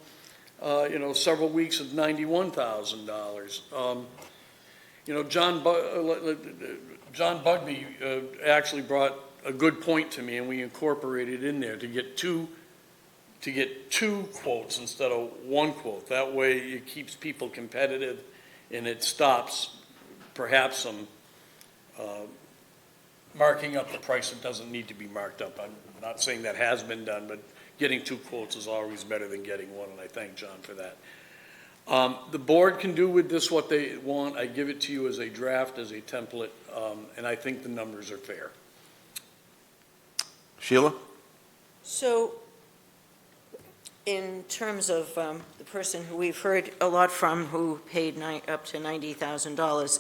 several weeks of $91,000. John Bugby actually brought a good point to me, and we incorporated in there to get two quotes instead of one quote. That way it keeps people competitive and it stops perhaps some marking up the price that doesn't need to be marked up. I'm not saying that has been done, but getting 2 quotes is always better than getting one, and I thank John for that. The board can do with this what they want. I give it to you as a draft, as a template, and I think the numbers are fair.
Sheila?
So, in terms of the person who we've heard a lot from who paid up to $90,000,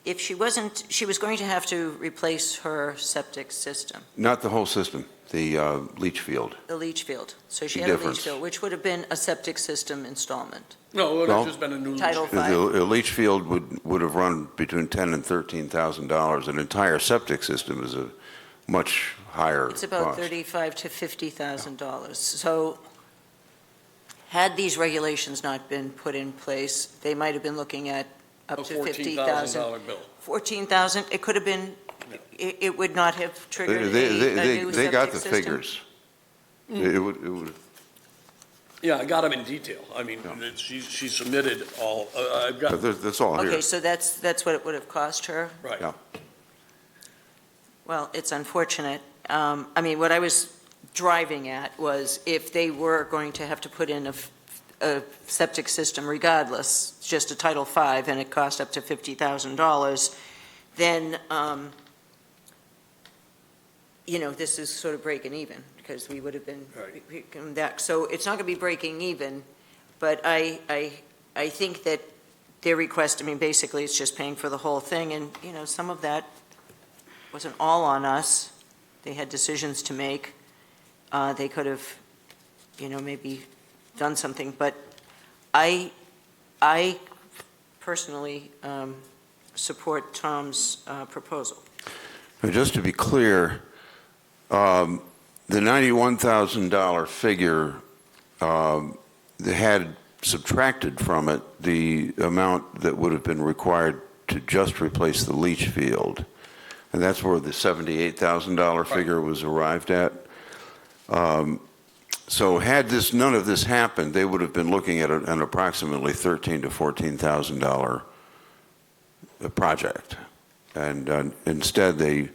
if she was going to have to replace her septic system,
Not the whole system, the leach field.
the leach field. So she
The
had a
difference.
leach field, which would have been a septic system installment.
No, it would
Well,
have just been a new.
Title
lease.
The leach field would have run between $10,000 and $13,000. An entire septic system is a much higher
It's about
cost.
$35,000 to $50,000. So had these regulations not been put in place, they might have been looking at up
A
to
$14,000
$50,000.
bill.
$14,000, it could have been, it would not have triggered a new
They got
septic
the
system.
figures. It would,
Yeah, I got them in detail. I mean, she submitted all, I've got,
that's all here.
Okay, so that's what it would have cost her?
right.
Yeah.
Well, it's unfortunate. I mean, what I was driving at was if they were going to have to put in a septic system regardless, just a Title V, and it cost up to $50,000, then, this is sort of breaking even, because we would have been coming back. So it's not going to be breaking even, but I think that their request, I mean, basically, it's just paying for the whole thing, and, some of that wasn't all on us. They had decisions to make. They could have, maybe done something, but I personally support Tom's proposal.
Now, just to be clear, the $91,000 figure had subtracted from it the amount that would have been required to just replace the leach field. And that's where the $78,000 figure was arrived at. So had none of this happened, they would have been looking at an approximately $13,000 to $14,000 project. And instead, they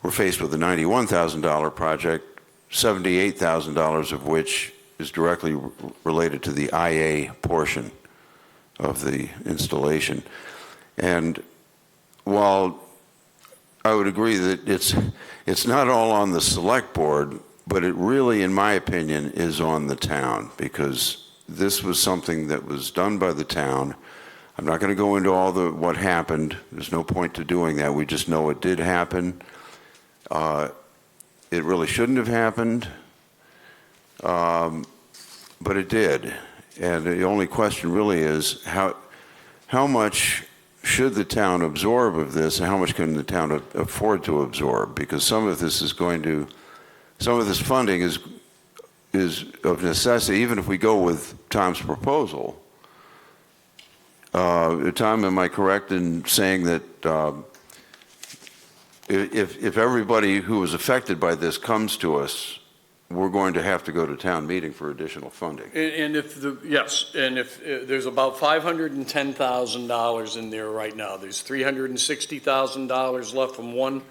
were faced with a $91,000 project, $78,000 of which is directly related to the IA portion of the installation. And while I would agree that it's not all on the select board, but it really, in my opinion, is on the town, because this was something that was done by the town. I'm not going to go into all what happened. There's no point to doing that. We just know it did happen. It really shouldn't have happened, but it did. And the only question really is how much should the town absorb of this, and how much can the town afford to absorb? Because some of this funding is of necessity, even if we go with Tom's proposal. Tom, am I correct in saying that if everybody who is affected by this comes to us, we're going to have to go to town meeting for additional funding?
And if there's about $510,000 in there right now. There's $360,000 left from one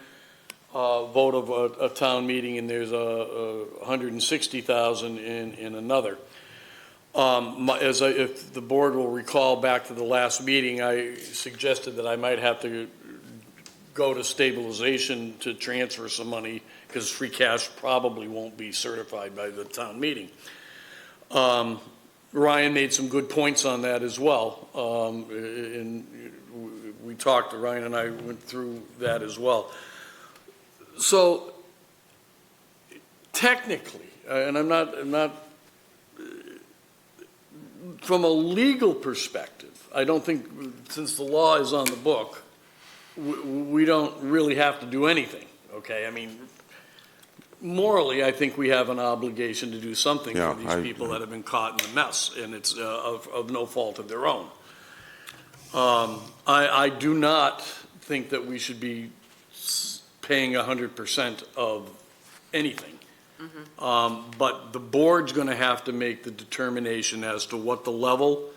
vote of a town meeting, and there's $160,000 in another. If the board will recall back to the last meeting, I suggested that I might have to go to stabilization to transfer some money, because free cash probably won't be certified by the town meeting. Ryan made some good points on that as well. And we talked, Ryan and I went through that as well. So technically, and I'm not, from a legal perspective, I don't think, since the law is on the book, we don't really have to do anything, okay? I mean, morally, I think we have an obligation to do something for these people that have been caught in the mess, and it's of no fault of their own. I do not think that we should be paying 100% of anything. But the board's going to have to make the determination as to what the level,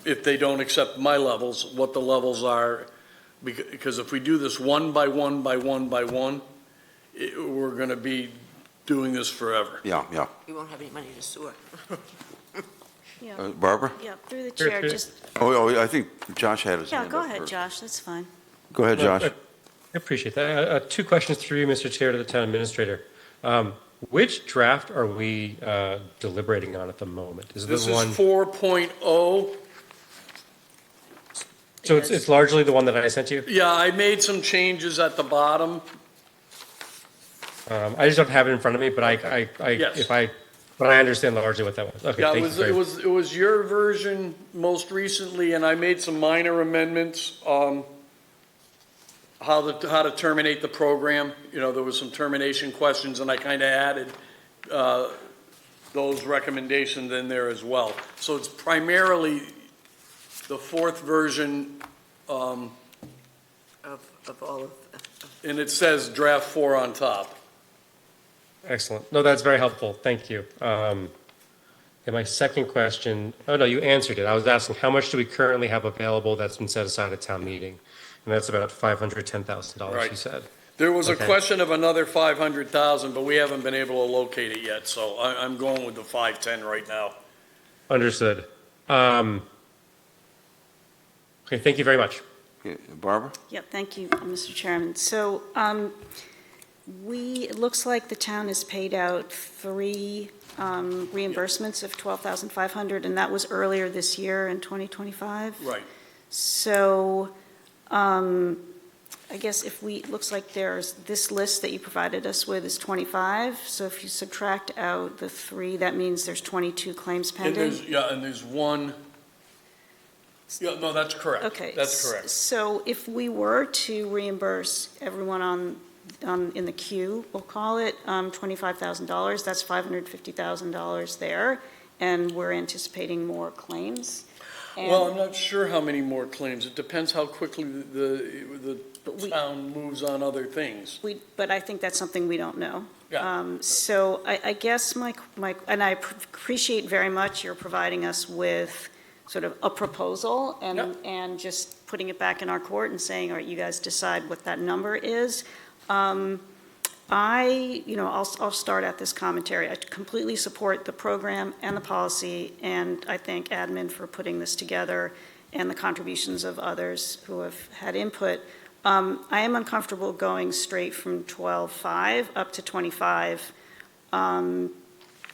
if they don't accept my levels, what the levels are. Because if we do this one by one by one by one, we're going to be doing this forever.
Yeah, yeah.
You won't have any money to sewer.
Yeah,
Barbara?
yeah, through the
Sure,
chair,
sure.
just,
Oh, I think Josh had his
yeah,
hand
go
up
ahead,
first.
Josh, that's fine.
Go ahead, Josh.
I appreciate that. Two questions through you, Mr. Chair, to the town administrator. Which draft are we deliberating on at the moment? Is it
This
the
is
one?
4.0.
So it's largely the one that I sent you?
Yeah, I made some changes at the bottom.
I just don't have it in front of me, but
Yes.
but I understand largely what that was. Okay,
Yeah,
thank you. very much.
it was your version most recently, and I made some minor amendments, how to terminate the program. You know, there was some termination questions, and I kind of added, those recommendations in there as well. So it's primarily the fourth version,
Of all of,
and it says draft 4 on top.
Excellent. No, that's very helpful. Thank you. And my second question, oh no, you answered it. I was asking, how much do we currently have available that's been set aside at town meeting? And that's about $510,000,
Right.
you said.
There was a
Okay.
question of another 500,000, but we haven't been able to locate it yet, so I'm going with the 510 right now.
Understood. Okay, thank you very much.
Okay, Barbara?
Yep, thank you, Mr. Chairman. So it looks like the town has paid out 3 reimbursements of $12,500, and that was earlier this year in 2025.
Right.
So I guess looks like there's, this list that you provided us with is 25. So if you subtract out the 3, that means there's 22 claims
And
pending.
there's one, yeah, no, that's correct.
Okay.
That's correct.
So if we were to reimburse everyone in the queue, we'll call it, $25,000, that's $550,000 there, and we're anticipating more claims.
Well, I'm not sure how many more claims. It depends how quickly the town moves on other things.
But I think that's something we don't know.
Yeah.
So I guess and I appreciate very much your providing us with sort of a proposal and just putting it back in our court and saying, all right, you guys decide what that number is. I'll start at this commentary. I completely support the program and the policy, and I thank admin for putting this together and the contributions of others who have had input. I am uncomfortable going straight from 12.5 up to 25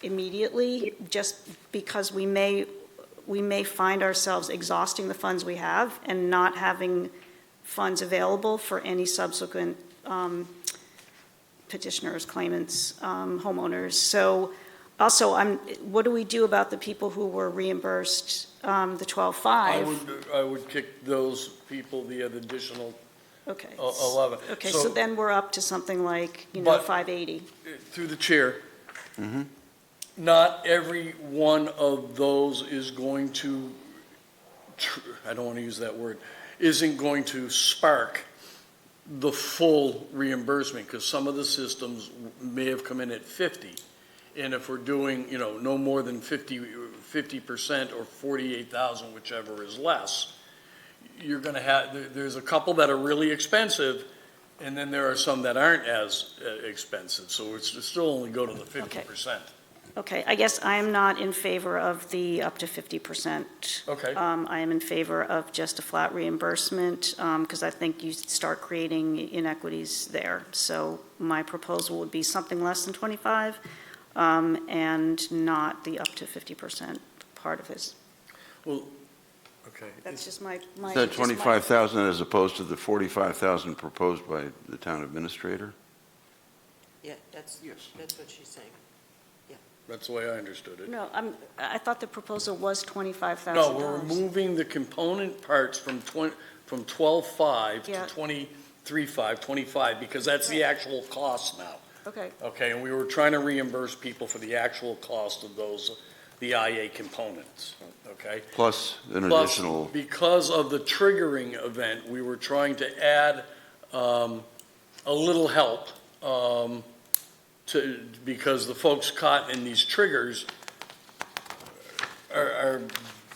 immediately, just because we may find ourselves exhausting the funds we have and not having funds available for any subsequent petitioners, claimants, homeowners. So also, what do we do about the people who were reimbursed the 12.5?
I would kick those people the additional
Okay.
11.
Okay, so then we're up to something like,
But-
580.
Through the chair, not every one of those is going to, I don't want to use that word, isn't going to spark the full reimbursement, because some of the systems may have come in at 50. And if we're doing, no more than 50% or 48,000, whichever is less, you're going to have, there's a couple that are really expensive, and then there are some that aren't as expensive. So it's still only go to the 50%.
Okay, I guess I am not in favor of the up to 50%.
Okay.
I am in favor of just a flat reimbursement, because I think you start creating inequities there. So my proposal would be something less than 25, and not the up to 50% part of this.
Well, okay.
That's just my.
Is that 25,000 as opposed to the 45,000 proposed by the town administrator?
yeah, that's what she's saying.
That's the way I understood it.
No, I thought the proposal was $25,000.
No, we're removing the component parts from 12.5 to
Yeah.
23.5, 25, because that's the actual cost now.
Okay.
Okay, and we were trying to reimburse people for the actual cost of those, the IA components, okay?
Plus an
Plus,
additional,
because of the triggering event, we were trying to add a little help because the folks caught in these triggers are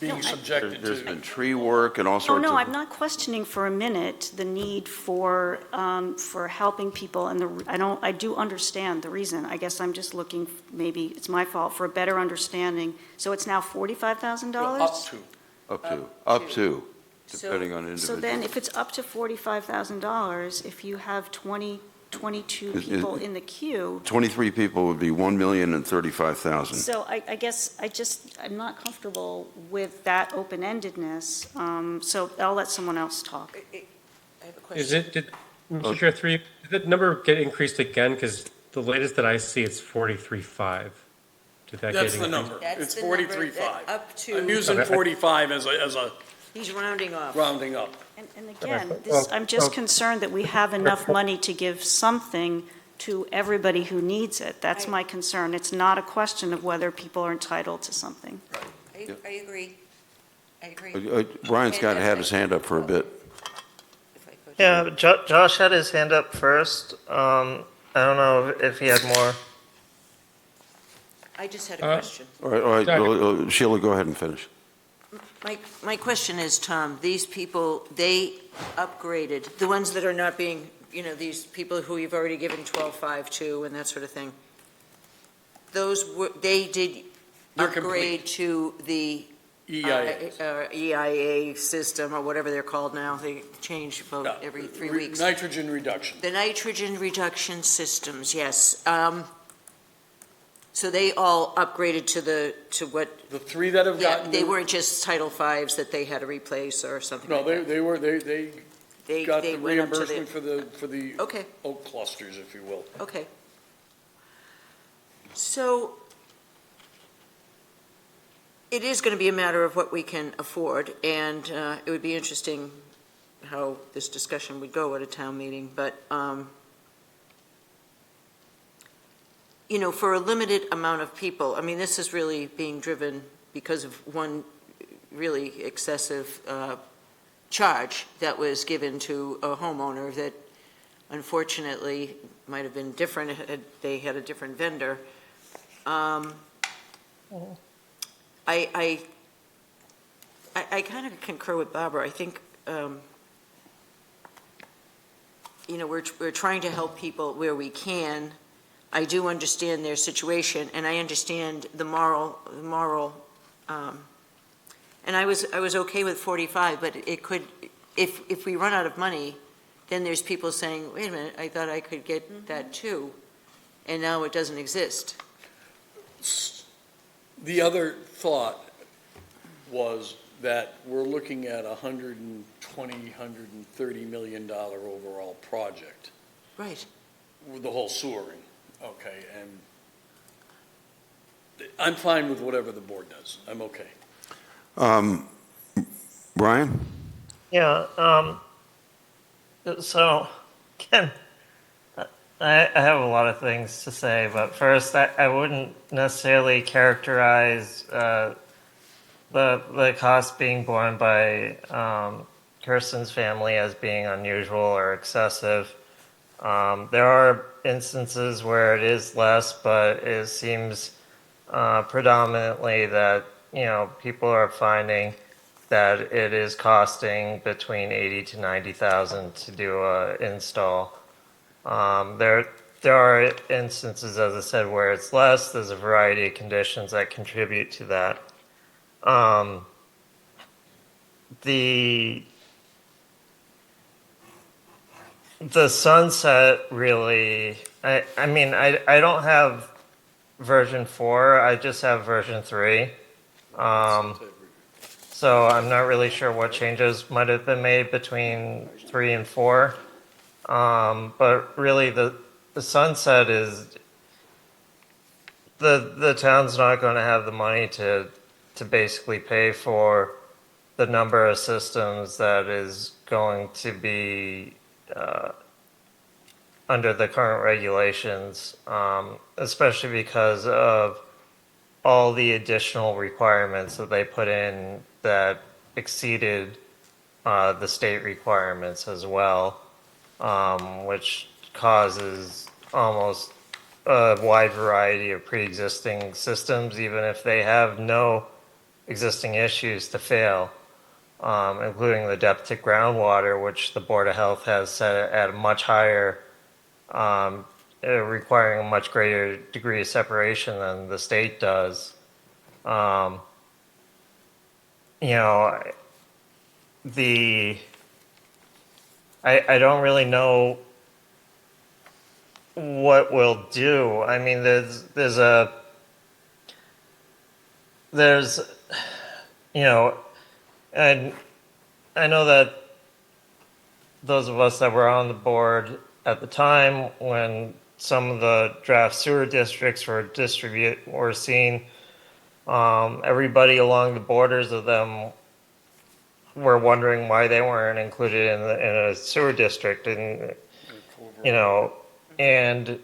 being subjected
There's
to.
been tree work and all
Oh,
sorts of.
no, I'm not questioning for a minute the need for helping people, and I do understand the reason. I guess I'm just looking, maybe it's my fault, for a better understanding. So it's now $45,000?
Up to, depending on
So
individual.
then, if it's up to $45,000, if you have 22 people in the queue,
23 people would be 1,035,000.
so I guess I'm not comfortable with that open-endedness, so I'll let someone else talk.
I have a question.
Mr. Chair, did that number get increased again? Because the latest that I see, it's 43.5. Did that
That's
get
the
increased?
number.
That's
It's
the number,
43.5.
up to.
I'm using
Okay.
45 as a
He's rounding off.
rounding up.
And again,
Well,
I'm just concerned that we have enough money to give something to everybody who needs it. That's my concern. It's not a question of whether people are entitled to something.
I agree. I agree.
Brian's had his hand up for a bit.
If I could.
Yeah, Josh had his hand up first. I don't know if he had more.
I just had a question.
All right, well, Sheila, go ahead and finish.
My question is, Tom, these people, they upgraded, the ones that are not being, these people who you've already given 12.5 to and that sort of thing, they did
They're
upgrade
complete.
to the EIA system, or whatever they're called now. They change about every 3 weeks.
Nitrogen reduction.
The nitrogen reduction systems, yes. So they all upgraded to what?
The three that have
Yeah,
gotten.
they weren't just Title Vs that they had to replace or something
No,
like that.
they got the
went up to
reimbursement for the
Okay.
oak clusters, if you will.
Okay. So it is going to be a matter of what we can afford, and it would be interesting how this discussion would go at a town meeting, but, for a limited amount of people, I mean, this is really being driven because of one really excessive charge that was given to a homeowner that unfortunately might have been different had they had a different vendor. I kind of concur with Barbara. I think, we're trying to help people where we can. I do understand their situation, and I understand the moral, and I was okay with 45, but it could, if we run out of money, then there's people saying, wait a minute, I thought I could get that too, and now it doesn't exist.
The other thought was that we're looking at $120, $130 million overall project.
Right.
With the whole sewering, okay, and I'm fine with whatever the board does. I'm okay.
Brian?
Yeah, so, again, I have a lot of things to say, but first, I wouldn't necessarily characterize the cost being borne by Kirsten's family as being unusual or excessive. There are instances where it is less, but it seems predominantly that, people are finding that it is costing between $80,000 to $90,000 to do a install. There are instances, as I said, where it's less. There's a variety of conditions that contribute to that. The sunset really, I don't have version 4, I just have version 3. So I'm not really sure what changes might have been made between 3 and 4. But really the sunset is, the town's not going to have the money to basically pay for the number of systems that is going to be under the current regulations, especially because of all the additional requirements that they put in that exceeded the state requirements as well, which causes almost a wide variety of pre-existing systems, even if they have no existing issues to fail, including the depth to groundwater, which the Board of Health has set at a much higher, requiring a much greater degree of separation than the state does. You know, I don't really know what we'll do. I mean, there's, you know, and I know that those of us that were on the board at the time when some of the draft sewer districts were seen, everybody along the borders of them were wondering why they weren't included in a sewer district, and you know, and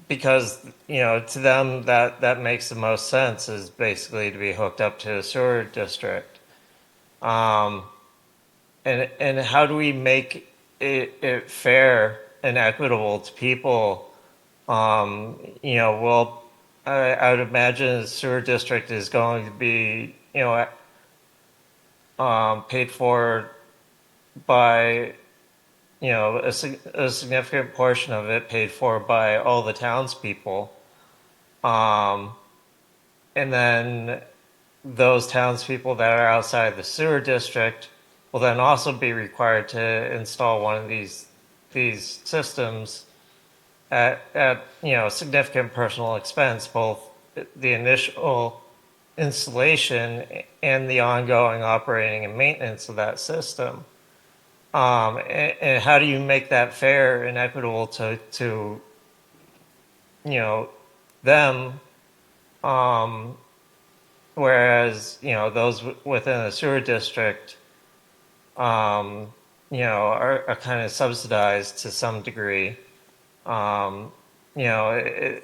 because you know, to them that makes the most sense, is basically to be hooked up to a sewer district. And how do we make it fair and equitable to people? You know, well, I would imagine the sewer district is going to be, you know, paid for by, you know, a significant portion of it paid for by all the townspeople. And then those townspeople that are outside the sewer district will then also be required to install one of these systems at you know, significant personal expense, both the initial installation and the ongoing operating and maintenance of that system. And how do you make that fair and equitable to you know, them, whereas, you know, those within the sewer district, you know, are kind of subsidized to some degree. You know,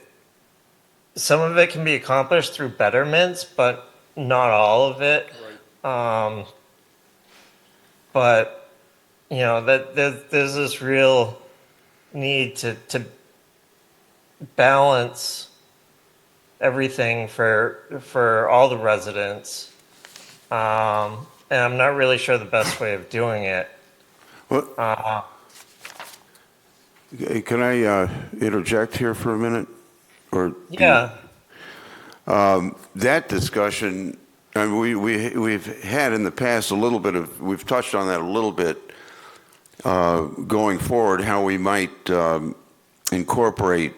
some of it can be accomplished through betterments, but not all of it. Right. But you know, that there's this real need to balance everything for all the residents, and I'm not really sure the best way of doing it.
Can I interject here for a minute? Or
yeah.
That discussion, I mean, we've had in the past a little bit of, we've touched on that a little bit going forward, how we might incorporate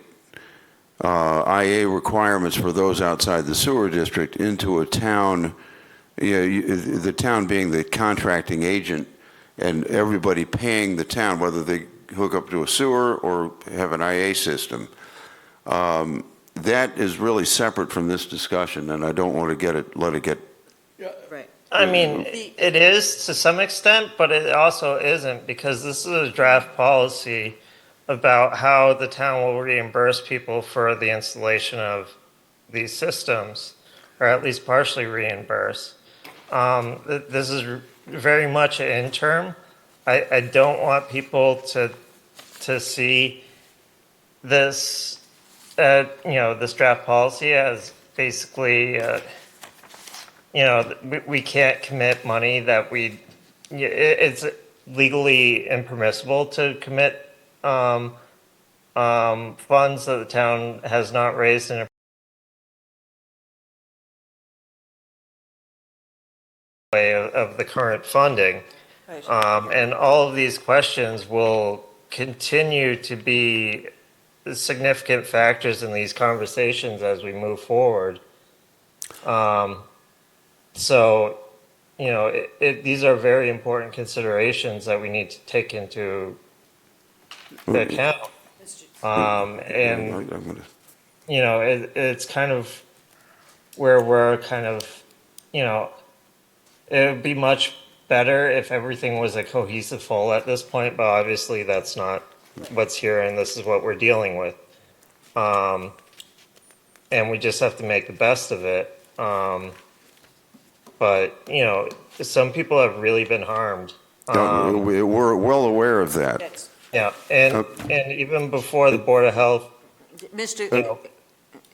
IA requirements for those outside the sewer district into a town, the town being the contracting agent and everybody paying the town, whether they hook up to a sewer or have an IA system. That is really separate from this discussion, and I don't want to let it get.
Right.
I mean, it is to some extent, but it also isn't, because this is a draft policy about how the town will reimburse people for the installation of these systems, or at least partially reimburse. This is very much an interim. I don't want people to see this, you know, this draft policy as basically, you know, we can't commit money that it's legally impermissible to commit funds that the town has not raised in a way of the current funding.
Right.
And all of these questions will continue to be significant factors in these conversations as we move forward. So, you know, these are very important considerations that we need to take into account. And, you know, it's kind of where we're kind of, you know, it would be much better if everything was a cohesive whole at this point, but obviously that's not what's here, and this is what we're dealing with. And we just have to make the best of it. But, you know, some people have really been harmed.
We're well aware of that.
Yes.
Yeah, and even before the Board of Health,
Mr.
you know,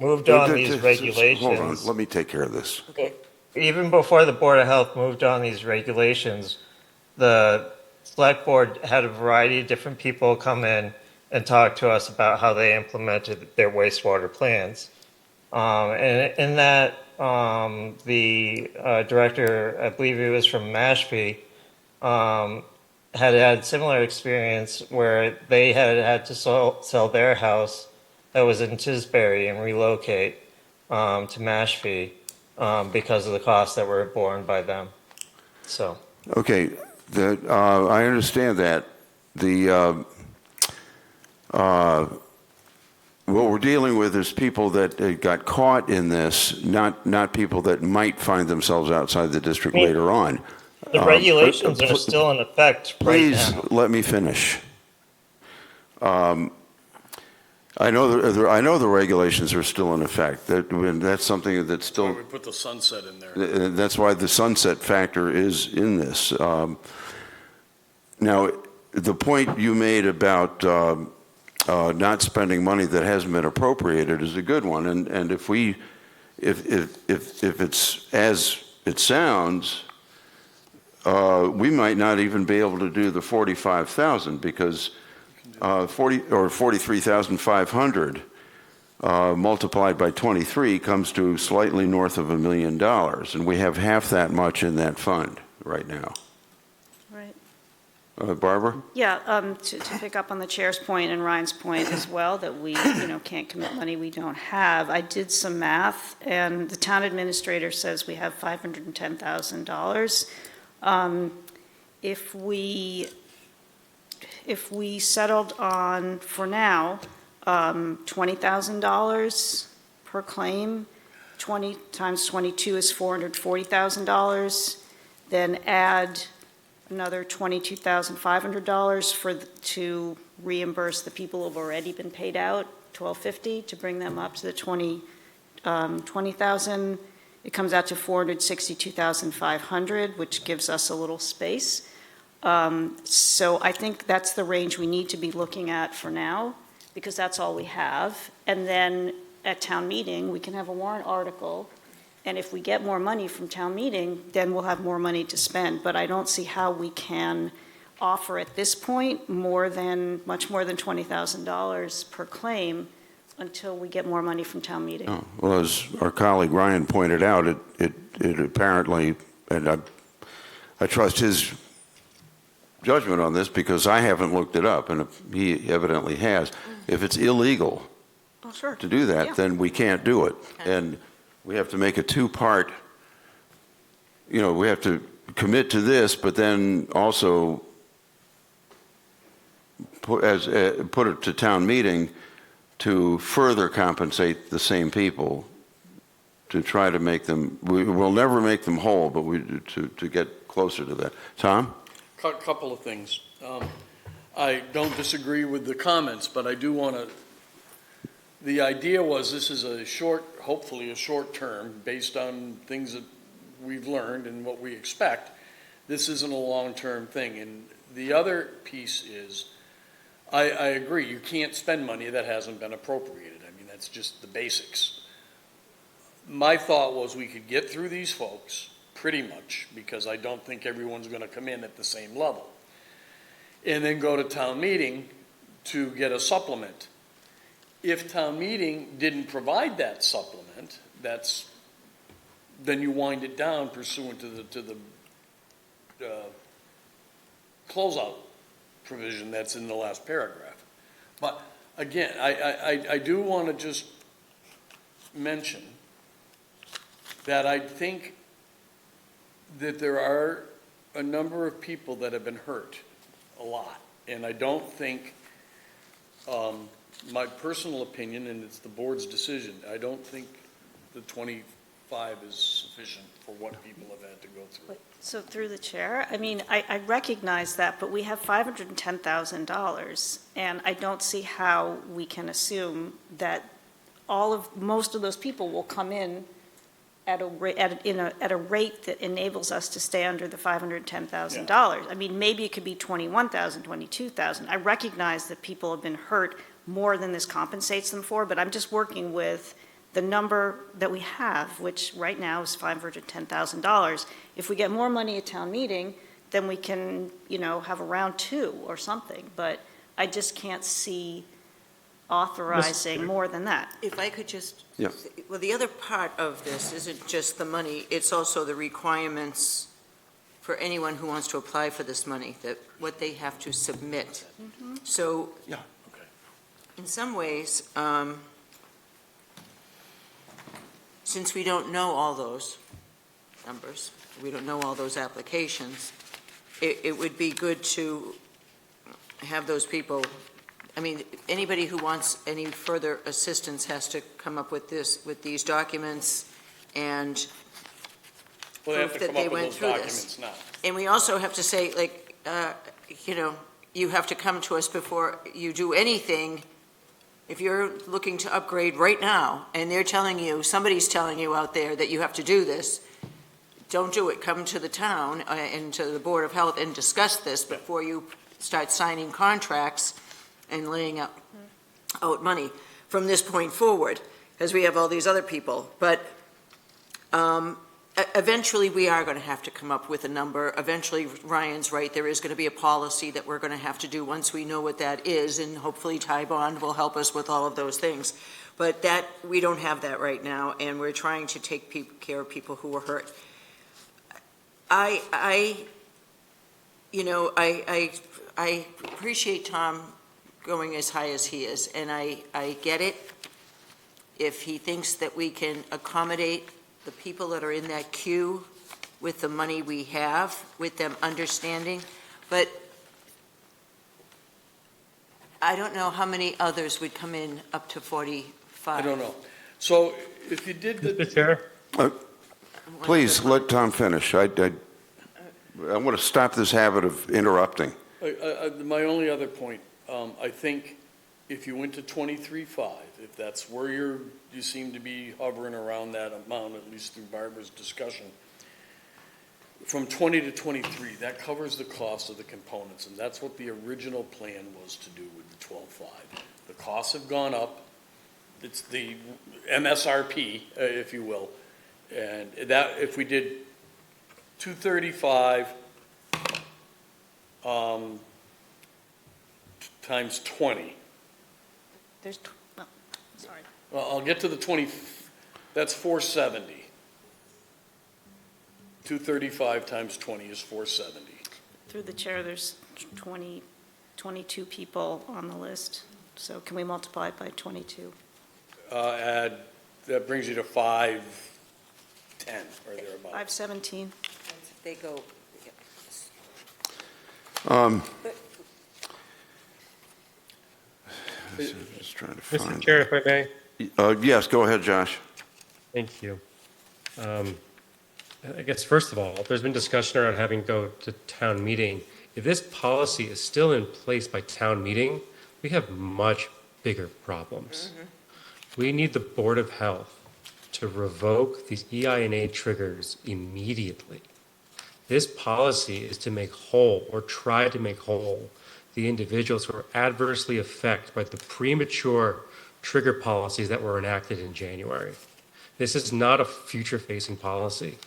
moved on these
Hold on,
regulations,
let me take care of this.
even before the Board of Health moved on these regulations, the Select Board had a variety of different people come in and talk to us about how they implemented their wastewater plans. And in that, the director, I believe he was from Mashpee, had similar experience where they had to sell their house that was in Tisbury and relocate to Mashpee because of the costs that were borne by them. So.
Okay, I understand that. What we're dealing with is people that got caught in this, not people that might find themselves outside the district later on.
The regulations are still in effect right now.
Please let me finish. I know the regulations are still in effect. That's something that's still.
We put the sunset in there.
That's why the sunset factor is in this. Now, the point you made about not spending money that hasn't been appropriated is a good one. And if it's as it sounds, we might not even be able to do the 45,000 because 43,500 multiplied by 23 comes to slightly north of $1 million, and we have half that much in that fund right now.
Right.
Barbara?
Yeah, to pick up on the chair's point and Ryan's point as well, that we, can't commit money we don't have. I did some math, and the town administrator says we have $510,000. If we settled on, for now, $20,000 per claim, 20 times 22 is $440,000, then add another $22,500 to reimburse the people who've already been paid out, $1,250, to bring them up to the 20,000. It comes out to $462,500, which gives us a little space. So I think that's the range we need to be looking at for now, because that's all we have. And then at town meeting, we can have a warrant article, and if we get more money from town meeting, then we'll have more money to spend. But I don't see how we can offer at this point much more than $20,000 per claim until we get more money from town meeting.
Oh, well, as our colleague Ryan pointed out, it apparently, and I trust his judgment on this because I haven't looked it up, and he evidently has. If it's illegal to do that, then we can't do it. And we have to make a two-part, we have to commit to this, but then also put it to town meeting to further compensate the same people, to try to make them, we'll never make them whole, but to get closer to that. Tom?
Couple of things. I don't disagree with the comments, but I do want to, the idea was this is hopefully a short term, based on things that we've learned and what we expect. This isn't a long-term thing. And the other piece is, I agree, you can't spend money that hasn't been appropriated. I mean, that's just the basics. My thought was we could get through these folks pretty much, because I don't think everyone's going to come in at the same level, and then go to town meeting to get a supplement. If town meeting didn't provide that supplement, then you wind it down pursuant to the closeout provision that's in the last paragraph. But again, I do want to just mention that I think that there are a number of people that have been hurt a lot. And I don't think, my personal opinion, and it's the board's decision, I don't think the 25 is sufficient for what people have had to go through.
So through the chair, I mean, I recognize that, but we have $510,000, and I don't see how we can assume that most of those people will come in at a rate that enables us to stay under the $510,000. Yeah. I mean, maybe it could be $21,000, $22,000. I recognize that people have been hurt more than this compensates them for, but I'm just working with the number that we have, which right now is $510,000, if we get more money at town meeting, then we can, have a round two or something. But I just can't see authorizing more than that.
If I could just,
Yeah.
well, the other part of this isn't just the money, it's also the requirements for anyone who wants to apply for this money, that what they have to submit. So,
Yeah, okay.
in some ways, since we don't know all those numbers, we don't know all those applications, it would be good to have those people, anybody who wants any further assistance has to come up with these documents and
Well, they have
proof
to
that
come
they
up with
went
those
through this.
documents now.
And we also have to say, you have to come to us before you do anything. If you're looking to upgrade right now, and they're telling you, somebody's telling you out there that you have to do this, don't do it. Come to the town and to the Board of Health and discuss this before you start signing contracts and laying out money from this point forward, because we have all these other people. But eventually, we are going to have to come up with a number. Eventually, Ryan's right, there is going to be a policy that we're going to have to do once we know what that is, and hopefully Ty Bond will help us with all of those things. But that, we don't have that right now, and we're trying to take care of people who are hurt. I appreciate Tom going as high as he is, and I get it. If he thinks that we can accommodate the people that are in that queue with the money we have, with them understanding, but I don't know how many others would come in up to 45.
I don't know. So if you did the.
Mr. Chair?
Please, let Tom finish. I want to stop this habit of interrupting.
My only other point, I think if you went to 23.5, if that's where you seem to be hovering around that amount, at least through Barbara's discussion, from 20 to 23, that covers the cost of the components, and that's what the original plan was to do with the 12.5. The costs have gone up. It's the MSRP, if you will, and that, if we did 235 times 20.
Sorry.
Well, I'll get to the 20, that's 470. 235 times 20 is 470.
Through the chair, there's 22 people on the list. So can we multiply it by 22?
That brings you to 510 or thereabouts.
517.
They go.
Just trying to find.
Mr. Chair, if I may?
Yes, go ahead, Josh.
Thank you. I guess, first of all, there's been discussion around having to go to town meeting. If this policy is still in place by town meeting, we have much bigger problems. We need the Board of Health to revoke these EINA triggers immediately. This policy is to make whole, or try to make whole, the individuals who are adversely affected by the premature trigger policies that were enacted in January. This is not a future-facing policy.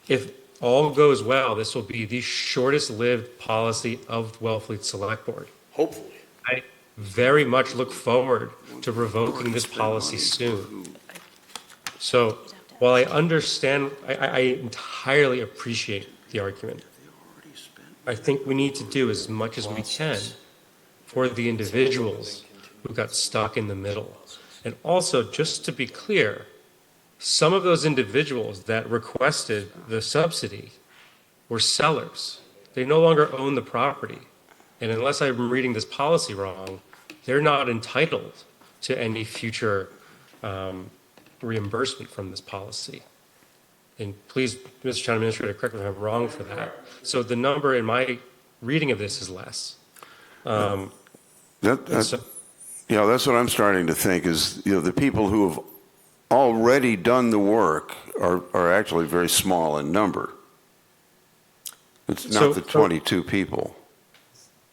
If all goes well, this will be the shortest-lived policy of Wellfleet Selectboard.
Hopefully.
I very much look forward to revoking this policy soon. So while I understand, I entirely appreciate the argument. I think we need to do as much as we can for the individuals who got stuck in the middle. And also, just to be clear, some of those individuals that requested the subsidy were sellers. They no longer own the property. And unless I'm reading this policy wrong, they're not entitled to any future reimbursement from this policy. And please, Mr. Town Administrator, correct me if I'm wrong for that. So the number in my reading of this is less.
Yeah, that's what I'm starting to think is, the people who have already done the work are actually very small in number. It's not the 22 people.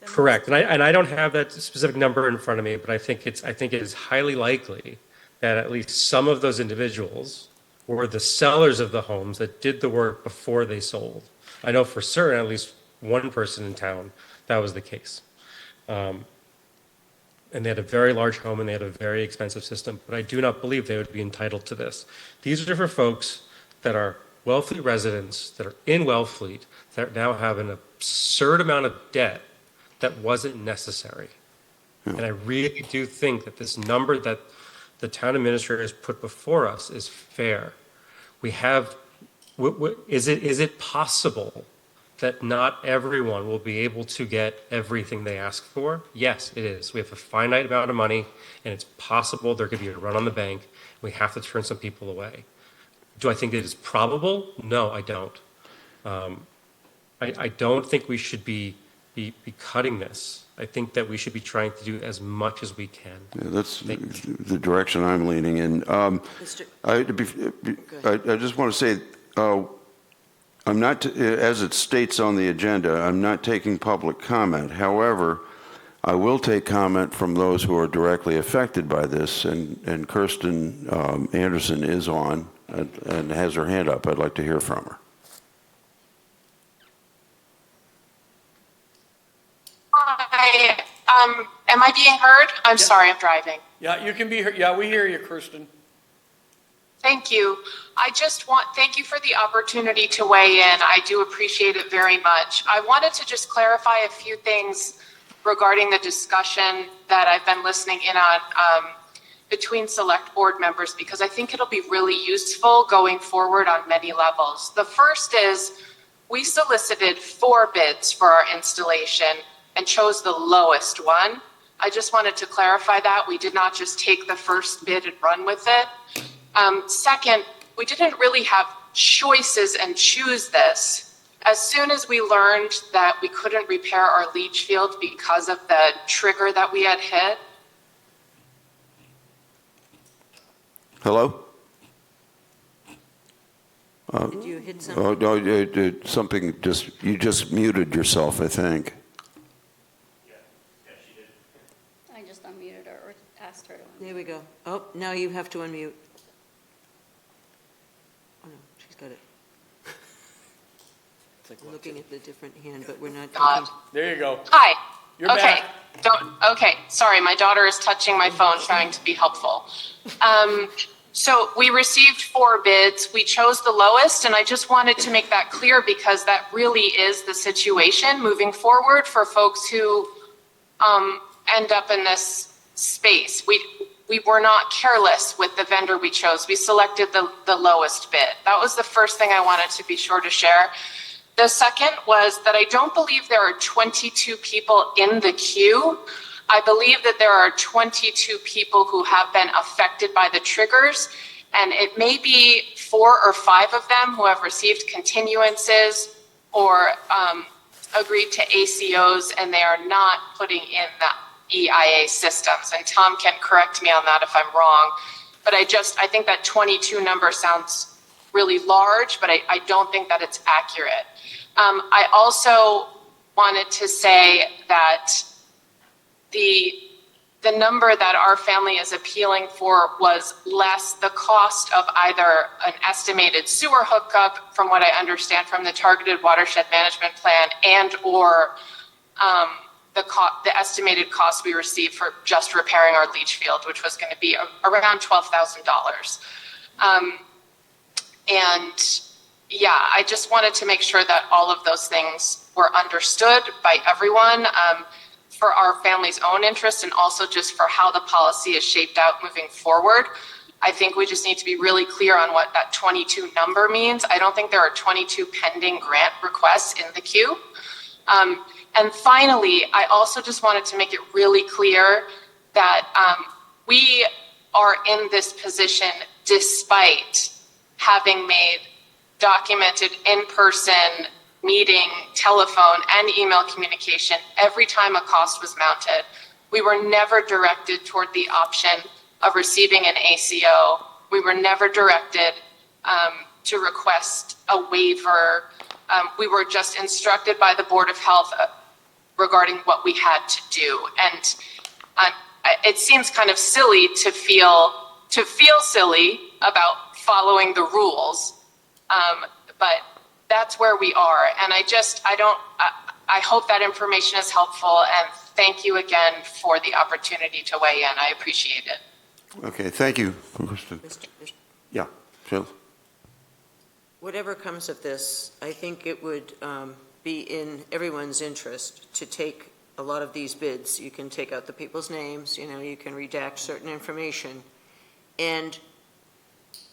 Correct. And I don't have that specific number in front of me, but I think it is highly likely that at least some of those individuals were the sellers of the homes that did the work before they sold. I know for certain, at least one person in town, that was the case. And they had a very large home and they had a very expensive system, but I do not believe they would be entitled to this. These are for folks that are Wellfleet residents, that are in Wellfleet, that now have an absurd amount of debt that wasn't necessary. And I really do think that this number that the town administrator has put before us is fair. We have, is it possible that not everyone will be able to get everything they ask for? Yes, it is. We have a finite amount of money, and it's possible there could be a run on the bank. We have to turn some people away. Do I think it is probable? No, I don't. I don't think we should be cutting this. I think that we should be trying to do as much as we can.
Yeah, that's the direction I'm leaning in. I just want to say, I'm not, as it states on the agenda, I'm not taking public comment. However, I will take comment from those who are directly affected by this, and Kirsten Anderson is on and has her hand up. I'd like to hear from her.
Hi, am I being heard? I'm sorry, I'm driving.
Yeah, you can be heard. Yeah, we hear you, Kirsten.
Thank you. Thank you for the opportunity to weigh in. I do appreciate it very much. I wanted to just clarify a few things regarding the discussion that I've been listening in on between select board members, because I think it'll be really useful going forward on many levels. The first is we solicited 4 bids for our installation and chose the lowest one. I just wanted to clarify that. We did not just take the first bid and run with it. Second, we didn't really have choices and choose this. As soon as we learned that we couldn't repair our leach field because of the trigger that we had hit.
Hello?
Did you hit something?
Something you just muted yourself, I think.
I just unmuted her or asked her to unmute.
There we go. Oh, now you have to unmute. Oh, no, she's got it. I'm looking at the different hand, but we're not.
There you go.
Hi.
You're
okay.
back.
Okay. Sorry, my daughter is touching my phone trying to be helpful. So we received 4 bids. We chose the lowest, and I just wanted to make that clear because that really is the situation moving forward for folks who end up in this space. We were not careless with the vendor we chose. We selected the lowest bid. That was the first thing I wanted to be sure to share. The second was that I don't believe there are 22 people in the queue. I believe that there are 22 people who have been affected by the triggers, and it may be 4 or 5 of them who have received continuances or agreed to ACOs, and they are not putting in the EIA systems. And Tom can correct me on that if I'm wrong, but I think that 22 number sounds really large, but I don't think that it's accurate. I also wanted to say that the number that our family is appealing for was less the cost of either an estimated sewer hookup, from what I understand from the targeted watershed management plan, and or the estimated cost we received for just repairing our leach field, which was going to be around $12,000. And yeah, I just wanted to make sure that all of those things were understood by everyone, for our family's own interest and also just for how the policy is shaped out moving forward. I think we just need to be really clear on what that 22 number means. I don't think there are 22 pending grant requests in the queue. And finally, I also just wanted to make it really clear that we are in this position despite having made documented in-person meeting, telephone, and email communication every time a cost was mounted. We were never directed toward the option of receiving an ACO. We were never directed to request a waiver. We were just instructed by the Board of Health regarding what we had to do. And it seems kind of silly to feel to feel silly about following the rules. But that's where we are. And I hope that information is helpful, and thank you again for the opportunity to weigh in. I appreciate it.
Okay, thank you, Kristen. Yeah, Phil?
Whatever comes of this, I think it would be in everyone's interest to take a lot of these bids. You can take out the people's names, you can redact certain information, and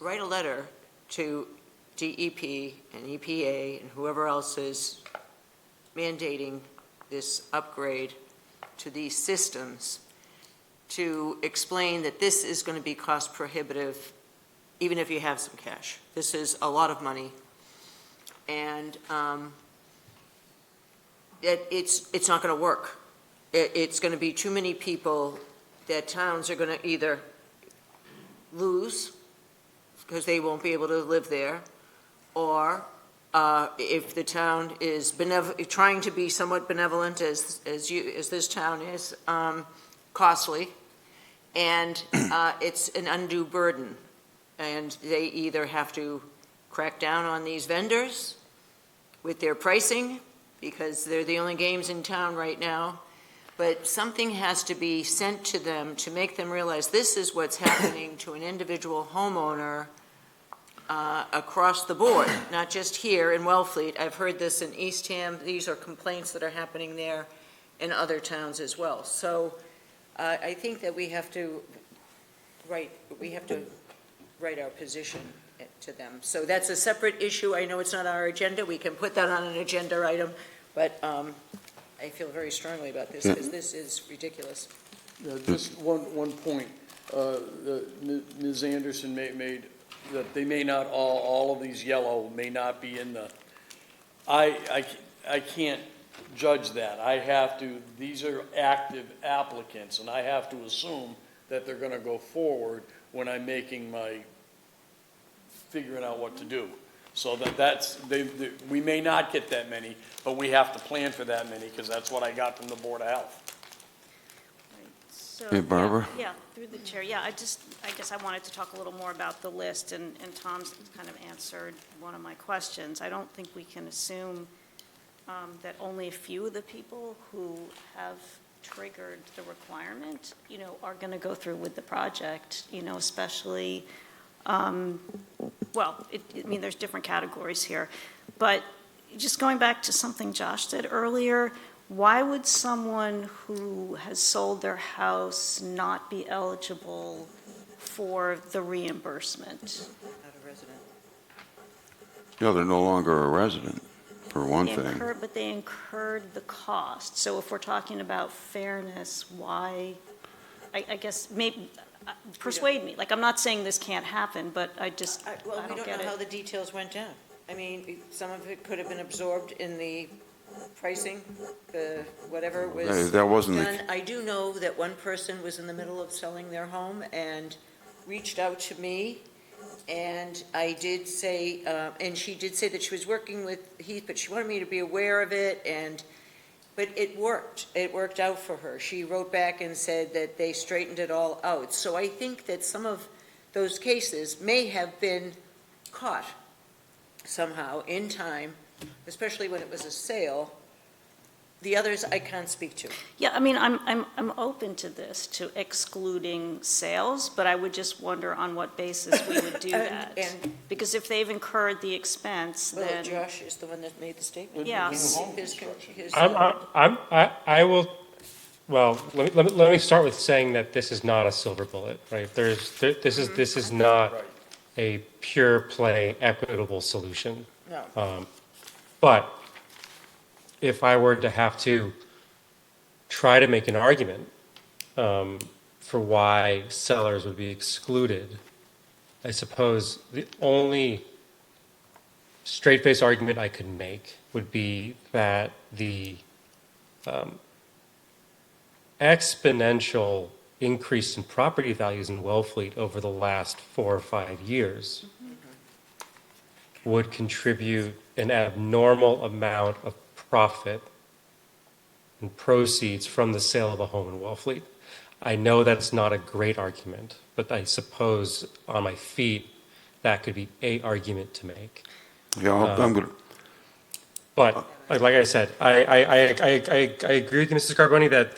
write a letter to DEP and EPA and whoever else is mandating this upgrade to these systems to explain that this is going to be cost prohibitive, even if you have some cash. This is a lot of money, and it's not going to work. It's going to be too many people that towns are going to either lose because they won't be able to live there, or if the town is trying to be somewhat benevolent as this town is, costly, and it's an undue burden. And they either have to crack down on these vendors with their pricing, because they're the only games in town right now, but something has to be sent to them to make them realize this is what's happening to an individual homeowner across the board, not just here in Wellfleet. I've heard this in Eastham. These are complaints that are happening there in other towns as well. So I think that we have to write our position to them. So that's a separate issue. I know it's not our agenda. We can put that on an agenda item, but I feel very strongly about this because this is ridiculous.
Just one point. Ms. Anderson made that they may not, all of these yellow may not be in the, I can't judge that. I have to, these are active applicants, and I have to assume that they're going to go forward when I'm making my, figuring out what to do. So we may not get that many, but we have to plan for that many, because that's what I got from the Board of Health.
So,
Hey, Barbara?
Yeah, through the chair. Yeah, I guess I wanted to talk a little more about the list, and Tom's kind of answered one of my questions. I don't think we can assume that only a few of the people who have triggered the requirement, are going to go through with the project, especially, there's different categories here. But just going back to something Josh said earlier, why would someone who has sold their house not be eligible for the reimbursement?
Not a resident.
No, they're no longer a resident, for one thing.
But they incurred the cost. So if we're talking about fairness, why, I guess, maybe, persuade me. Like, I'm not saying this can't happen, but I don't get it.
We don't know how the details went down. I mean, some of it could have been absorbed in the pricing, whatever was
That wasn't
done. I do know that one person was in the middle of selling their home and reached out to me, and I did say, and she did say that she was working with Heath, but she wanted me to be aware of it, but it worked. It worked out for her. She wrote back and said that they straightened it all out. So I think that some of those cases may have been caught somehow in time, especially when it was a sale. The others I can't speak to.
Yeah, I mean, I'm open to this, to excluding sales, but I would just wonder on what basis we would do that. Because if they've incurred the expense,
Well,
then.
Josh is the one that made the statement.
Yeah.
I will, well, let me start with saying that this is not a silver bullet, right? This is not a pure play equitable solution.
No.
But if I were to have to try to make an argument for why sellers would be excluded, I suppose the only straight-faced argument I could make would be that the exponential increase in property values in Wellfleet over the last 4 or 5 years would contribute an abnormal amount of profit and proceeds from the sale of a home in Wellfleet. I know that's not a great argument, but I suppose on my feet, that could be a argument to make.
Yeah, I'm going to.
But like I said, I agree with you, Mrs. Carboni, that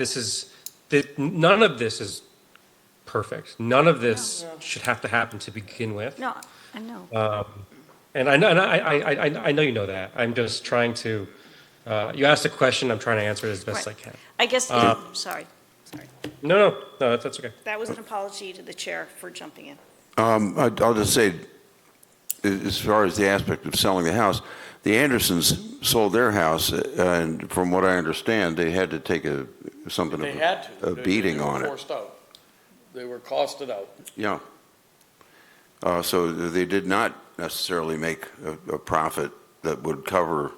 none of this is perfect. None of this should have to happen to begin with.
No, I know.
And I know you know that. I'm just trying to, you asked a question, I'm trying to answer it as best I can.
I guess, sorry.
No, that's okay.
That was an apology to the chair for jumping in.
I'll just say, as far as the aspect of selling the house, the Andersons sold their house, and from what I understand, they had to take something
They
of
had to.
a beating on
They
it.
were forced out. They were costed out.
Yeah. So they did not necessarily make a profit that would cover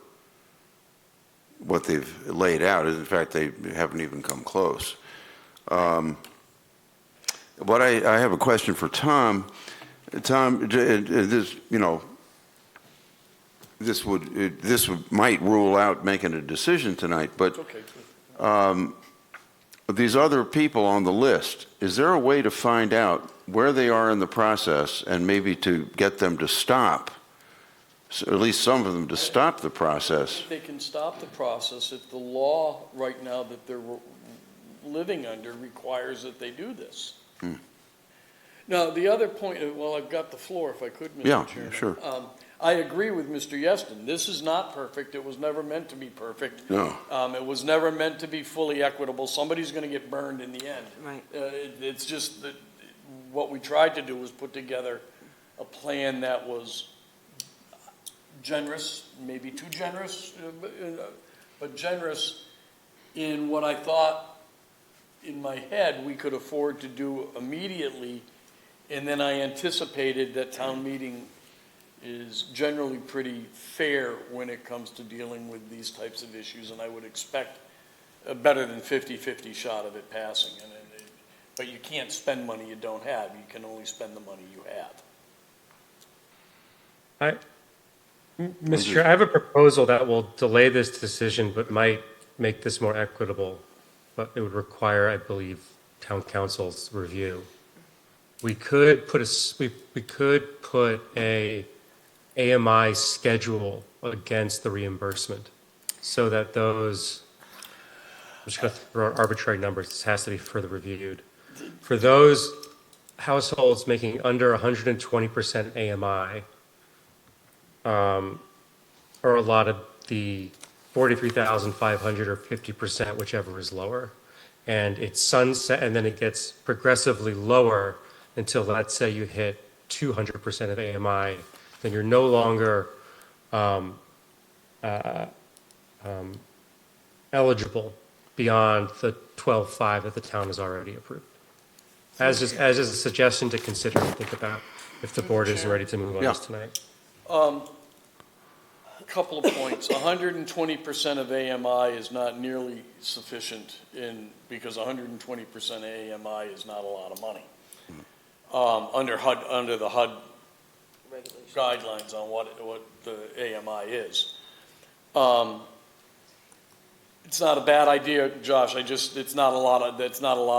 what they've laid out. In fact, they haven't even come close. What I have a question for Tom. Tom, this, this might rule out making a decision tonight, but these other people on the list, is there a way to find out where they are in the process and maybe to get them to stop, so at least some of them to stop the process?
They can stop the process if the law right now that they're living under requires that they do this. Now, the other point, well, I've got the floor, if I could, Mr. Chairman.
Yeah, sure.
I agree with Mr. Yeston. This is not perfect. It was never meant to be perfect.
No.
It was never meant to be fully equitable. Somebody's going to get burned in the end.
Right.
It's just that what we tried to do was put together a plan that was generous, maybe too generous, but generous in what I thought in my head we could afford to do immediately. And then I anticipated that town meeting is generally pretty fair when it comes to dealing with these types of issues, and I would expect a better than 50-50 shot of it passing. But you can't spend money you don't have. You can only spend the money you have.
Mr. Chair, I have a proposal that will delay this decision but might make this more equitable, but it would require, I believe, town council's review. We could put a AMI schedule against the reimbursement so that those, I'm just going to throw out arbitrary numbers, this has to be further reviewed. For those households making under 120% AMI, are allotted the 43,500 or 50%, whichever is lower. And it's sunset, and then it gets progressively lower until, let's say, you hit 200% of AMI. Then you're no longer eligible beyond the 12.5 that the town has already approved. As is a suggestion to consider and think about if the board isn't ready to move on this tonight.
A couple of points. 120% of AMI is not nearly sufficient because 120% of AMI is not a lot of money. Under the HUD guidelines on what the AMI is. It's not a bad idea, Josh. It's not a lot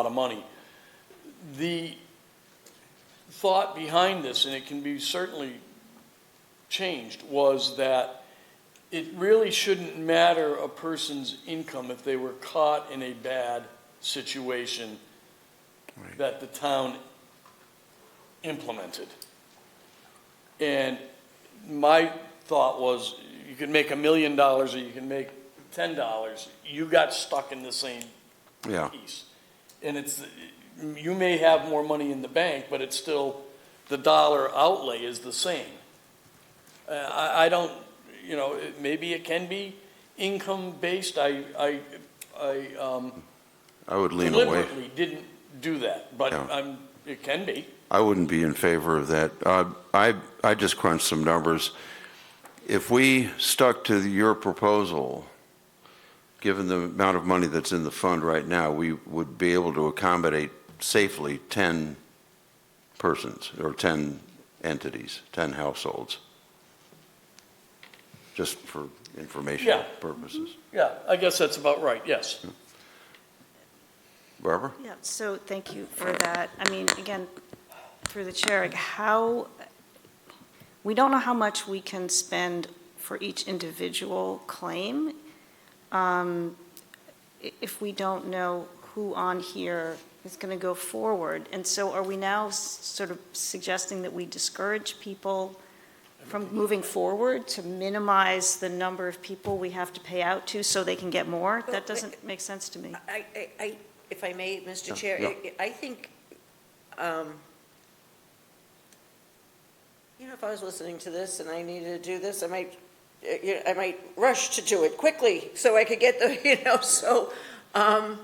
of money. The thought behind this, and it can be certainly changed, was that it really shouldn't matter a person's income if they were caught in a bad situation that the town implemented. And my thought was, you can make $1 million or you can make $10. You got stuck in the same piece. And you may have more money in the bank, but it's still, the dollar outlay is the same. I don't, maybe it can be income-based. I
would lean away.
Deliberately didn't do that, but it can be.
I wouldn't be in favor of that. I just crunched some numbers. If we stuck to your proposal, given the amount of money that's in the fund right now, we would be able to accommodate safely 10 persons or 10 entities, 10 households, just for information purposes.
Yeah, I guess that's about right, yes.
Barbara?
Yeah, so thank you for that. I mean, again, through the chair, like we don't know how much we can spend for each individual claim if we don't know who on here is going to go forward. And so are we now sort of suggesting that we discourage people from moving forward to minimize the number of people we have to pay out to so they can get more? That doesn't make sense to me.
If I may, Mr. Chair, I think, if I was listening to this and I needed to do this, I might rush to do it quickly so I could get the, so, I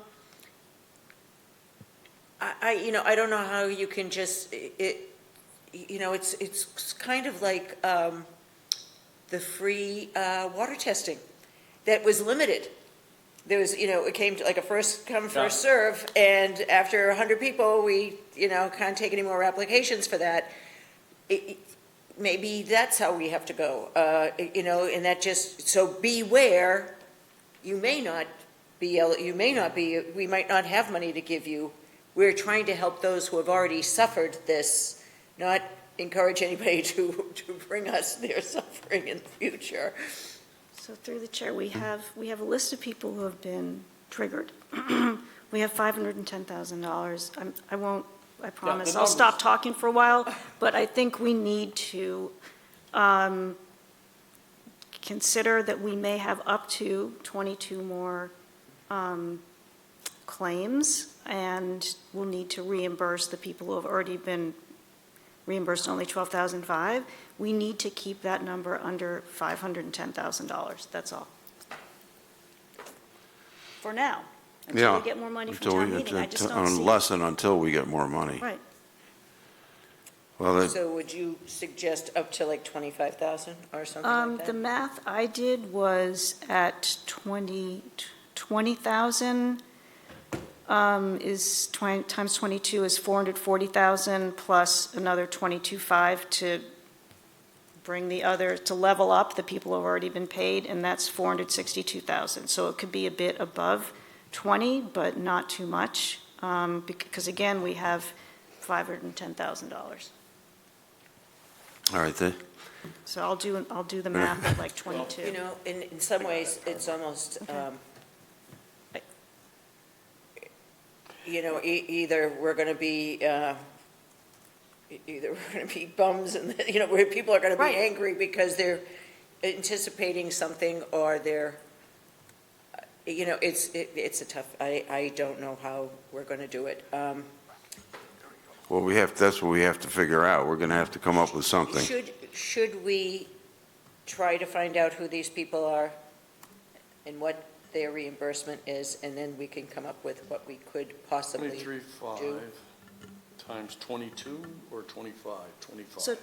don't know how you can just, it's kind of like the free water testing that was limited. There was, it came to like a first come, first serve, and after 100 people, we, can't take any more applications for that. Maybe that's how we have to go, and that just, so beware, we might not have money to give you. We're trying to help those who have already suffered this, not encourage anybody to bring us their suffering in the future.
So through the chair, we have a list of people who have been triggered. We have $510,000. I promise, I'll stop talking for a while, but I think we need to consider that we may have up to 22 more claims, and we'll need to reimburse the people who have already been reimbursed only $12,500. We need to keep that number under $510,000. That's all. For now, until we get more money from town meeting. I just don't see.
Unless and until we get more money.
Right.
Well,
So would you suggest up to like 25,000 or something like that?
The math I did was at 20,000 is times 22 is 440,000 plus another 22.5 to bring the other, to level up the people who have already been paid, and that's 462,000. So it could be a bit above 20, but not too much, because again, we have $510,000.
all right, then.
So I'll do the math at like 22.
In some ways, it's almost, either we're going to be bums and, where people are going to be angry because they're anticipating something, or they're, it's a tough, I don't know how we're going to do it.
Well, that's what we have to figure out. We're going to have to come up with something.
Should we try to find out who these people are and what their reimbursement is, and then we can come up with what we could possibly do?
23.5 times 22 or 25? 25.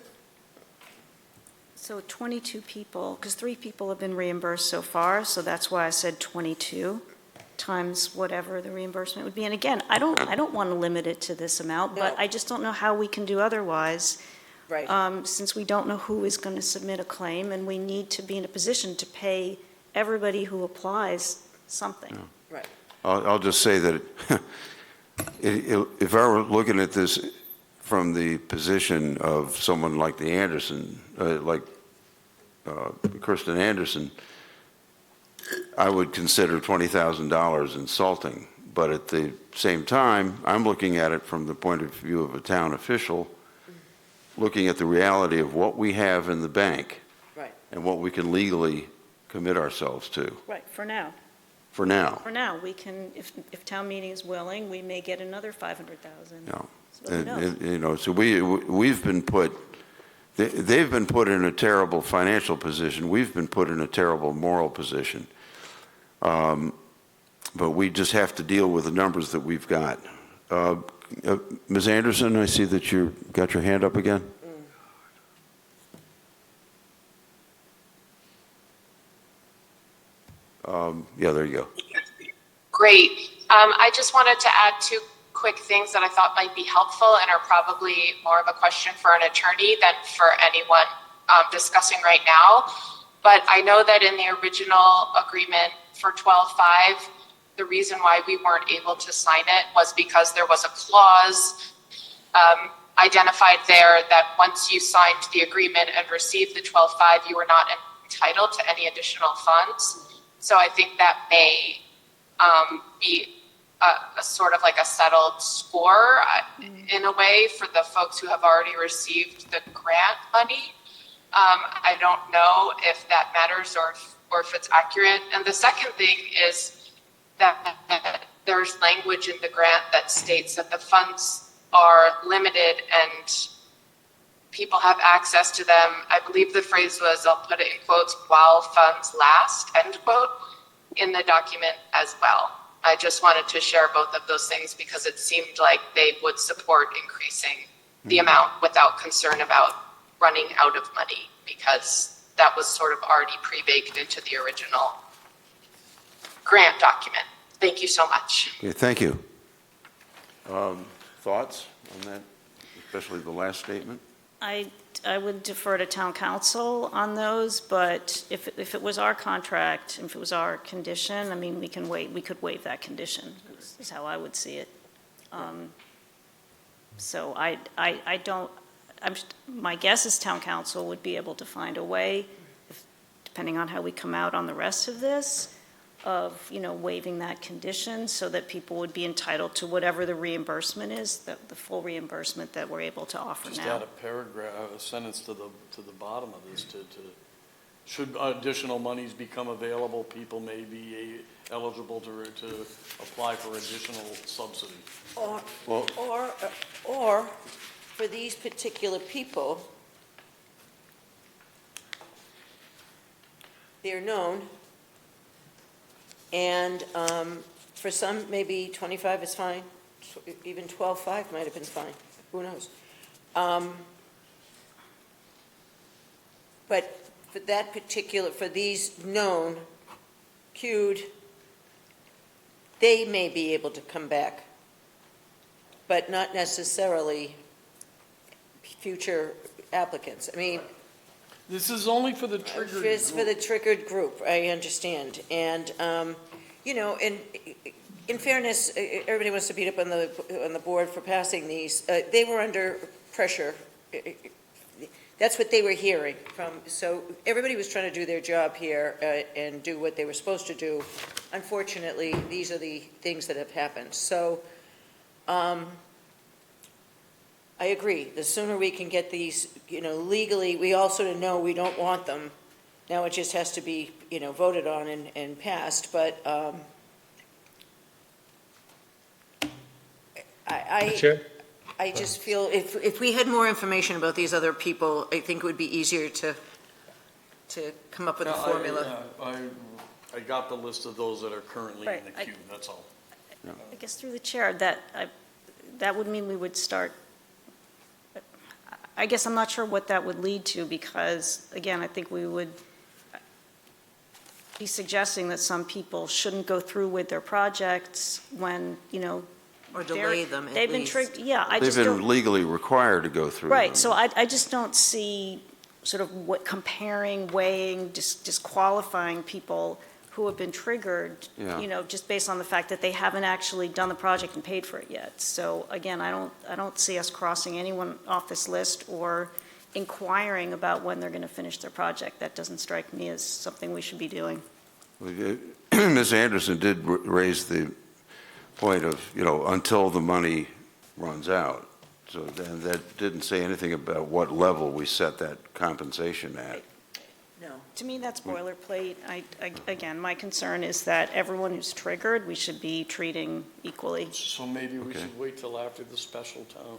So 22 people, because 3 people have been reimbursed so far, so that's why I said 22 times whatever the reimbursement would be. And again, I don't want to limit it to this amount, but I just don't know how we can do otherwise.
Right.
Since we don't know who is going to submit a claim, and we need to be in a position to pay everybody who applies something.
Right.
I'll just say that if I were looking at this from the position of someone like the Anderson, Kirsten Anderson, I would consider $20,000 insulting. But at the same time, I'm looking at it from the point of view of a town official, looking at the reality of what we have in the bank,
right,
and what we can legally commit ourselves to.
Right, for now.
For now.
For now, we can, if town meeting is willing, we may get another 500,000.
No.
So who knows?
So we've been put, they've been put in a terrible financial position. We've been put in a terrible moral position. But we just have to deal with the numbers that we've got. Ms. Anderson, I see that you got your hand up again. Yeah, there you go.
Great. I just wanted to add 2 quick things that I thought might be helpful and are probably more of a question for an attorney than for anyone discussing right now. But I know that in the original agreement for 12.5, the reason why we weren't able to sign it was because there was a clause identified there that once you signed the agreement and received the 12.5, you were not entitled to any additional funds. So I think that may be a sort of like a settled score in a way for the folks who have already received the grant money. I don't know if that matters or if it's accurate. And the second thing is that there's language in the grant that states that the funds are limited and people have access to them. I believe the phrase was, I'll put it in quotes, while funds last, end quote, in the document as well. I just wanted to share both of those things because it seemed like they would support increasing the amount without concern about running out of money, because that was sort of already pre-baked into the original grant document. Thank you so much.
Okay, thank you. Thoughts on that, especially the last statement?
I would defer to town council on those, but if it was our contract, if it was our condition, I mean, we could waive that condition, is how I would see it. So my guess is town council would be able to find a way, depending on how we come out on the rest of this, of, waiving that condition so that people would be entitled to whatever the reimbursement is, the full reimbursement that we're able to offer now.
Just add a paragraph, a sentence to the bottom of this, should additional monies become available, people may be eligible to apply for additional subsidy.
Or for these particular people, they're known, and for some, maybe 25 is fine, even 12.5 might have been fine, who knows? But for these known, queued, they may be able to come back, but not necessarily future applicants. I mean,
this is only for the triggered group.
It's for the triggered group, I understand. And, in fairness, everybody wants to beat up on the board for passing these. They were under pressure. That's what they were hearing from. So everybody was trying to do their job here and do what they were supposed to do. Unfortunately, these are the things that have happened. So I agree. The sooner we can get these, legally, we all sort of know we don't want them. Now it just has to be, voted on and passed. But I just feel if we had more information about these other people, I think it would be easier to come up with a formula.
I got the list of those that are currently in the queue, that's all.
I guess through the chair, that would mean we would start. I guess I'm not sure what that would lead to because, again, I think we would be suggesting that some people shouldn't go through with their projects when,
Or delay them at
they've been
least.
tricked. Yeah,
They've been legally required to go through
Right,
them.
so I just don't see sort of comparing, weighing, disqualifying people who have been triggered,
Yeah.
just based on the fact that they haven't actually done the project and paid for it yet. So again, I don't see us crossing anyone off this list or inquiring about when they're going to finish their project. That doesn't strike me as something we should be doing.
Ms. Anderson did raise the point of, until the money runs out. So then that didn't say anything about what level we set that compensation at.
No. To me, that's boilerplate. Again, my concern is that everyone who's triggered, we should be treating equally.
So maybe we should wait till after the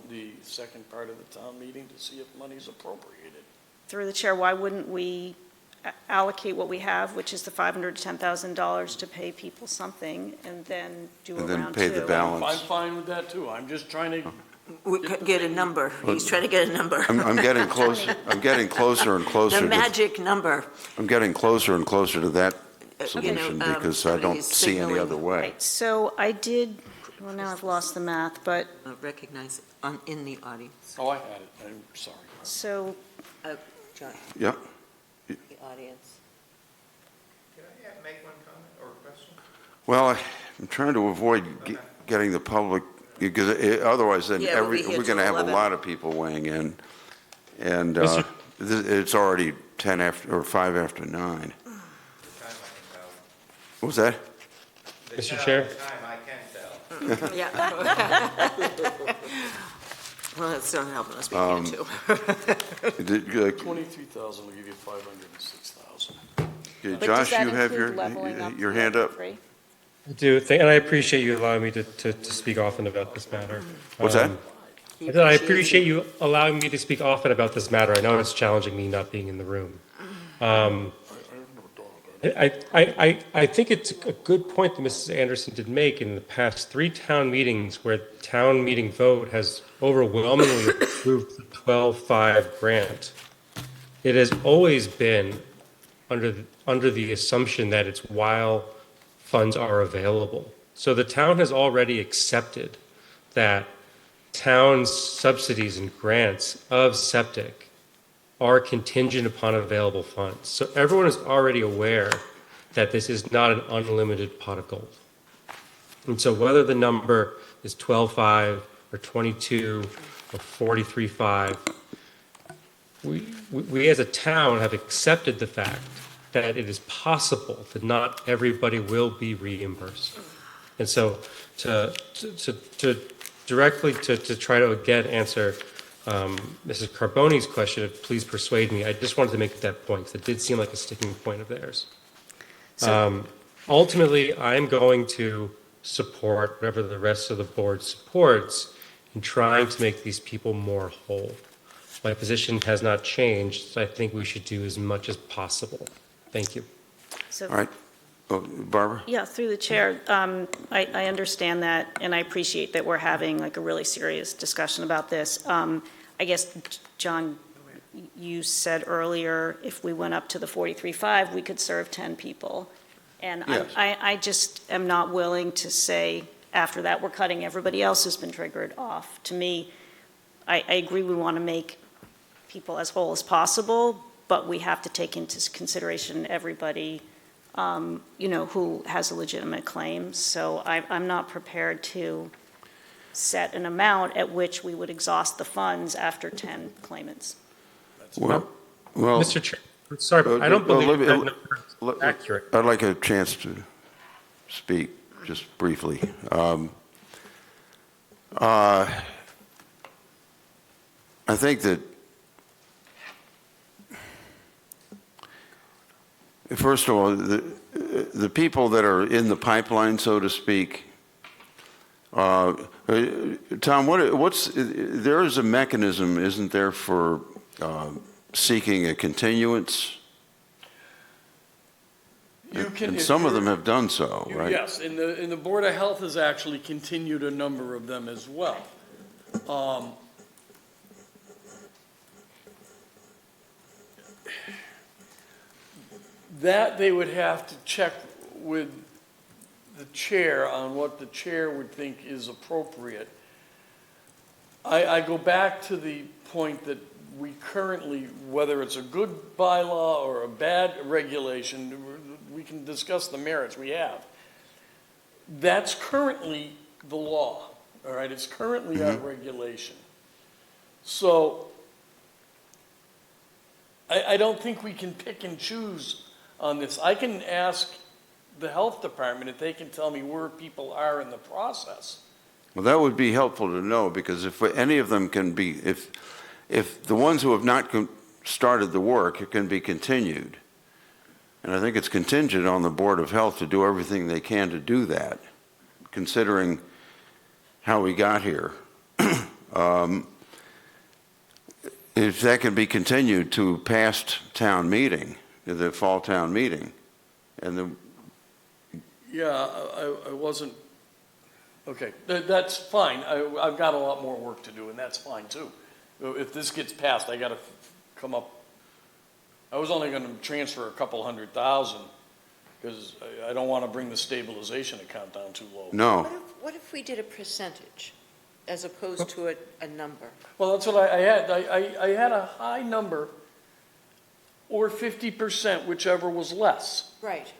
the second part of the town meeting to see if money's appropriated.
Through the chair, why wouldn't we allocate what we have, which is the $500 to $10,000 to pay people something, and then do a round two?
And then pay the balance.
I'm fine with that too. I'm just trying to
Get a number. He's trying to get a number.
I'm getting closer. I'm getting closer and closer.
The magic number.
I'm getting closer and closer to that solution because I don't see any other way.
Right, so I did, well, now I've lost the math, but.
Recognize it in the audience.
Oh, I had it. I'm sorry.
So.
John.
Yep.
The audience.
Can I make one comment or a question?
Well, I'm trying to avoid getting the public, because otherwise then
Yeah, we'll be here
we're going to
till
have a
11.
lot of people weighing in. And
Mr.
it's already 10 after, or 5 after 9. What was that?
Mr. Chair?
Yeah. Well, that's not helping us, we can too.
23,000 will give you 506,000.
Okay,
But
Josh,
does that
you have
include leveling up
your
the
hand
other
up.
three?
I do think, and I appreciate you allowing me to speak often about this matter.
What's that?
I said I appreciate you allowing me to speak often about this matter. I know it's challenging me not being in the room. I think it's a good point that Mrs. Anderson did make. In the past 3 town meetings where town meeting vote has overwhelmingly approved the 12-5 grant, it has always been under the assumption that it's while funds are available. So the town has already accepted that town subsidies and grants of septic are contingent upon available funds. So everyone is already aware that this is not an unlimited pot of gold. And so whether the number is 12.5 or 22 or 43.5, we as a town have accepted the fact that it is possible that not everybody will be reimbursed. And so to directly to try to again answer Mrs. Carboni's question of please persuade me, I just wanted to make that point because it did seem like a sticking point of theirs. Ultimately, I'm going to support whatever the rest of the board supports in trying to make these people more whole. My position has not changed, so I think we should do as much as possible. Thank you.
So,
All right. Oh, Barbara?
yeah, through the chair, I understand that, and I appreciate that we're having like a really serious discussion about this. I guess, John, you said earlier, if we went up to the 43.5, we could serve 10 people. And
Yes.
I just am not willing to say, after that, we're cutting everybody else who's been triggered off. To me, I agree we want to make people as whole as possible, but we have to take into consideration everybody who has a legitimate claim. So I'm not prepared to set an amount at which we would exhaust the funds after 10 claimants.
Well,
Mr. Chair, sorry, but I don't believe that number is accurate.
I'd like a chance to speak just briefly. I think that, first of all, the people that are in the pipeline, so to speak, Tom, there is a mechanism, isn't there, for seeking a continuance? And some of them have done so, right?
Yes, and the Board of Health has actually continued a number of them as well. That they would have to check with the chair on what the chair would think is appropriate. I go back to the point that we currently, whether it's a good bylaw or a bad regulation, we can discuss the merits we have. That's currently the law, all right? It's currently our regulation. So I don't think we can pick and choose on this. I can ask the health department if they can tell me where people are in the process.
Well, that would be helpful to know, because if any of them can be, if the ones who have not started the work, it can be continued. And I think it's contingent on the Board of Health to do everything they can to do that, considering how we got here. If that can be continued to past town meeting, the fall town meeting, and
Yeah, I wasn't, okay, that's fine. I've got a lot more work to do, and that's fine too. If this gets passed, I gotta come up, I was only gonna transfer a couple $100,000, because I don't wanna bring the stabilization account down too low.
no.
What if we did a percentage as opposed to a number?
Well, that's what I had. I had a high number, or 50%, whichever was less.
Right.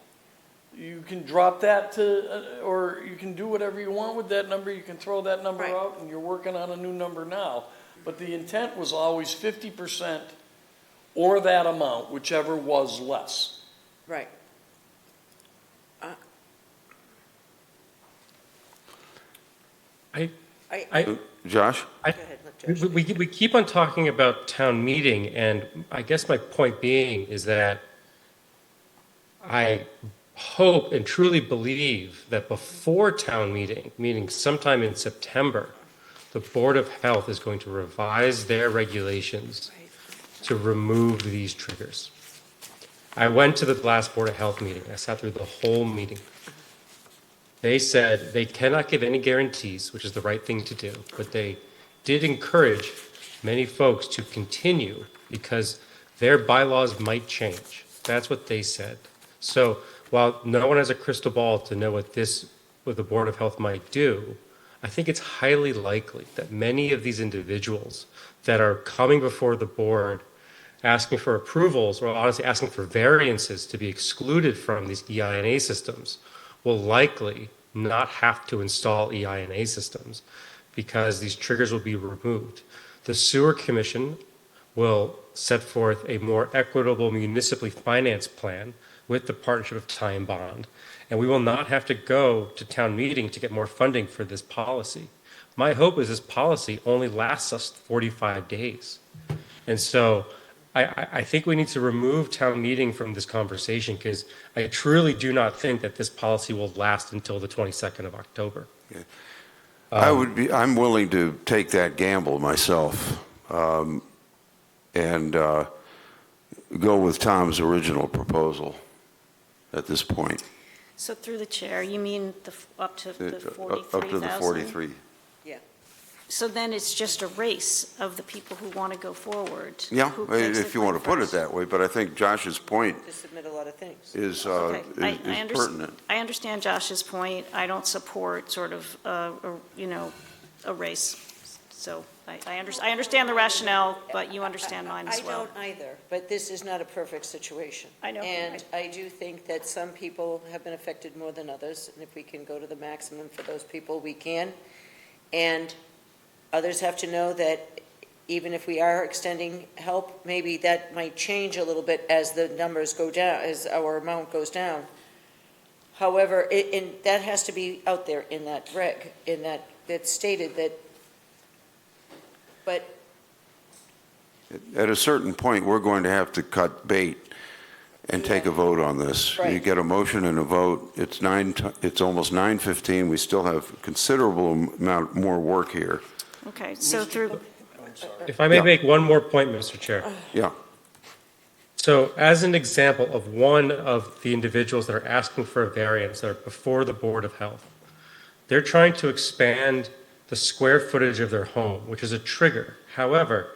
you can drop that to, or you can do whatever you want with that number. You can throw that number out, and you're working on a new number now. But the intent was always 50% or that amount, whichever was less.
Right.
Josh?
We keep on talking about town meeting, and I guess my point being is that I hope and truly believe that before town meeting, meaning sometime in September, the Board of Health is going to revise their regulations to remove these triggers. I went to the last Board of Health meeting. I sat through the whole meeting. They said they cannot give any guarantees, which is the right thing to do, but they did encourage many folks to continue because their bylaws might change. That's what they said. So while no one has a crystal ball to know what the Board of Health might do, I think it's highly likely that many of these individuals that are coming before the board asking for approvals, or honestly asking for variances to be excluded from these EINA systems, will likely not have to install EINA systems because these triggers will be removed. The Sewer Commission will set forth a more equitable municipally financed plan with the partnership of Tie and Bond, and we will not have to go to town meeting to get more funding for this policy. My hope is this policy only lasts us 45 days. And so I think we need to remove town meeting from this conversation because I truly do not think that this policy will last until the 22nd of October.
Yeah. I'm willing to take that gamble myself, and go with Tom's original proposal at this point.
So through the chair, you mean up to the 43,000?
Up to the 43.
Yeah.
So then it's just a race of the people who want to go forward.
Yeah,
Who takes
if
the
you want to
claim
put it
first.
that way, but I think Josh's point
To submit a lot of things.
is
Okay, I
pertinent.
I understand Josh's point. I don't support sort of, a race. So I understand the rationale, but you understand mine as well.
I don't either, but this is not a perfect situation.
I know.
And I do think that some people have been affected more than others, and if we can go to the maximum for those people, we can. And others have to know that even if we are extending help, maybe that might change a little bit as the numbers go down, as our amount goes down. However, that has to be out there in that reg, that's stated that, but
At a certain point, we're going to have to cut bait and take a vote on this. You
Right.
get a motion and a vote. It's almost 9:15. We still have considerable amount more work here.
Okay, so through,
If I may
Yeah.
make one more point, Mr. Chair.
Yeah.
So as an example of one of the individuals that are asking for a variance that are before the Board of Health, they're trying to expand the square footage of their home, which is a trigger. However,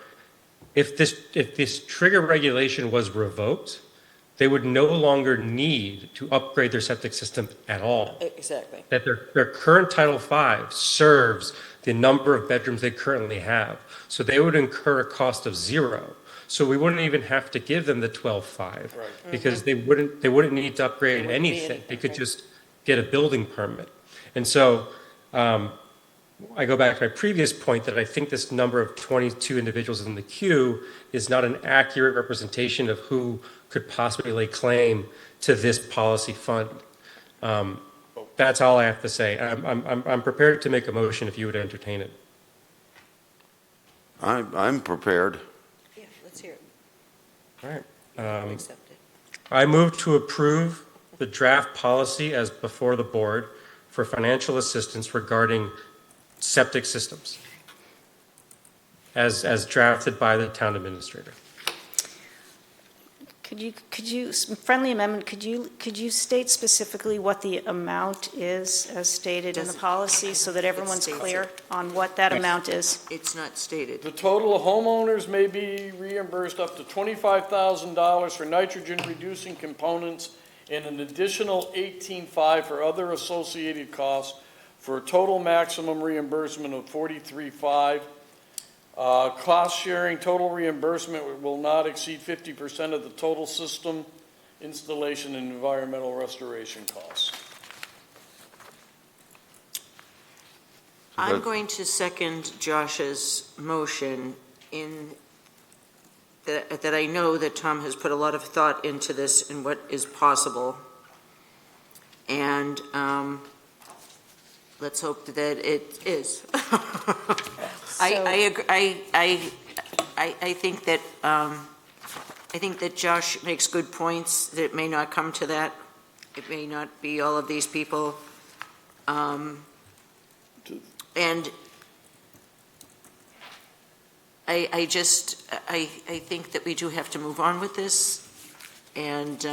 if this trigger regulation was revoked, they would no longer need to upgrade their septic system at all.
exactly.
That their current Title V serves the number of bedrooms they currently have. So they would incur a cost of zero. So we wouldn't even have to give them the 12.5 because they wouldn't need to upgrade anything. They could just get a building permit. And so I go back to my previous point that I think this number of 22 individuals in the queue is not an accurate representation of who could possibly lay claim to this policy fund. That's all I have to say. I'm prepared to make a motion if you would entertain it.
I'm prepared.
Yeah, let's hear it.
All right.
Accept it.
I move to approve the draft policy as before the board for financial assistance regarding septic systems as drafted by the town administrator.
could you, friendly amendment, could you state specifically what the amount is as stated in the policy so that everyone's
states
clear
it.
on what that amount is?
It's not stated.
The total homeowners may be reimbursed up to $25,000 for nitrogen-reducing components and an additional $18,500 for other associated costs, for a total maximum reimbursement of $43,500. Cost sharing, total reimbursement will not exceed 50% of the total system installation and environmental restoration costs.
I'm going to second Josh's motion in that I know that Tom has put a lot of thought into this and what is possible. And let's hope that it is. I think that Josh makes good points, that it may not come to that. It may not be all of these people. And I think that we do have to move on with this, and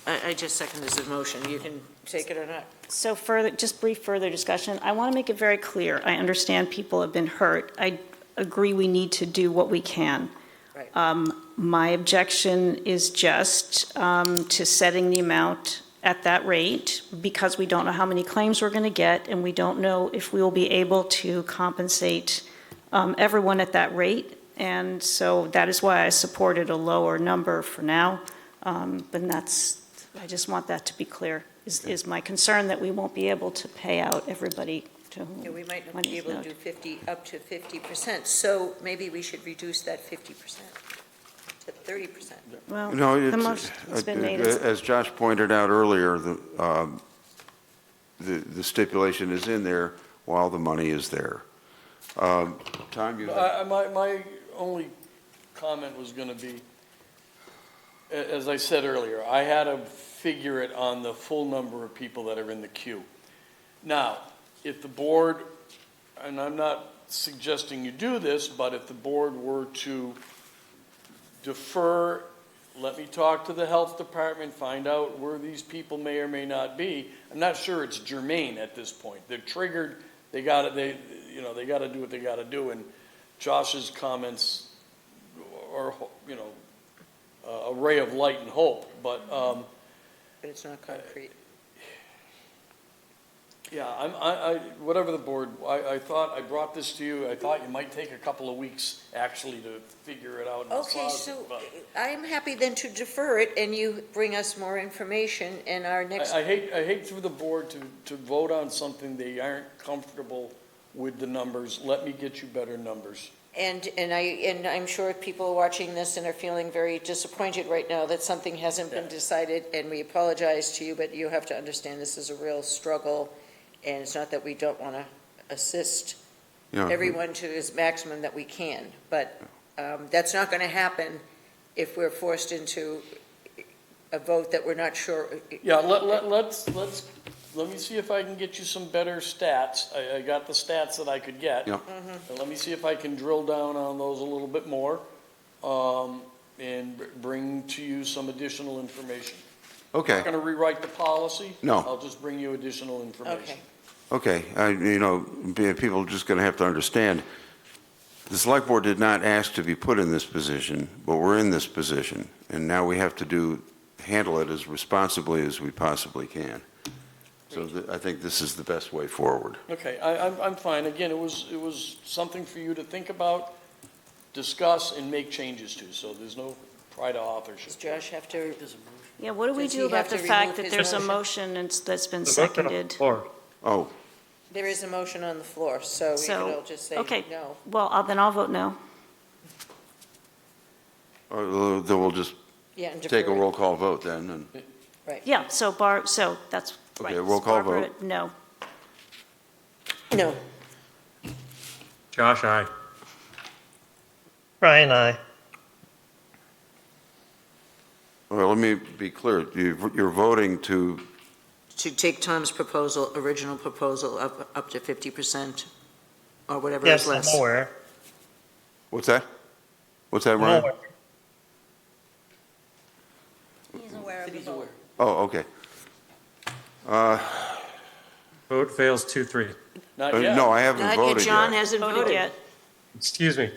I just second this motion. You can take it or not.
So just brief further discussion. I want to make it very clear. I understand people have been hurt. I agree we need to do what we can.
Right.
My objection is just to setting the amount at that rate, because we don't know how many claims we're going to get, and we don't know if we will be able to compensate everyone at that rate. And so that is why I supported a lower number for now. But I just want that to be clear, is my concern that we won't be able to pay out everybody to whom.
Yeah, we might not
money
be
is
able to
owed.
do up to 50%, so maybe we should reduce that 50% to 30%.
Well,
No,
the motion's been made.
as Josh pointed out earlier, the stipulation is in there while the money is there. Tom, you have?
My only comment was going to be, as I said earlier, I had to figure it on the full number of people that are in the queue. Now, if the board, and I'm not suggesting you do this, but if the board were to defer, let me talk to the health department, find out where these people may or may not be. I'm not sure it's germane at this point. They're triggered. They got to do what they got to do. And Josh's comments are, a ray of light and hope. But
it's not concrete.
Yeah, whatever the board. I thought I brought this to you. I thought you might take a couple of weeks actually to figure it out. In the
Okay,
closet,
so
but
I'm happy then to defer it, and you bring us more information in our next.
I hate for the board to vote on something they aren't comfortable with the numbers. Let me get you better numbers.
And I'm sure people are watching this and are feeling very disappointed right now that something hasn't been decided, and we apologize to you, but you have to understand this is a real struggle, and it's not that we don't want to assist everyone to his maximum that we can, but that's not going to happen if we're forced into a vote that we're not sure.
Yeah, let me see if I can get you some better stats. I got the stats that I could get.
Yeah.
And let me see if I can drill down on those a little bit more, and bring to you some additional information.
Okay.
I'm not going to rewrite the policy.
No.
I'll just bring you additional information.
Okay, people are just going to have to understand, the select board did not ask to be put in this position, but we're in this position, and now we have to handle it as responsibly as we possibly can. So I think this is the best way forward.
Okay, I'm fine. Again, it was something for you to think about, discuss, and make changes to, so there's no pride of authorship.
Does Josh have to?
Yeah, what do we
Does he
do about
have
the
to
fact
remove
that
his
there's a
motion?
motion that's been
The motion on the
seconded?
floor.
Oh,
There is a motion on the floor, so we can all just say no.
Okay, well, then I'll vote no.
then we'll just
Yeah, and
take
defer
a
it.
roll call vote then. And,
Right.
Yeah, so that's right.
Okay, roll call
Barbara,
vote.
No.
No.
Josh, aye.
Brian, aye.
well, let me be clear. You're voting to,
take Tom's original proposal up to 50%, or whatever is
Yes,
less.
I'm aware.
what's that? What's that,
I'm
Ryan?
aware.
He's aware of the vote.
Oh, okay.
Vote fails 2-3.
Not yet.
No, I haven't
Not yet,
voted
John
yet.
hasn't
Voted
voted
yet.
Excuse me.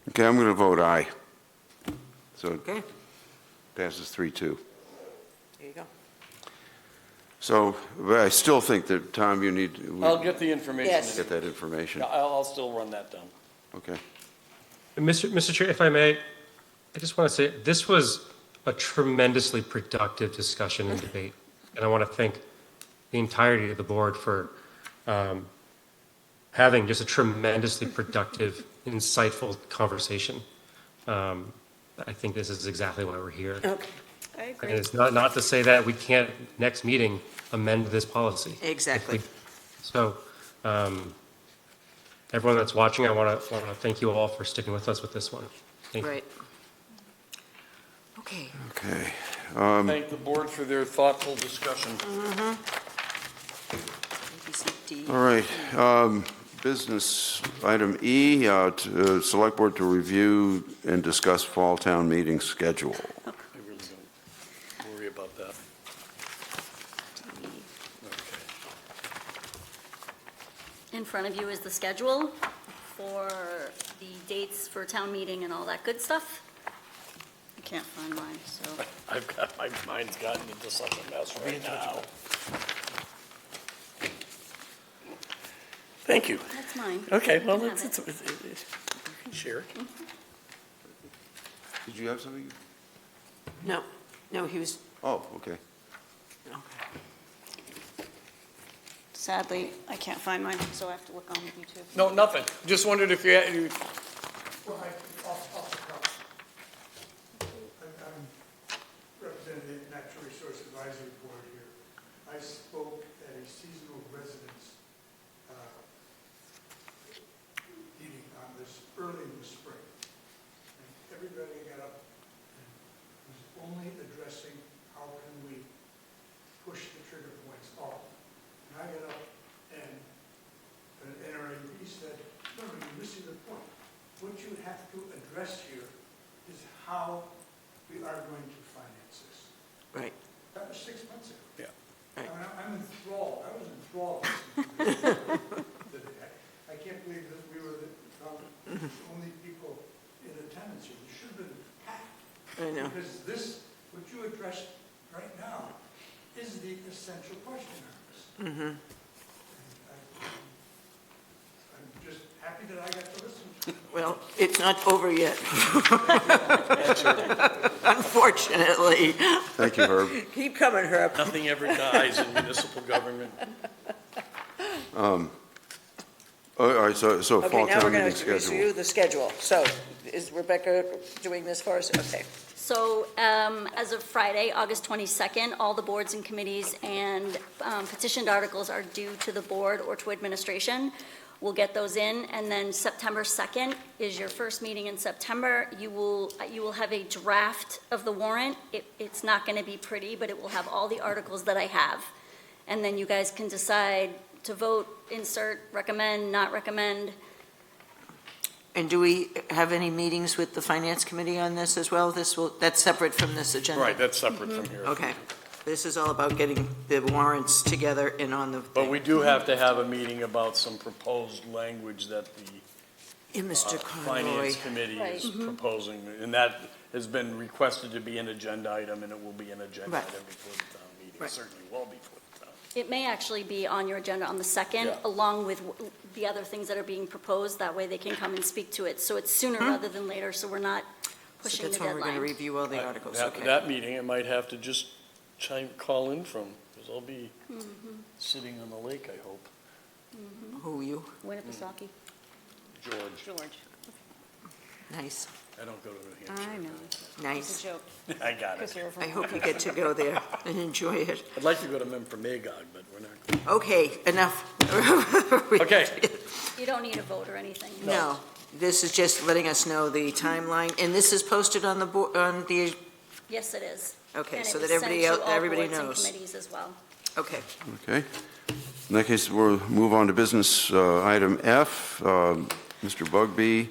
Okay, I'm going to vote aye. So it
Okay,
passes 3-2.
there you go.
So, but I still think that, Tom, you need.
I'll get the information.
Yes.
Get that information.
Yeah, I'll still run that down.
Okay.
Mr. Chair, if I may, I just want to say, this was a tremendously productive discussion and debate. And I want to thank the entirety of the board for having just a tremendously productive, insightful conversation. I think this is exactly why we're here.
Okay.
I agree.
And it's not to say that we can't, next meeting, amend this policy.
Exactly.
So, everyone that's watching, I want to thank you all for sticking with us with this one. Thank you.
Right. Okay.
Okay.
Thank the board for their thoughtful discussion.
All right. Business item E, Select Board to review and discuss fall town meeting schedule.
I really don't worry about that.
In front of you is the schedule for the dates for town meeting and all that good stuff. I can't find mine, so.
I've got, my mind's gotten into such a mess right now. Thank you.
That's mine.
Okay, well,
You can have
it's,
it.
you can share it.
Did you have something?
No, he was,
Oh, okay.
Sadly, I can't find mine, so I have to look on YouTube.
No, nothing. Just wondered if you had,
Well, I'm representing the Natural Resource Advisory Board here. I spoke at a seasonal residence meeting on this early in the spring. And everybody got up and was only addressing how can we push the trigger points off. And I got up and our AD said, no, you're missing the point. What you have to address here is how we are going to finance this.
right.
That was 6 months ago.
Yeah.
Right.
I mean, I'm enthralled, I was enthralled. I can't believe that we were the only people in attendance here. It should have been packed.
I know.
Because this, what you addressed right now, is the essential question on this.
Mm-hmm.
I'm just happy that I got to listen to it.
Well, it's not over yet. Unfortunately.
Thank you, Herb.
Keep coming, Herb.
nothing ever dies in municipal government.
All right, so
Okay,
fall
now we're
town
going
meeting
to review
schedule.
the schedule. So is Rebecca doing this for us? Okay.
So as of Friday, August 22nd, all the boards and committees and petitioned articles are due to the board or to administration. We'll get those in, and then September 2nd is your first meeting in September. You will have a draft of the warrant. It's not going to be pretty, but it will have all the articles that I have. And then you guys can decide to vote, insert, recommend, not recommend.
And do we have any meetings with the Finance Committee on this as well? That's separate from this agenda?
Right, that's separate from here.
Okay. This is all about getting the warrants together and on the.
But we do have to have a meeting about some proposed language that the
Mr. Conroy.
Finance Committee is proposing, and that has been requested to be an agenda item, and it will be an agenda
Right.
item before the town meeting.
Right.
Certainly will be before the town.
It may actually be on your agenda on the 2nd,
Yeah.
along with the other things that are being proposed. That way they can come and speak to it. So it's sooner rather than later, so we're not
So
pushing the
that's when we're going to
deadline.
review all the articles, okay.
That meeting, I might have to just call in from, because I'll be sitting on the lake, I hope.
Who, you?
Winnipesaukee.
George.
Nice,
I don't go to New Hampshire.
I know.
nice.
It's a joke.
I got it.
I hope you get to go there and enjoy it.
I'd like to go to Memphremagog, but we're not going.
Okay, enough.
Okay.
You don't need a vote or anything.
No, this is just letting us know the timeline, and this is posted on the,
Yes, it is.
okay,
And
so
it
that
was sent to all
everybody
boards and
knows.
committees as well.
Okay.
Okay. In that case, we'll move on to business item F. Mr. Bugby,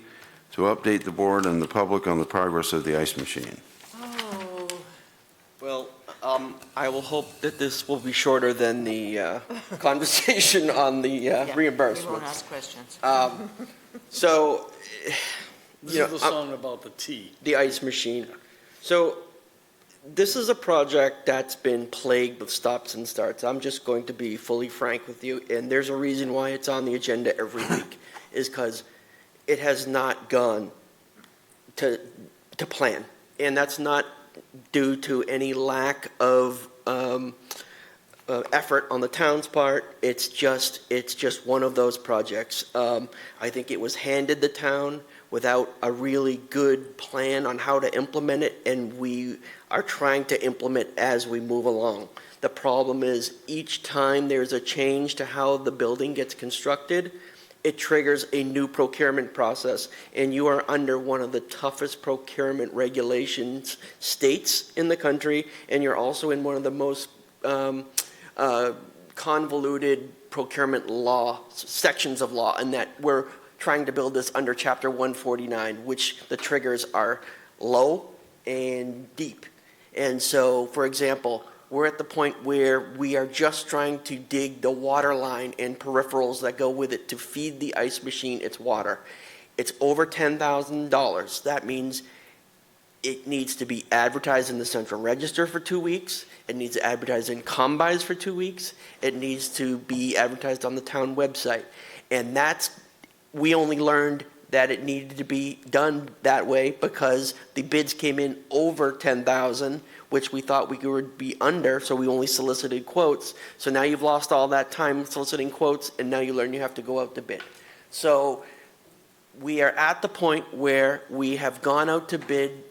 to update the board and the public on the progress of the ice machine.
Oh,
Well, I will hope that this will be shorter than the conversation on the
yeah,
reimbursements.
we won't ask questions.
So,
This
you
is
know,
the song about the tea.
the ice machine. So this is a project that's been plagued with stops and starts. I'm just going to be fully frank with you, and there's a reason why it's on the agenda every week, is because it has not gone to plan. And that's not due to any lack of effort on the town's part. It's just one of those projects. I think it was handed the town without a really good plan on how to implement it, and we are trying to implement as we move along. The problem is each time there's a change to how the building gets constructed, it triggers a new procurement process, and you are under one of the toughest procurement regulations states in the country, and you're also in one of the most convoluted procurement law, sections of law, and that we're trying to build this under Chapter 149, which the triggers are low and deep. And so, for example, we're at the point where we are just trying to dig the water line and peripherals that go with it to feed the ice machine its water. It's over $10,000. That means it needs to be advertised in the Central Register for 2 weeks. It needs to advertise in Combis for 2 weeks. It needs to be advertised on the town website. And we only learned that it needed to be done that way because the bids came in over 10,000, which we thought we would be under, so we only solicited quotes. So now you've lost all that time soliciting quotes, and now you learn you have to go out to bid. So we are at the point where we have gone out to bid.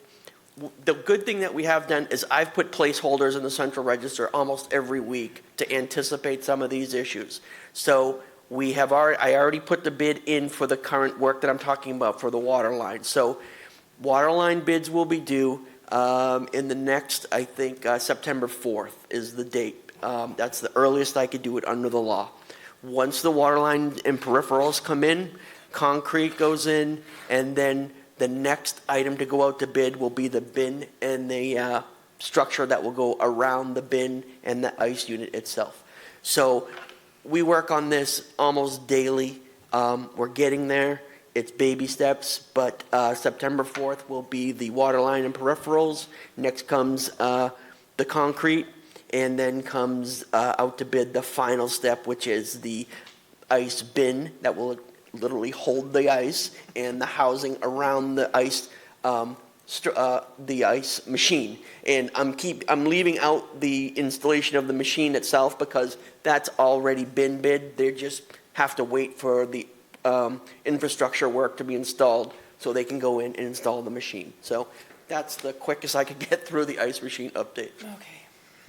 The good thing that we have done is I've put placeholders in the Central Register almost every week to anticipate some of these issues. So I already put the bid in for the current work that I'm talking about for the water line. So water line bids will be due in the next, I think, September 4th is the date. That's the earliest I could do it under the law. Once the water line and peripherals come in, concrete goes in, and then the next item to go out to bid will be the bin and the structure that will go around the bin and the ice unit itself. So we work on this almost daily. We're getting there. It's baby steps, but September 4th will be the water line and peripherals. Next comes the concrete, and then comes out to bid the final step, which is the ice bin that will literally hold the ice and the housing around the ice machine. And I'm leaving out the installation of the machine itself because that's already been bid. They just have to wait for the infrastructure work to be installed so they can go in and install the machine. So that's the quickest I could get through the ice machine update.
Okay.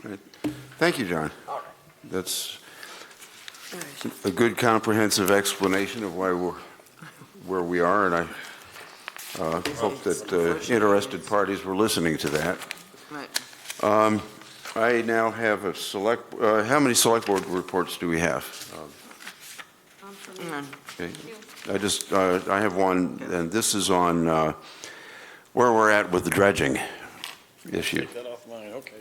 Right. Thank you, John. That's a good comprehensive explanation of why we're where we are, and I hope that interested parties were listening to that.
Right.
I now have how many select board reports do we have?
None.
Okay. I have one, and this is on where we're at with the dredging issue.
Take that off mine, okay.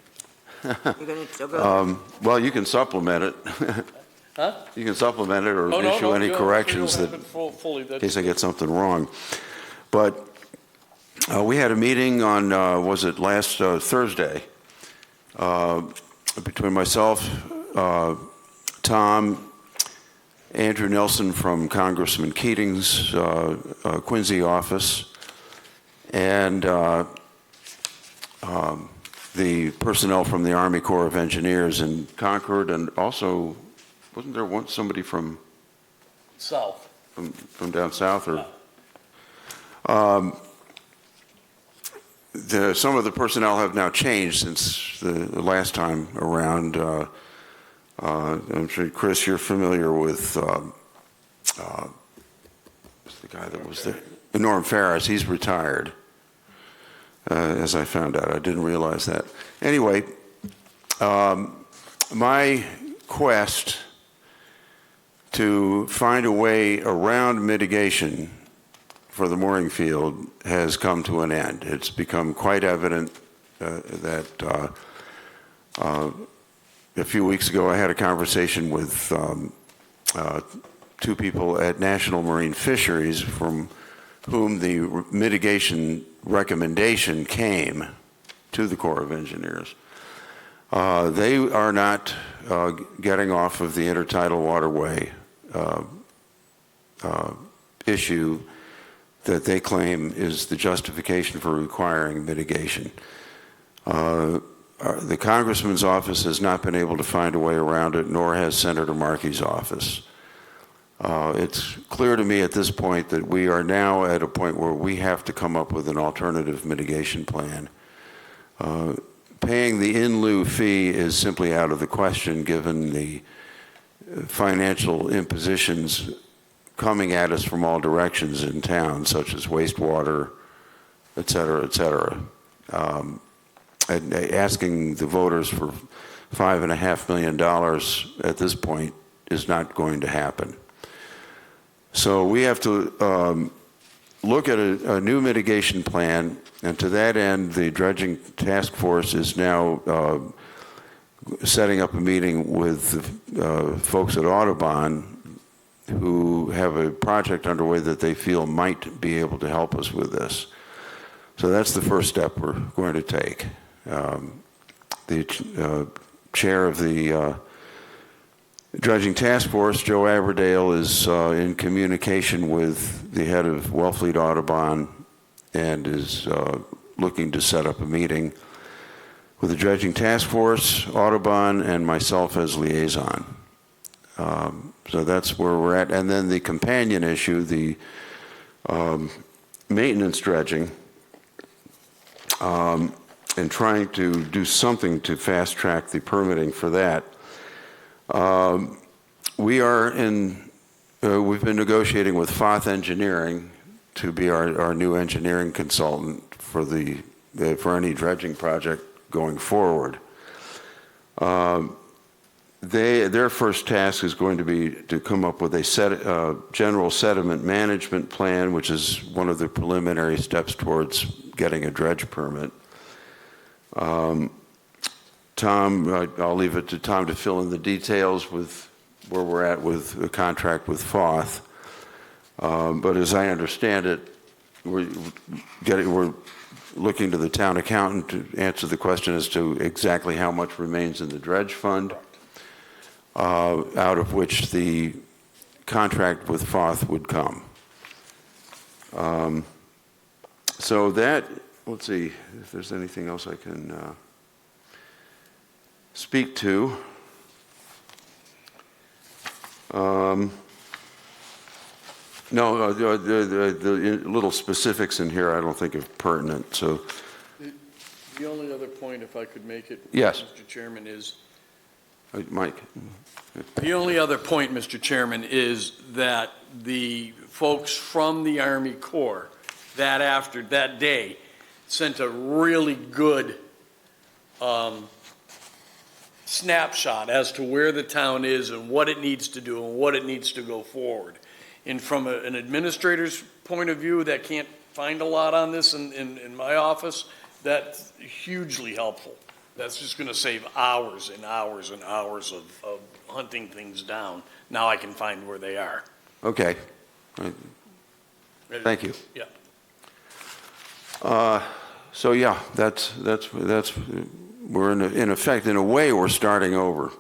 You're going to still go?
Well, you can supplement it.
Huh?
You can supplement it or
Oh,
issue any corrections
no,
that,
fully,
in case I get something wrong. But we had a meeting on, was it last Thursday, between myself, Tom, Andrew Nelson from Congressman Keating's Quincy office, and the personnel from the Army Corps of Engineers in Concord, and also, wasn't there once somebody from
South.
from down south? Or some of the personnel have now changed since the last time around. I'm sure, Chris, you're familiar with what's the guy that was there? Norm Farris. He's retired, as I found out. I didn't realize that. Anyway, my quest to find a way around mitigation for the mooring field has come to an end. It's become quite evident that a few weeks ago I had a conversation with two people at National Marine Fisheries from whom the mitigation recommendation came to the Corps of Engineers. They are not getting off of the intertidal waterway issue that they claim is the justification for requiring mitigation. The Congressman's office has not been able to find a way around it, nor has Senator Markey's office. It's clear to me at this point that we are now at a point where we have to come up with an alternative mitigation plan. Paying the in lieu fee is simply out of the question given the financial impositions coming at us from all directions in town, such as wastewater, et cetera, et cetera. And asking the voters for $5.5 million at this point is not going to happen. So we have to look at a new mitigation plan, and to that end, the dredging task force is now setting up a meeting with folks at Audubon who have a project underway that they feel might be able to help us with this. So that's the first step we're going to take. The chair of the dredging task force, Joe Aberdale, is in communication with the head of Wellfleet Audubon and is looking to set up a meeting with the dredging task force, Audubon, and myself as liaison. So that's where we're at. And then the companion issue, the maintenance dredging, and trying to do something to fast track the permitting for that. We've been negotiating with Foth Engineering to be our new engineering consultant for any dredging project going forward. Their first task is going to be to come up with a general sediment management plan, which is one of the preliminary steps towards getting a dredge permit. Tom, I'll leave it to Tom to fill in the details with where we're at with the contract with Foth. But as I understand it, we're looking to the town accountant to answer the question as to exactly how much remains in the dredge fund, out of which the contract with Foth would come. So that, let's see if there's anything else I can speak to. No, the little specifics in here I don't think are pertinent. So
the only other point, if I could make it,
yes,
Mr. Chairman, is
Mike.
The only other point, Mr. Chairman, is that the folks from the Army Corps that day sent a really good snapshot as to where the town is and what it needs to do and what it needs to go forward. And from an administrator's point of view that can't find a lot on this in my office, that's hugely helpful. That's just going to save hours and hours and hours of hunting things down. Now I can find where they are.
Okay. Thank you.
Yeah.
So yeah, that's we're in effect, in a way, we're starting over.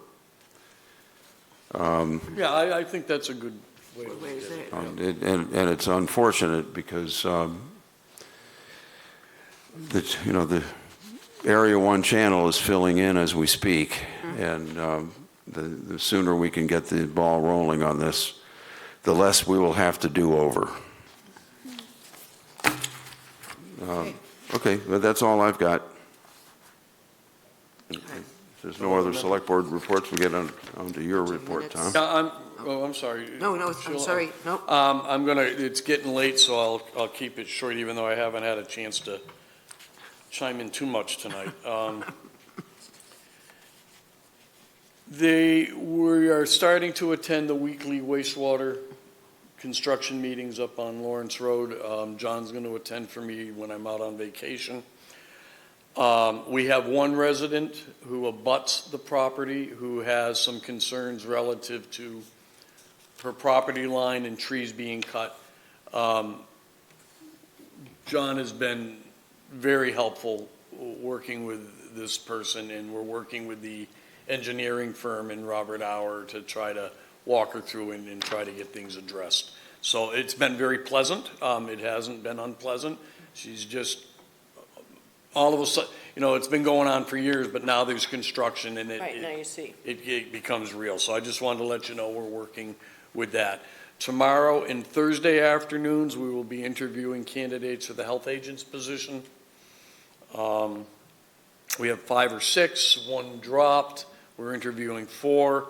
Yeah, I think that's a good way to say it.
And it's unfortunate because the Area 1 channel is filling in as we speak, and the sooner we can get the ball rolling on this, the less we will have to do over. Okay, but that's all I've got. If there's no other select board reports, we get on to your report, Tom.
Yeah, I'm sorry.
No, I'm sorry. No.
It's getting late, so I'll keep it short, even though I haven't had a chance to chime in too much tonight. We are starting to attend the weekly wastewater construction meetings up on Lawrence Road. John's going to attend for me when I'm out on vacation. We have one resident who abuts the property who has some concerns relative to her property line and trees being cut. John has been very helpful working with this person, and we're working with the engineering firm in Robert Hour to try to walk her through and try to get things addressed. So it's been very pleasant. It hasn't been unpleasant. She's just, all of a sudden, it's been going on for years, but now there's construction and
Right, now you see.
it becomes real. So I just wanted to let you know we're working with that. Tomorrow and Thursday afternoons, we will be interviewing candidates for the health agent's position. We have 5 or 6, 1 dropped. We're interviewing 4.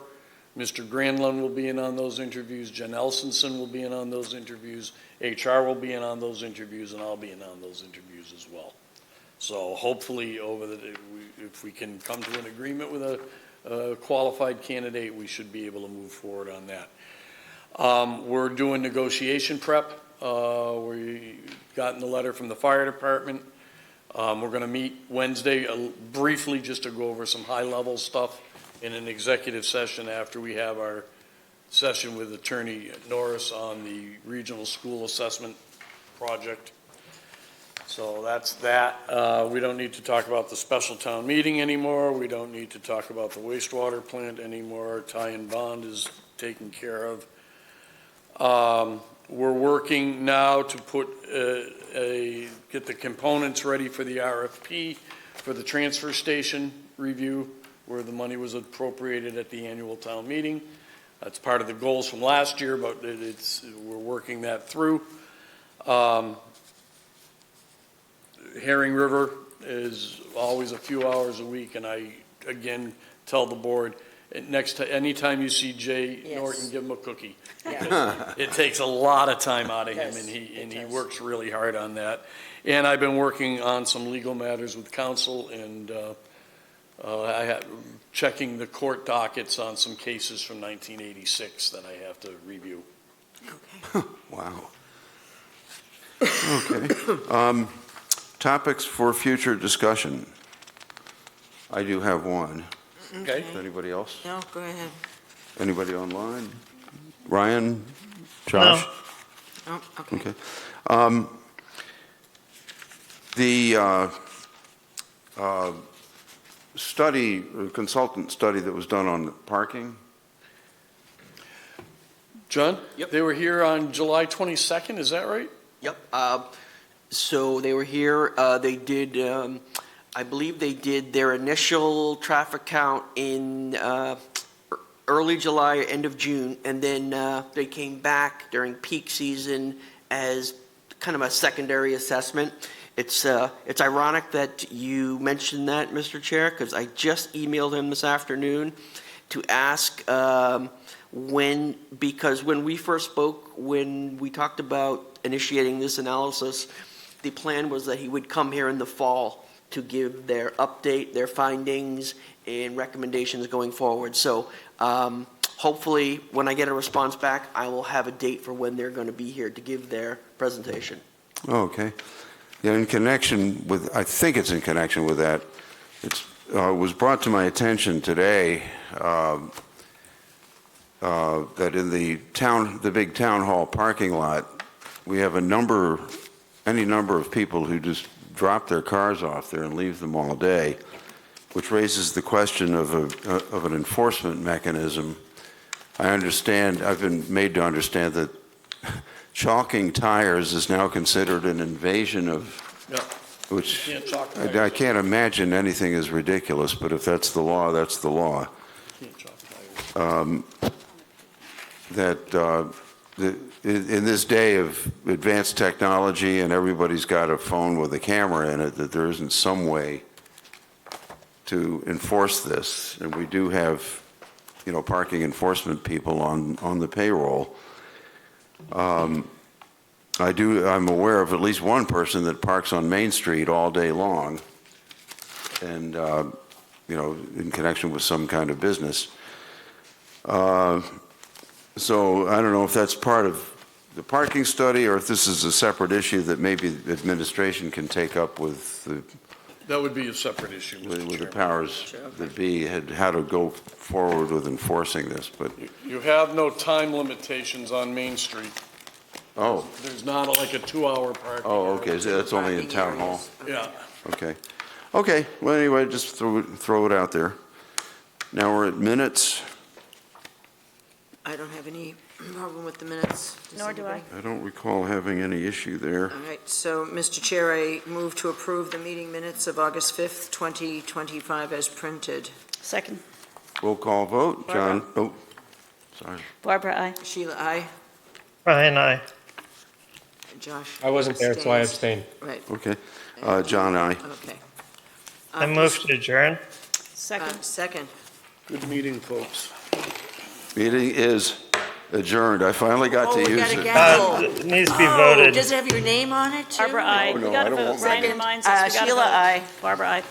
Mr. Granlund will be in on those interviews. Jen Elsonson will be in on those interviews. HR will be in on those interviews, and I'll be in on those interviews as well. So hopefully if we can come to an agreement with a qualified candidate, we should be able to move forward on that. We're doing negotiation prep. We gotten the letter from the fire department. We're going to meet Wednesday briefly just to go over some high-level stuff in an executive session after we have our session with Attorney Norris on the regional school assessment project. So that's that. We don't need to talk about the special town meeting anymore. We don't need to talk about the wastewater plant anymore. Tie and bond is taken care of. We're working now to put get the components ready for the RFP for the transfer station review, where the money was appropriated at the annual town meeting. That's part of the goals from last year, but we're working that through. Herring River is always a few hours a week, and I, again, tell the board, anytime you see Jay Norton, give him a cookie. It takes a lot of time out of him, and he works really hard on that. And I've been working on some legal matters with counsel, and I have checking the court dockets on some cases from 1986 that I have to review.
Okay.
Wow. Okay. Topics for future discussion. I do have one.
Okay.
Anybody else?
No, go ahead.
Anybody online? Ryan? Josh?
No. Oh, okay.
Okay. The consultant study that was done on parking.
John?
Yep.
They were here on July 22nd, is that right?
Yep. So they were here. They did, I believe they did their initial traffic count in early July, end of June, and then they came back during peak season as kind of a secondary assessment. It's ironic that you mentioned that, Mr. Chair, because I just emailed him this afternoon to ask because when we first spoke, when we talked about initiating this analysis, the plan was that he would come here in the fall to give their update, their findings, and recommendations going forward. So hopefully, when I get a response back, I will have a date for when they're going to be here to give their presentation.
Oh, okay. Yeah, in connection with, I think it's in connection with that, it was brought to my attention today that in the big town hall parking lot, we have any number of people who just drop their cars off there and leave them all day, which raises the question of an enforcement mechanism. I've been made to understand that chalking tires is now considered an invasion of, which I can't imagine anything as ridiculous, but if that's the law, that's the law. In this day of advanced technology and everybody's got a phone with a camera in it, that there isn't some way to enforce this. And we do have, parking enforcement people on the payroll. I'm aware of at least one person that parks on Main Street all day long and, in connection with some kind of business. So I don't know if that's part of the parking study or if this is a separate issue that maybe the administration can take up with
That would be a separate issue, Mr.
with the
Chairman.
powers that be, how to go forward with enforcing this. But
You have no time limitations on Main Street.
oh,
There's not like a 2-hour parking.
okay, so that's only in town hall.
Yeah.
Okay. Okay, well, anyway, just throw it out there. Now we're at minutes.
I don't have any problem with the minutes. Does
Nor do I.
anybody?
I don't recall having any issue there.
All right, so, Mr. Chair, I move to approve the meeting minutes of August 5th, 2025 as printed.
Second.
Roll call vote. John,
Barbara.
sorry.
Barbara, aye.
Sheila, aye.
Brian, aye.
Josh?
I wasn't there, so I
abstains.
abstained.
Right,
Okay. John, aye.
okay.
I move to adjourn.
Second.
Second.
Good meeting, folks.
Meeting is adjourned. I finally got to
Oh, we
use
got a
it.
gavel.
It needs to be
Oh,
voted.
does it have your name on it, too?
Barbara, aye.
Oh, no,
We got
I
to
don't
vote.
want
Brian
my-
reminds us we got to
Sheila,
vote.
aye.
Barbara, aye.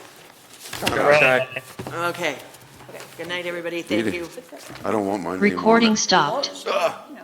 Josh, aye.
Okay. Good night, everybody. Thank
Meeting.
you.
I don't want my name on
Recording
it.
stopped.
Ah.
No,